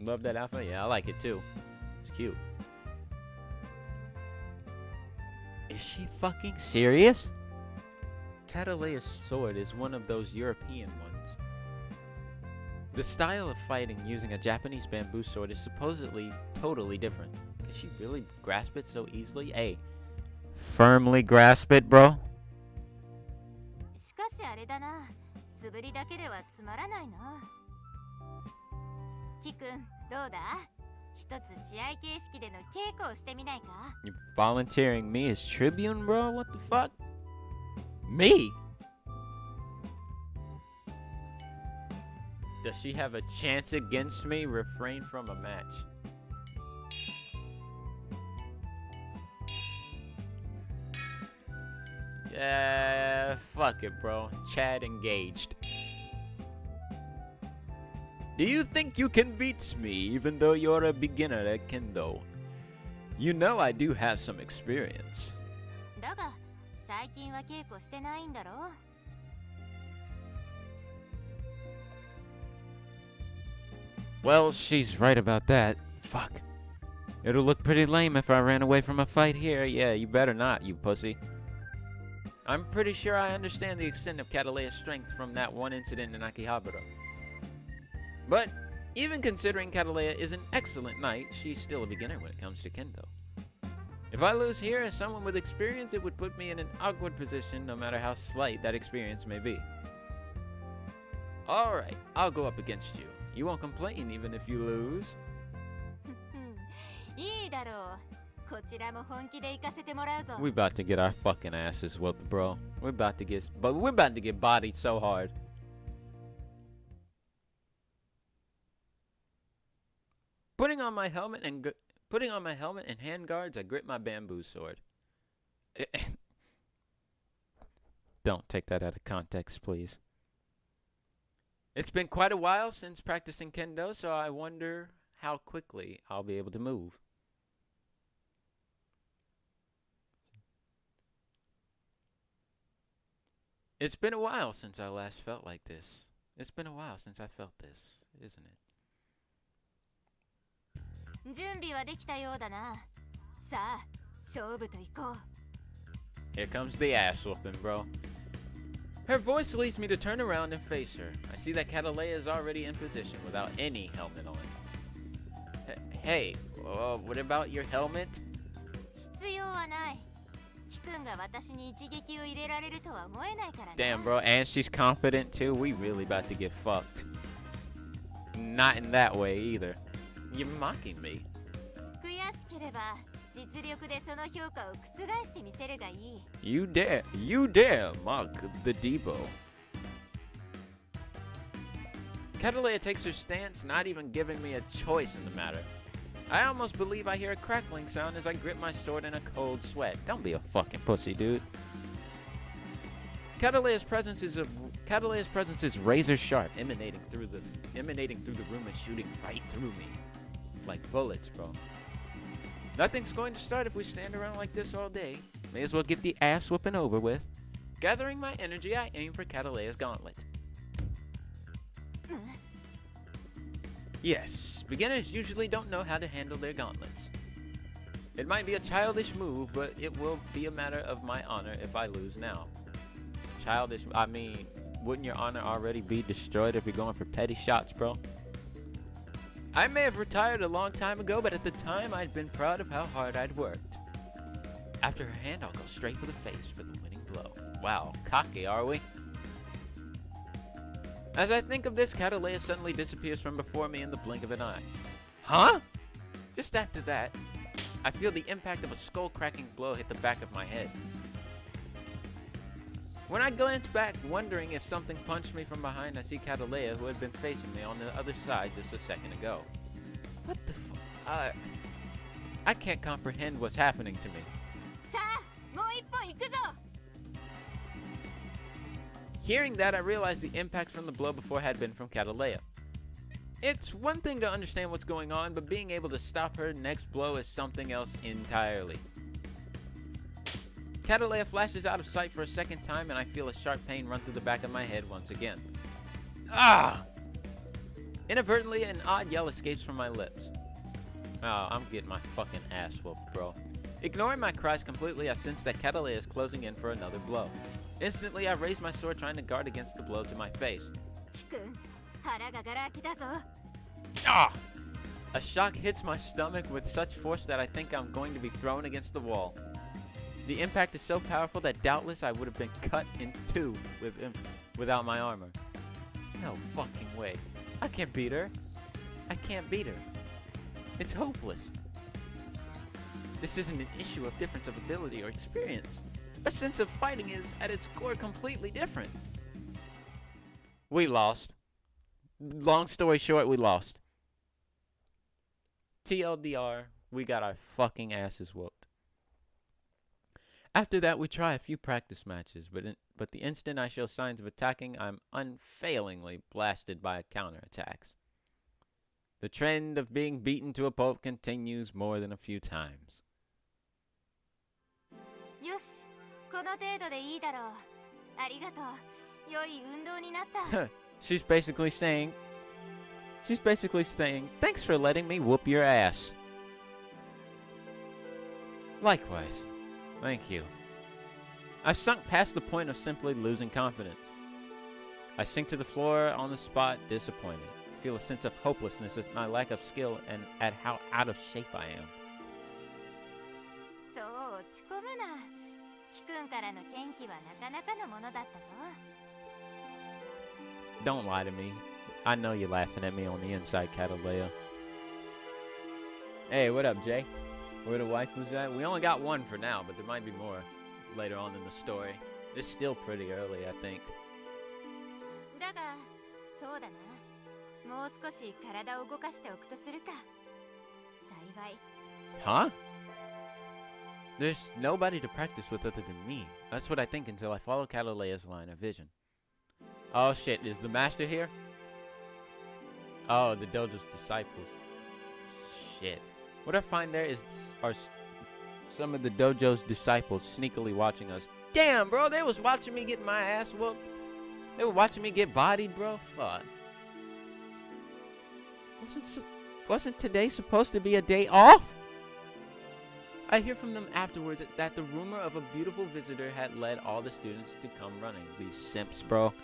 Love that outfit? Yeah, I like it too. It's cute. Is she fucking serious? Cataleya's sword is one of those European ones. The style of fighting using a Japanese bamboo sword is supposedly totally different. Can she really grasp it so easily? Hey, firmly grasp it, bro. しかしあれだな。素振りだけではつまらないな。キくん、どうだ？一つ試合形式での稽古をしてみないか？ You volunteering me as tribune, bro? What the fuck? Me? Does she have a chance against me? Refrain from a match. Yeah, fuck it, bro. Chat engaged. Do you think you can beat me even though you're a beginner at Kendo? You know I do have some experience. だが、最近は稽古してないんだろう。Well, she's right about that. Fuck. It'll look pretty lame if I ran away from a fight here. Yeah, you better not, you pussy. I'm pretty sure I understand the extent of Cataleya's strength from that one incident in Akihabara. But even considering Cataleya is an excellent knight, she's still a beginner when it comes to Kendo. If I lose here as someone with experience, it would put me in an awkward position no matter how slight that experience may be. Alright, I'll go up against you. You won't complain even if you lose. いいだろう。こちらも本気で行かせてもらうぞ。 We about to get our fucking asses whooped, bro. We're about to get bodied so hard. Putting on my helmet and handguards, I grip my bamboo sword. Don't take that out of context, please. It's been quite a while since practicing Kendo, so I wonder how quickly I'll be able to move. It's been a while since I last felt like this. It's been a while since I felt this, isn't it? 準備はできたようだな。さあ、勝負と行こう。 Here comes the ass whooping, bro. Her voice leads me to turn around and face her. I see that Cataleya is already in position without any helmet on. Hey, what about your helmet? 必要はない。キくんが私に一撃を入れられるとは思えないからな。 Damn, bro, and she's confident too. We really about to get fucked. Not in that way either. You're mocking me. 悔しければ実力でその評価を覆してみせるがいい。 You dare mock the Debo. Cataleya takes her stance, not even giving me a choice in the matter. I almost believe I hear a crackling sound as I grip my sword in a cold sweat. Don't be a fucking pussy, dude. Cataleya's presence is razor sharp, emanating through the room and shooting right through me. Like bullets, bro. Nothing's going to start if we stand around like this all day. May as well get the ass whooping over with. Gathering my energy, I aim for Cataleya's gauntlet. Yes, beginners usually don't know how to handle their gauntlets. It might be a childish move, but it will be a matter of my honor if I lose now. Childish, I mean, wouldn't your honor already be destroyed if you're going for petty shots, bro? I may have retired a long time ago, but at the time I'd been proud of how hard I'd worked. After her hand, I'll go straight for the face for the winning blow. Wow, cocky, are we? As I think of this, Cataleya suddenly disappears from before me in the blink of an eye. Huh? Just after that, I feel the impact of a skull-cracking blow hit the back of my head. When I glance back, wondering if something punched me from behind, I see Catalea, who had been facing me on the other side just a second ago. What the I can't comprehend what's happening to me. Hearing that, I realized the impact from the blow before had been from Catalea. It's one thing to understand what's going on, but being able to stop her next blow is something else entirely. Catalea flashes out of sight for a second time, and I feel a sharp pain run through the back of my head once again. Ah! Inadvertently, an odd yell escapes from my lips. Oh, I'm getting my fucking ass whooped, bro. Ignoring my cries completely, I sense that Catalea is closing in for another blow. Instantly, I raise my sword trying to guard against the blow to my face. Ah! A shock hits my stomach with such force that I think I'm going to be thrown against the wall. The impact is so powerful that doubtless I would have been cut in two without my armor. No fucking way. I can't beat her. I can't beat her. It's hopeless. This isn't an issue of difference of ability or experience. A sense of fighting is, at its core, completely different. We lost. Long story short, we lost. TLDR, we got our fucking asses whooped. After that, we try a few practice matches, but the instant I show signs of attacking, I'm unfailingly blasted by counterattacks. The trend of being beaten to a pulp continues more than a few times. She's basically saying, thanks for letting me whoop your ass. Likewise. Thank you. I've sunk past the point of simply losing confidence. I sink to the floor on the spot, disappointed. I feel a sense of hopelessness at my lack of skill and at how out of shape I am. Don't lie to me. I know you're laughing at me on the inside, Catalea. Hey, what up, Jay? Where the wife was at? We only got one for now, but there might be more later on in the story. It's still pretty early, I think. Huh? There's nobody to practice with other than me. That's what I think until I follow Catalea's line of vision. Oh shit, is the master here? Oh, the dojo's disciples. Shit. What I find there are some of the dojo's disciples sneakily watching us. Damn, bro, they was watching me get my ass whooped. They were watching me get bodied, bro. Fuck. Wasn't today supposed to be a day off? I hear from them afterwards that the rumor of a beautiful visitor had led all the students to come running. These simps, bro.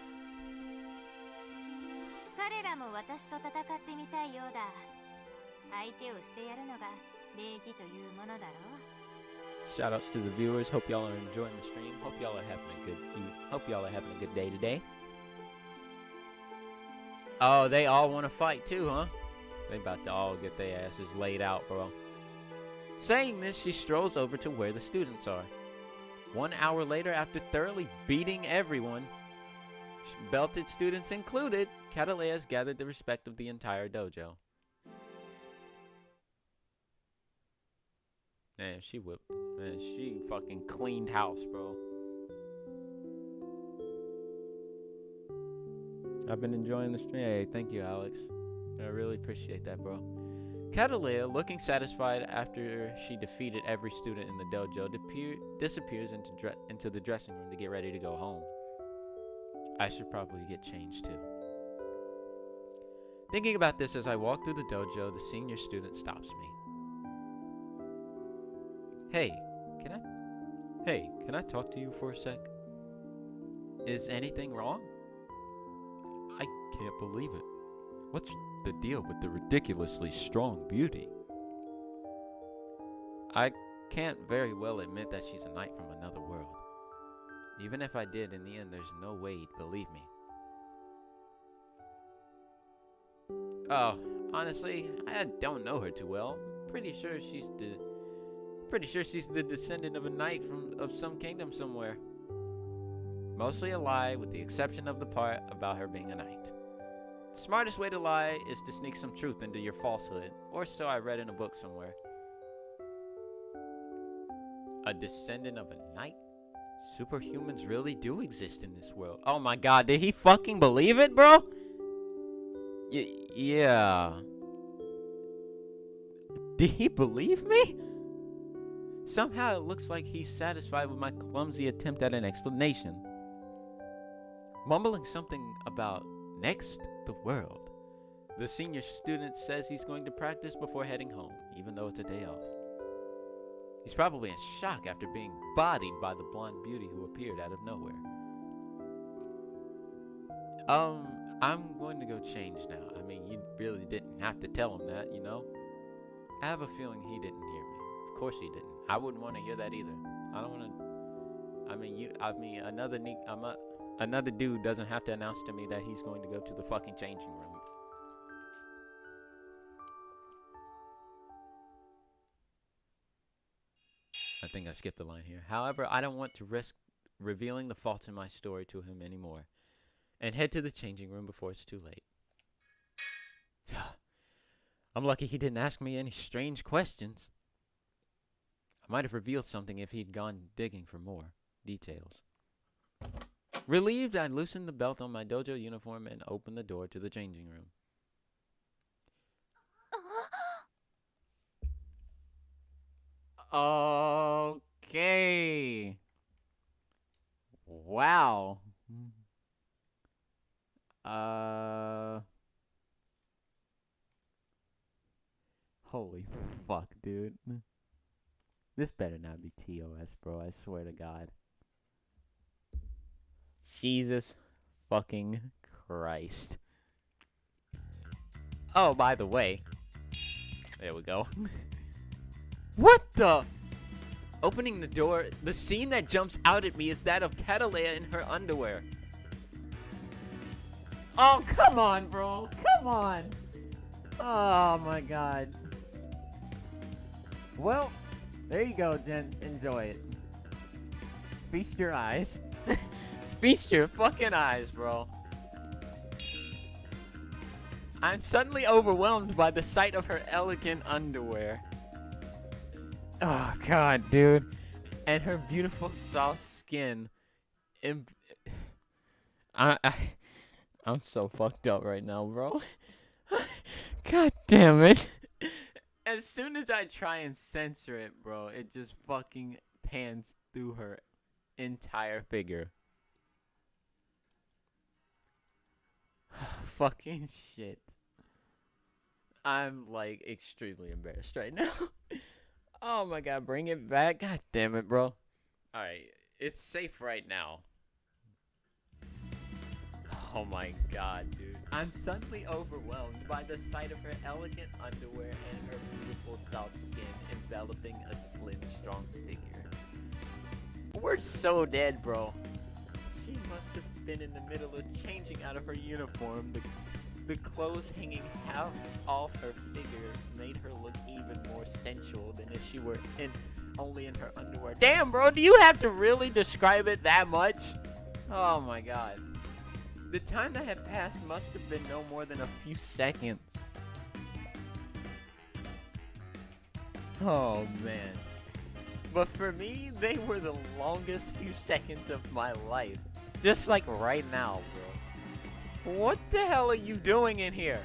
Shoutouts to the viewers. Hope y'all are enjoying the stream. Hope y'all are having a good day today. Oh, they all want to fight too, huh? They about to all get their asses laid out, bro. Saying this, she strolls over to where the students are. 1 hour later, after thoroughly beating everyone, belted students included, Catalea has gathered the respect of the entire dojo. Man, she whipped. Man, she fucking cleaned house, bro. I've been enjoying the stream. Hey, thank you, Alex. I really appreciate that, bro. Catalea, looking satisfied after she defeated every student in the dojo, disappears into the dressing room to get ready to go home. I should probably get changed too. Thinking about this as I walk through the dojo, the senior student stops me. Hey, can I talk to you for a sec? Is anything wrong? I can't believe it. What's the deal with the ridiculously strong beauty? I can't very well admit that she's a knight from another world. Even if I did, in the end, there's no way he'd believe me. Oh, honestly, I don't know her too well. Pretty sure she's the descendant of a knight of some kingdom somewhere. Mostly a lie, with the exception of the part about her being a knight. The smartest way to lie is to sneak some truth into your falsehood, or so I read in a book somewhere. A descendant of a knight? Superhumans really do exist in this world. Oh my god, did he fucking believe it, bro? Yeah. Did he believe me? Somehow it looks like he's satisfied with my clumsy attempt at an explanation. Mumbling something about next the world. The senior student says he's going to practice before heading home, even though it's a day off. He's probably in shock after being bodied by the blonde beauty who appeared out of nowhere. I'm going to go change now. I mean, you really didn't have to tell him that, you know? I have a feeling he didn't hear me. Of course he didn't. I wouldn't want to hear that either. I don't want to... another dude doesn't have to announce to me that he's going to go to the fucking changing room. I think I skipped the line here. However, I don't want to risk revealing the faults in my story to him anymore, and head to the changing room before it's too late. I'm lucky he didn't ask me any strange questions. I might have revealed something if he'd gone digging for more details. Relieved, I loosened the belt on my dojo uniform and opened the door to the changing room. Okay. Wow. Holy fuck, dude. This better not be TOS, bro. I swear to God. Jesus fucking Christ. Oh, by the way. There we go. What the? Opening the door, the scene that jumps out at me is that of Catalea in her underwear. Oh, come on, bro. Come on. Oh, my God. Well, there you go, gents. Enjoy it. Feast your eyes. Feast your fucking eyes, bro. I'm suddenly overwhelmed by the sight of her elegant underwear. Oh, God, dude. And her beautiful soft skin. I'm so fucked up right now, bro. God damn it. As soon as I try and censor it, bro, it just fucking pans through her entire figure. Fucking shit. I'm, like, extremely embarrassed right now. Oh my God, bring it back. God damn it, bro. Alright, it's safe right now. Oh my God, dude. I'm suddenly overwhelmed by the sight of her elegant underwear and her beautiful soft skin enveloping a slim, strong figure. We're so dead, bro. She must have been in the middle of changing out of her uniform. The clothes hanging half off her figure made her look even more sensual than if she were only in her underwear. Damn, bro, do you have to really describe it that much? Oh my God. The time that had passed must have been no more than a few seconds. Oh man. But for me, they were the longest few seconds of my life. Just like right now, bro. What the hell are you doing in here?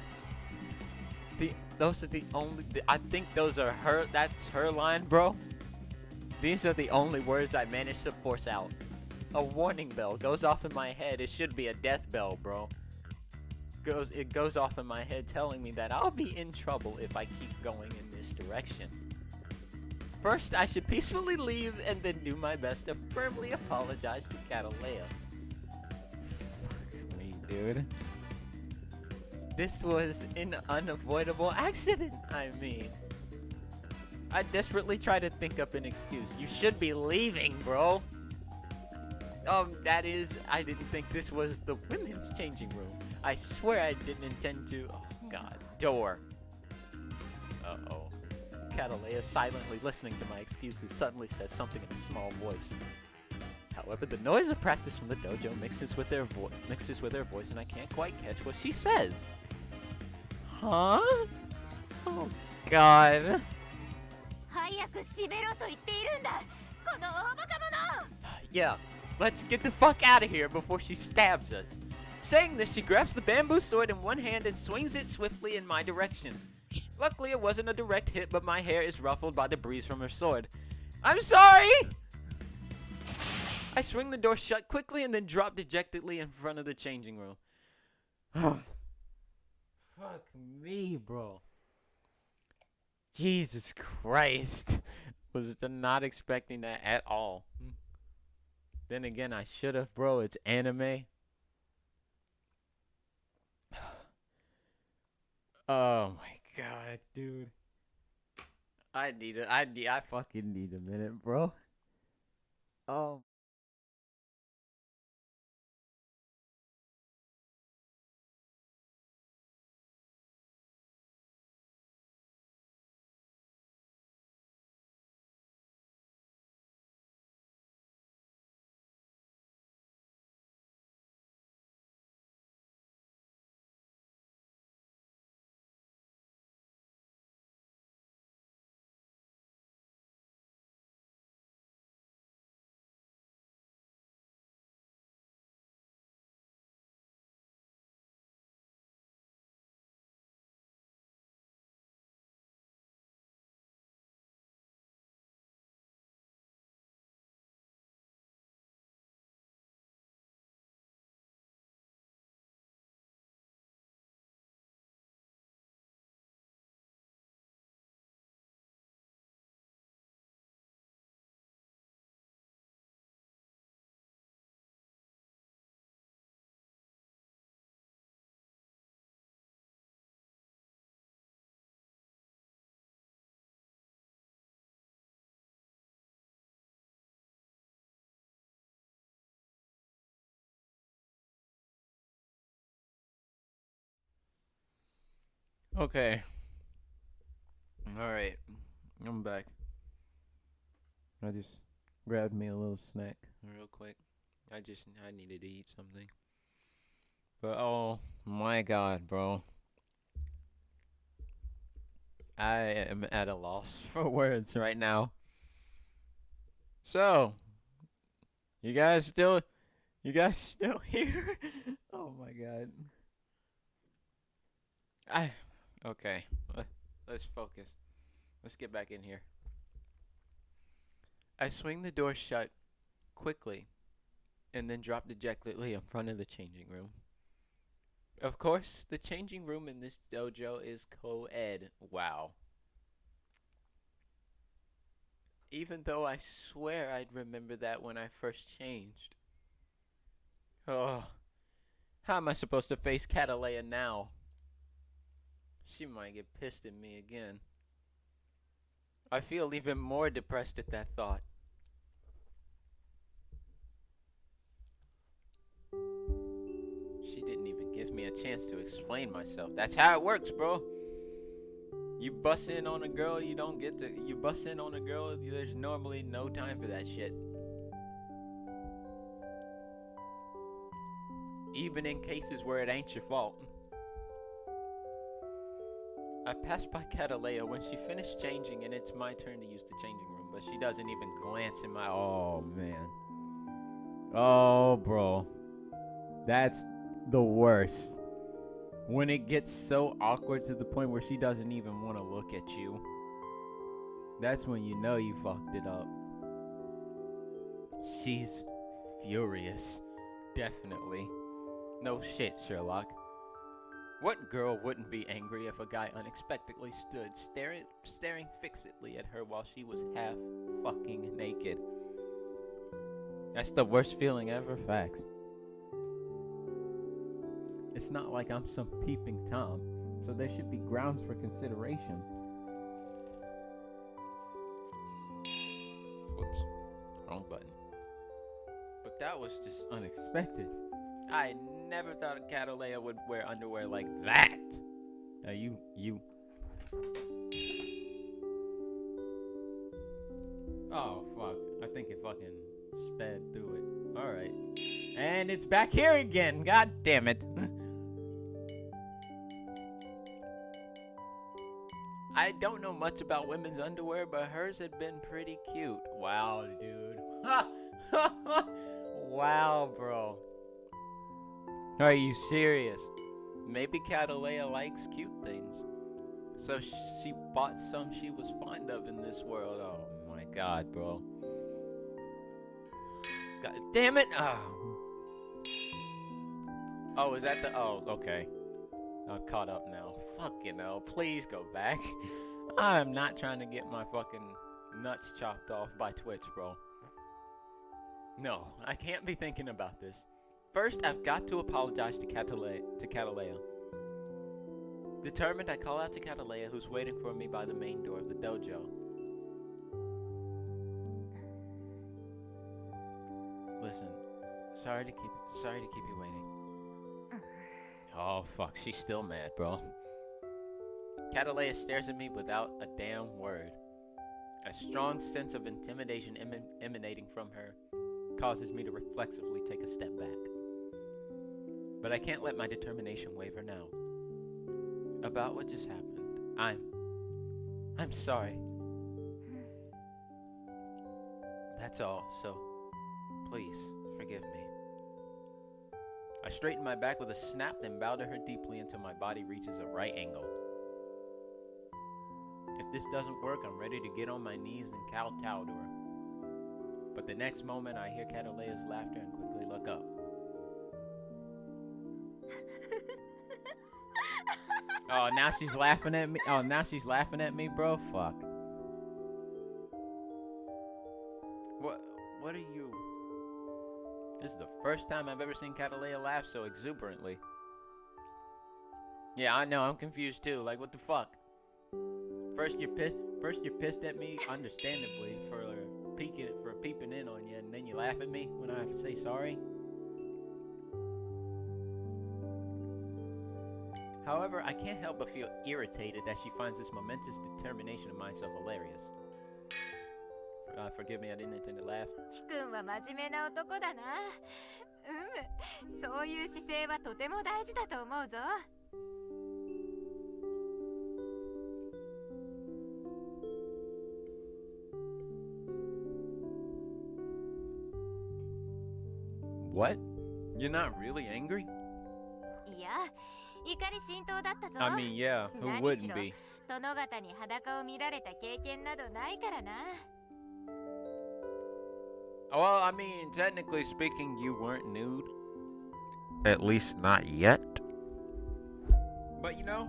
Those are the only... I think those are her... That's her line, bro. These are the only words I managed to force out. A warning bell goes off in my head. It should be a death bell, bro. It goes off in my head telling me that I'll be in trouble if I keep going in this direction. First, I should peacefully leave and then do my best to firmly apologize to Catalea. Fuck me, dude. This was an unavoidable accident, I mean. I desperately try to think up an excuse. You should be leaving, bro. That is, I didn't think this was the women's changing room. I swear I didn't intend to. Oh, God. Door. Uh-oh. Catalea, silently listening to my excuses, suddenly says something in a small voice. However, the noise of practice from the dojo mixes with their voice, and I can't quite catch what she says. Huh? Oh, God. 早く閉めろと言っているんだこの大バカ者 Yeah, let's get the fuck out of here before she stabs us. Saying this, she grabs the bamboo sword in one hand and swings it swiftly in my direction. Luckily, it wasn't a direct hit, but my hair is ruffled by the breeze from her sword. I'm sorry! I swing the door shut quickly and then drop dejectedly in front of the changing room. Fuck me, bro. Jesus Christ. Was not expecting that at all. Then again, I should have, bro. It's anime. Oh my God, dude. I fucking need a minute, bro. Oh. Okay. Alright. I'm back. I just grabbed me a little snack real quick. I needed to eat something. But oh my God, bro. I am at a loss for words right now. So, you guys still here? Oh my God. Okay. Let's focus. Let's get back in here. I swing the door shut quickly and then drop dejectedly in front of the changing room. Of course, the changing room in this dojo is co-ed. Wow. Even though I swear I'd remember that when I first changed. Oh, how am I supposed to face Catalea now? She might get pissed at me again. I feel even more depressed at that thought. She didn't even give me a chance to explain myself. That's how it works, bro. You bust in on a girl, you bust in on a girl, there's normally no time for that shit. Even in cases where it ain't your fault. I passed by Catalea when she finished changing, and it's my turn to use the changing room, but she doesn't even glance in my... Oh, man. Oh, bro. That's the worst. When it gets so awkward to the point where she doesn't even want to look at you. That's when you know you fucked it up. She's furious. Definitely. No shit, Sherlock. What girl wouldn't be angry if a guy unexpectedly stood staring fixedly at her while she was half fucking naked? That's the worst feeling ever, facts. It's not like I'm some peeping Tom, so there should be grounds for consideration. Whoops, wrong button. But that was just unexpected. I never thought Catalea would wear underwear like that. Now you. Oh, fuck. I think it fucking sped through it. Alright. And it's back here again. God damn it. I don't know much about women's underwear, but hers had been pretty cute. Wow, dude. Wow, bro. Are you serious? Maybe Catalea likes cute things. So she bought some she was fond of in this world. Oh my god, bro. God damn it. Oh, is that the... Oh, okay. I'm caught up now. Fucking hell. Please go back. I'm not trying to get my fucking nuts chopped off by Twitch, bro. No, I can't be thinking about this. First, I've got to apologize to Catalea. Determined, I call out to Catalea, who's waiting for me by the main door of the dojo. Listen, sorry to keep you waiting. Oh fuck, she's still mad, bro. Catalea stares at me without a damn word. A strong sense of intimidation emanating from her causes me to reflexively take a step back. But I can't let my determination waver now. About what just happened, I'm sorry. That's all, so please forgive me. I straighten my back with a snap, then bow to her deeply until my body reaches a right angle. If this doesn't work, I'm ready to get on my knees and kowtow to her. But the next moment, I hear Catalea's laughter and quickly look up. Oh, now she's laughing at me. Oh, now she's laughing at me, bro. Fuck. What are you? This is the first time I've ever seen Catalea laugh so exuberantly. Yeah, I know. I'm confused too. Like, what the fuck? First you're pissed at me, understandably, for peeping in on you, and then you laugh at me when I have to say sorry. However, I can't help but feel irritated that she finds this momentous determination of mine so hilarious. Forgive me, I didn't intend to laugh. キ君は真面目な男だな。そういう姿勢はとても大事だと思うぞ。What? You're not really angry? いや、怒り心頭だったぞ。I mean, yeah, who wouldn't be? 殿方に裸を見られた経験などないからな。Well, I mean, technically speaking, you weren't nude. At least not yet. But you know,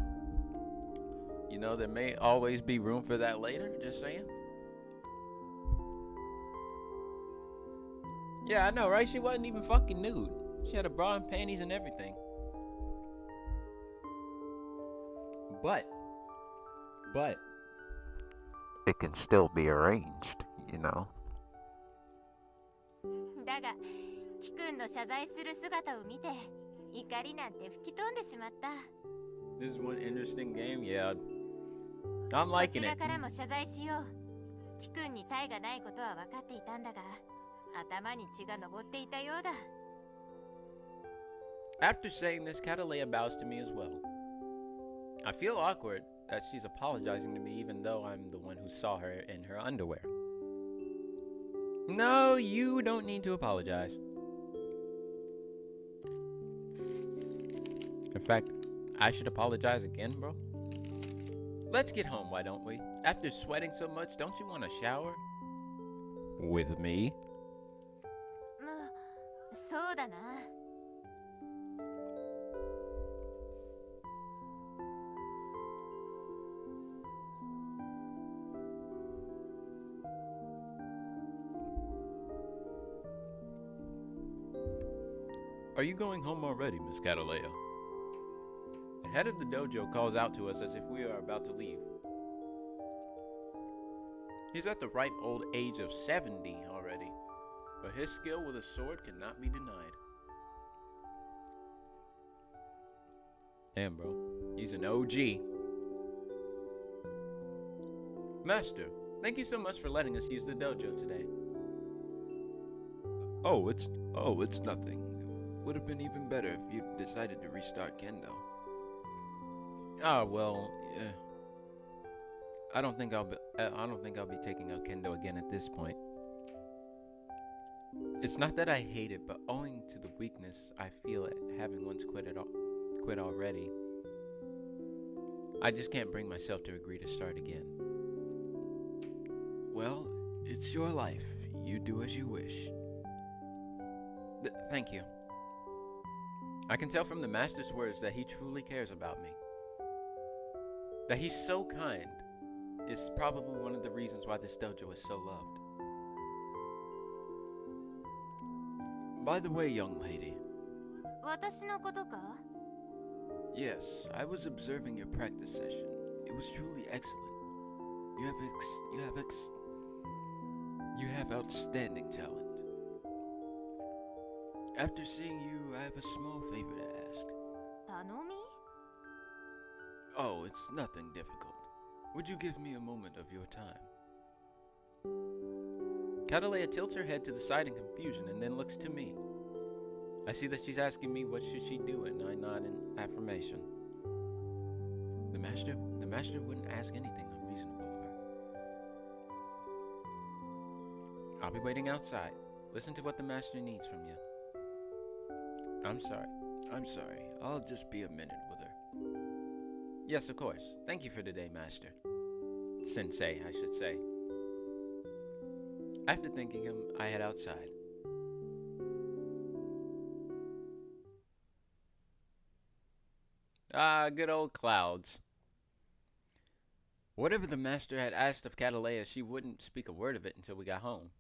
there may always be room for that later, just saying. Yeah, I know, right? She wasn't even fucking nude. She had a bra and panties and everything. But it can still be arranged, you know. だが、キ君の謝罪する姿を見て、怒りなんて吹き飛んでしまった。This is one interesting game, yeah. I'm liking it. こちらからも謝罪しよう。キ君に体がないことは分かっていたんだが、頭に血が上っていたようだ。After saying this, Catalea bows to me as well. I feel awkward that she's apologizing to me even though I'm the one who saw her in her underwear. No, you don't need to apologize. In fact, I should apologize again, bro. Let's get home, why don't we? After sweating so much, don't you want a shower? With me? そうだな。Are you going home already, Miss Catalea? The head of the dojo calls out to us as if we are about to leave. He's at the ripe old age of 70 already, but his skill with a sword cannot be denied. Damn, bro. He's an OG. Master, thank you so much for letting us use the dojo today. Oh, it's nothing. Would have been even better if you decided to restart kendo. Ah, well, yeah. I don't think I'll be taking up kendo again at this point. It's not that I hate it, but owing to the weakness I feel at having once quit already, I just can't bring myself to agree to start again. Well, it's your life. You do as you wish. Thank you. I can tell from the master's words that he truly cares about me. That he's so kind is probably one of the reasons why this dojo is so loved. By the way, young lady. 私のことか? Yes, I was observing your practice session. It was truly excellent. You have outstanding talent. After seeing you, I have a small favor to ask. 頼み? Oh, it's nothing difficult. Would you give me a moment of your time? Catalea tilts her head to the side in confusion and then looks to me. I see that she's asking me what should she do, and I nod in affirmation. The master wouldn't ask anything unreasonable of her. I'll be waiting outside. Listen to what the master needs from you. I'm sorry. I'll just be a minute with her. Yes, of course. Thank you for today, master. Sensei, I should say. After thanking him, I head outside. Ah, good old clouds. Whatever the master had asked of Catalea, she wouldn't speak a word of it until we got home.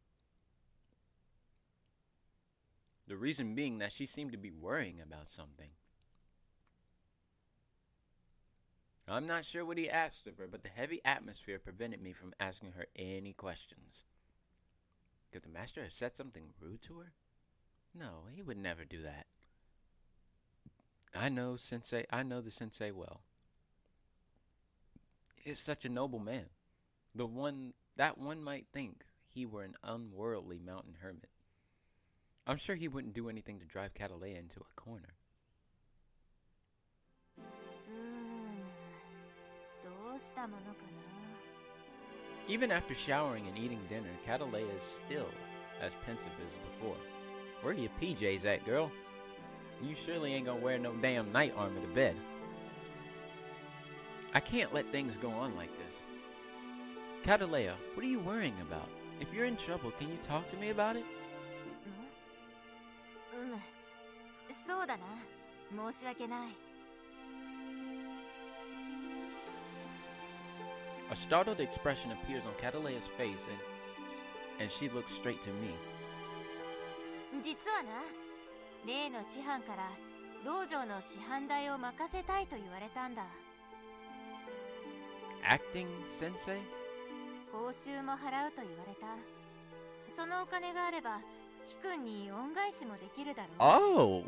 The reason being that she seemed to be worrying about something. I'm not sure what he asked of her, but the heavy atmosphere prevented me from asking her any questions. Could the master have said something rude to her? No, he would never do that. I know the sensei well. He's such a noble man. That one might think he were an unworldly mountain hermit. I'm sure he wouldn't do anything to drive Catalea into a corner. どうしたものかな? Even after showering and eating dinner, Catalea is still as pensive as before. Where are your PJs at, girl? You surely ain't gonna wear no damn night armor to bed. I can't let things go on like this. Catalea, what are you worrying about? If you're in trouble, can you talk to me about it? そうだな。申し訳ない。 A startled expression appears on Catalea's face and she looks straight to me. 実はな、例の師範から道場の師範代を任せたいと言われたんだ。Acting sensei? 報酬も払うと言われた。そのお金があれば、キ君に恩返しもできるだろう。Oh,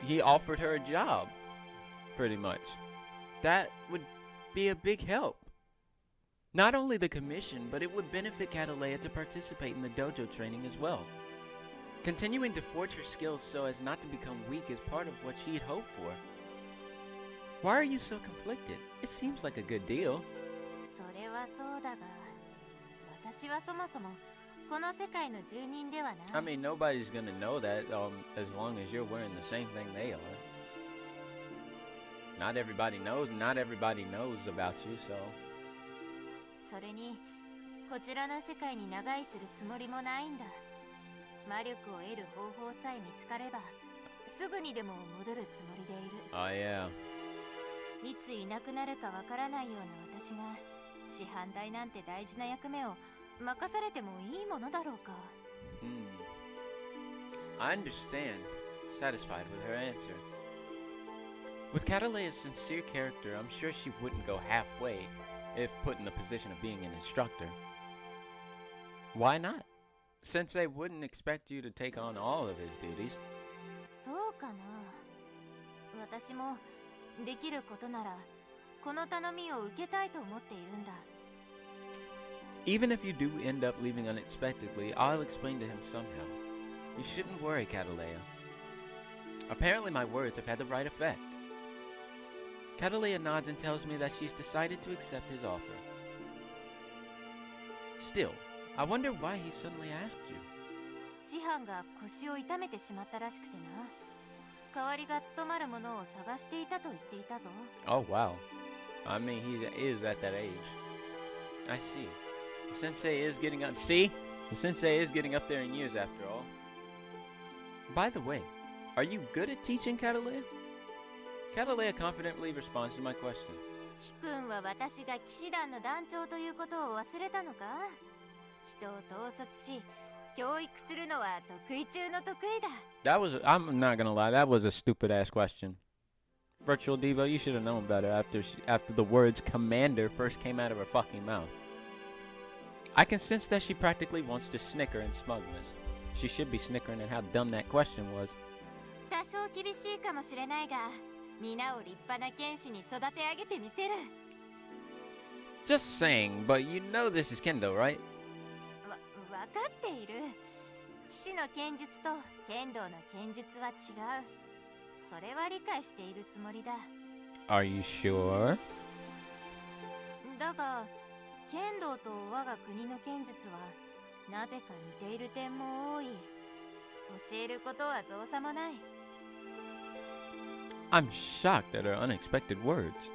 he offered her a job, pretty much. That would be a big help. Not only the commission, but it would benefit Catalea to participate in the dojo training as well. Continuing to forge her skills so as not to become weak is part of what she'd hoped for. Why are you so conflicted? It seems like a good deal. それはそうだが、私はそもそもこの世界の住人ではない。I mean, nobody's gonna know that as long as you're wearing the same thing they are. Not everybody knows about you, so. それに、こちらの世界に長居するつもりもないんだ。魔力を得る方法さえ見つかれば、すぐにでも戻るつもりでいる。Oh yeah. いついなくなるかわからないような私が、師範代なんて大事な役目を任されてもいいものだろうか。I understand, satisfied with her answer. With Catalea's sincere character, I'm sure she wouldn't go halfway if put in the position of being an instructor. Why not? Sensei wouldn't expect you to take on all of his duties. そうかな。私もできることならこの頼みを受けたいと思っているんだ。Even if you do end up leaving unexpectedly, I'll explain to him somehow. You shouldn't worry, Catalea. Apparently my words have had the right effect. Catalea nods and tells me that she's decided to accept his offer. Still, I wonder why he suddenly asked you. 師範が腰を痛めてしまったらしくてな。代わりが務まるものを探していたと言っていたぞ。Oh, wow. I mean, he is at that age. I see. The sensei is getting up. See? The sensei is getting up there in years after all. By the way, are you good at teaching, Catalea? Catalea confidently responds to my question. キ君は私が騎士団の団長ということを忘れたのか？人を統率し、教育するのは得意中の得意だ。I'm not gonna lie, that was a stupid ass question. Virtual Diva, you should have known better after the words commander first came out of her fucking mouth. I can sense that she practically wants to snicker in smugness. She should be snickering at how dumb that question was. 多少厳しいかもしれないが、皆を立派な剣士に育て上げてみせる。Just saying, but you know this is Kendo, right? わかっている。騎士の剣術と剣道の剣術は違う。それは理解しているつもりだ。Are you sure? だが、剣道と我が国の剣術はなぜか似ている点も多い。教えることは造作もない。I'm shocked at her unexpected words.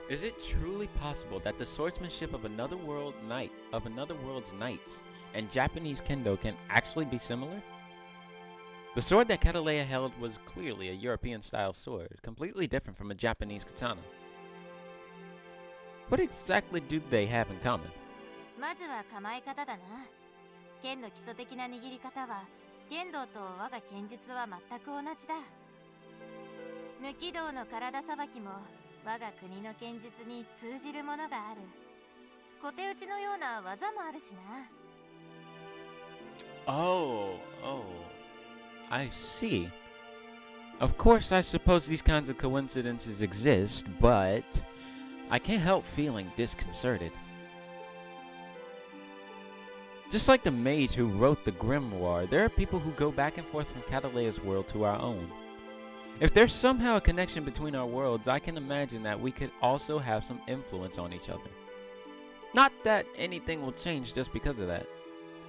Is it truly possible that the swordsmanship of another world's knights and Japanese kendo can actually be similar? The sword that Catalea held was clearly a European-style sword, completely different from a Japanese katana. What exactly do they have in common? まずは構え方だな。剣の基礎的な握り方は剣道と我が剣術は全く同じだ。抜き道の体さばきも我が国の剣術に通じるものがある。小手打ちのような技もあるしな。Oh, I see. Of course, I suppose these kinds of coincidences exist, but I can't help feeling disconcerted. Just like the mage who wrote the grimoire, there are people who go back and forth from Catalea's world to our own. If there's somehow a connection between our worlds, I can imagine that we could also have some influence on each other. Not that anything will change just because of that.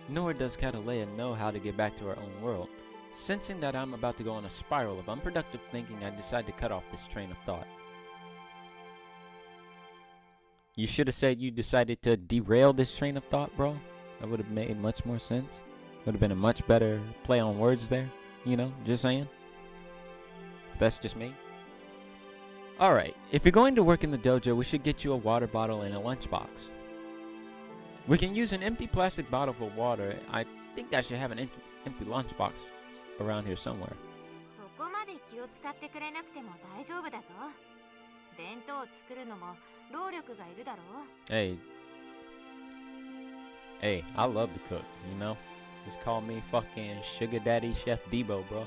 Nor does Catalea know how to get back to her own world. Sensing that I'm about to go on a spiral of unproductive thinking, I decide to cut off this train of thought. You should have said you decided to derail this train of thought, bro. That would have made much more sense. Would have been a much better play on words there. You know, just saying. That's just me. Alright, if you're going to work in the dojo, we should get you a water bottle and a lunchbox. We can use an empty plastic bottle for water. I think I should have an empty lunchbox around here somewhere. そこまで気を使ってくれなくても大丈夫だぞ。弁当を作るのも労力がいるだろう。Hey, I love to cook, you know? Just call me fucking Sugar Daddy Chef Debo, bro.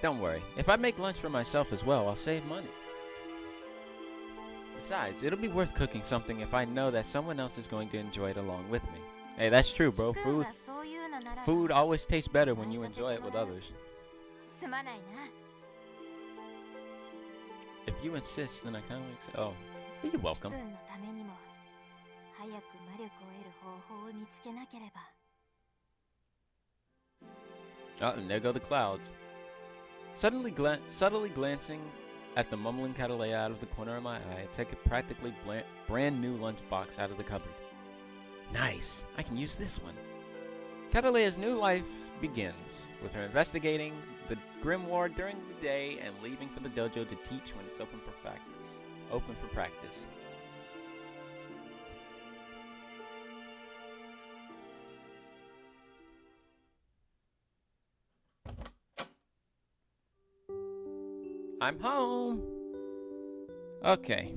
Don't worry, if I make lunch for myself as well, I'll save money. Besides, it'll be worth cooking something if I know that someone else is going to enjoy it along with me. Hey, that's true, bro. Food always tastes better when you enjoy it with others. すまないな。If you insist, then I kind of accept. Oh, you're welcome. 君のためにも早く魔力を得る方法を見つけなければ。Oh, and there go the clouds. Subtly glancing at the mumbling Catalea out of the corner of my eye, I take a practically brand new lunchbox out of the cupboard. Nice! I can use this one. Catalea's new life begins with her investigating the grimoire during the day and leaving for the dojo to teach when it's open for practice. I'm home. Okay.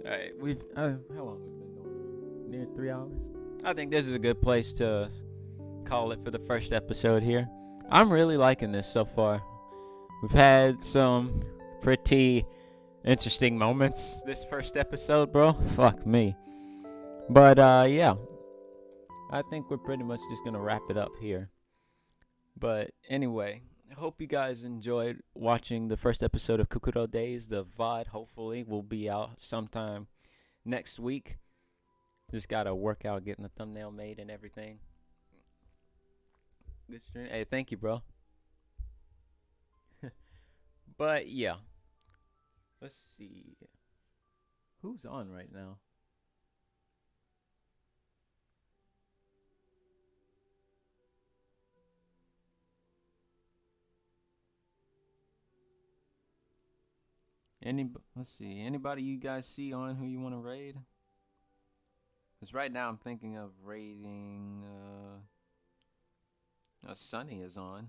Alright, how long have we been going? Near 3 hours? I think this is a good place to call it for the first episode here. I'm really liking this so far. We've had some pretty interesting moments this first episode, bro. Fuck me. But yeah, I think we're pretty much just gonna wrap it up here. But anyway, I hope you guys enjoyed watching the first episode of Kukkoro Days. The VOD hopefully will be out sometime next week. Just gotta work out getting the thumbnail made and everything. Good stream. Hey, thank you, bro. But yeah, let's see. Who's on right now? Let's see. Anybody you guys see on who you want to raid? Because right now I'm thinking of raiding. Sunny is on.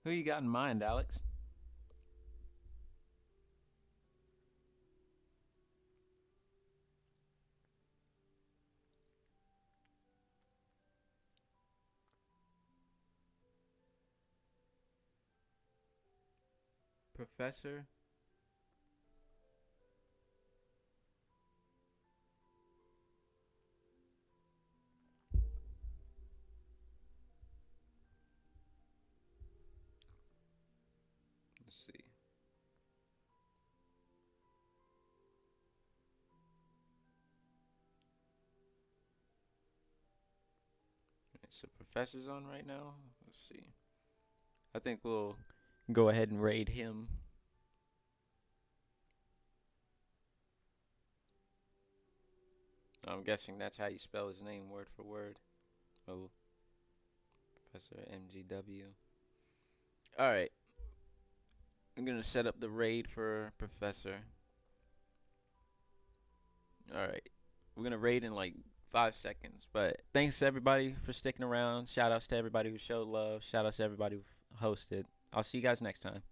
Who you got in mind, Alex? Professor? Let's see. Alright, so Professor's on right now. Let's see. I think we'll go ahead and raid him. I'm guessing that's how you spell his name word for word. Oh, Professor MGW. Alright. I'm gonna set up the raid for Professor. Alright. We're gonna raid in like 5 seconds. But thanks everybody for sticking around. Shout outs to everybody who showed love. Shout outs to everybody who hosted. I'll see you guys next time.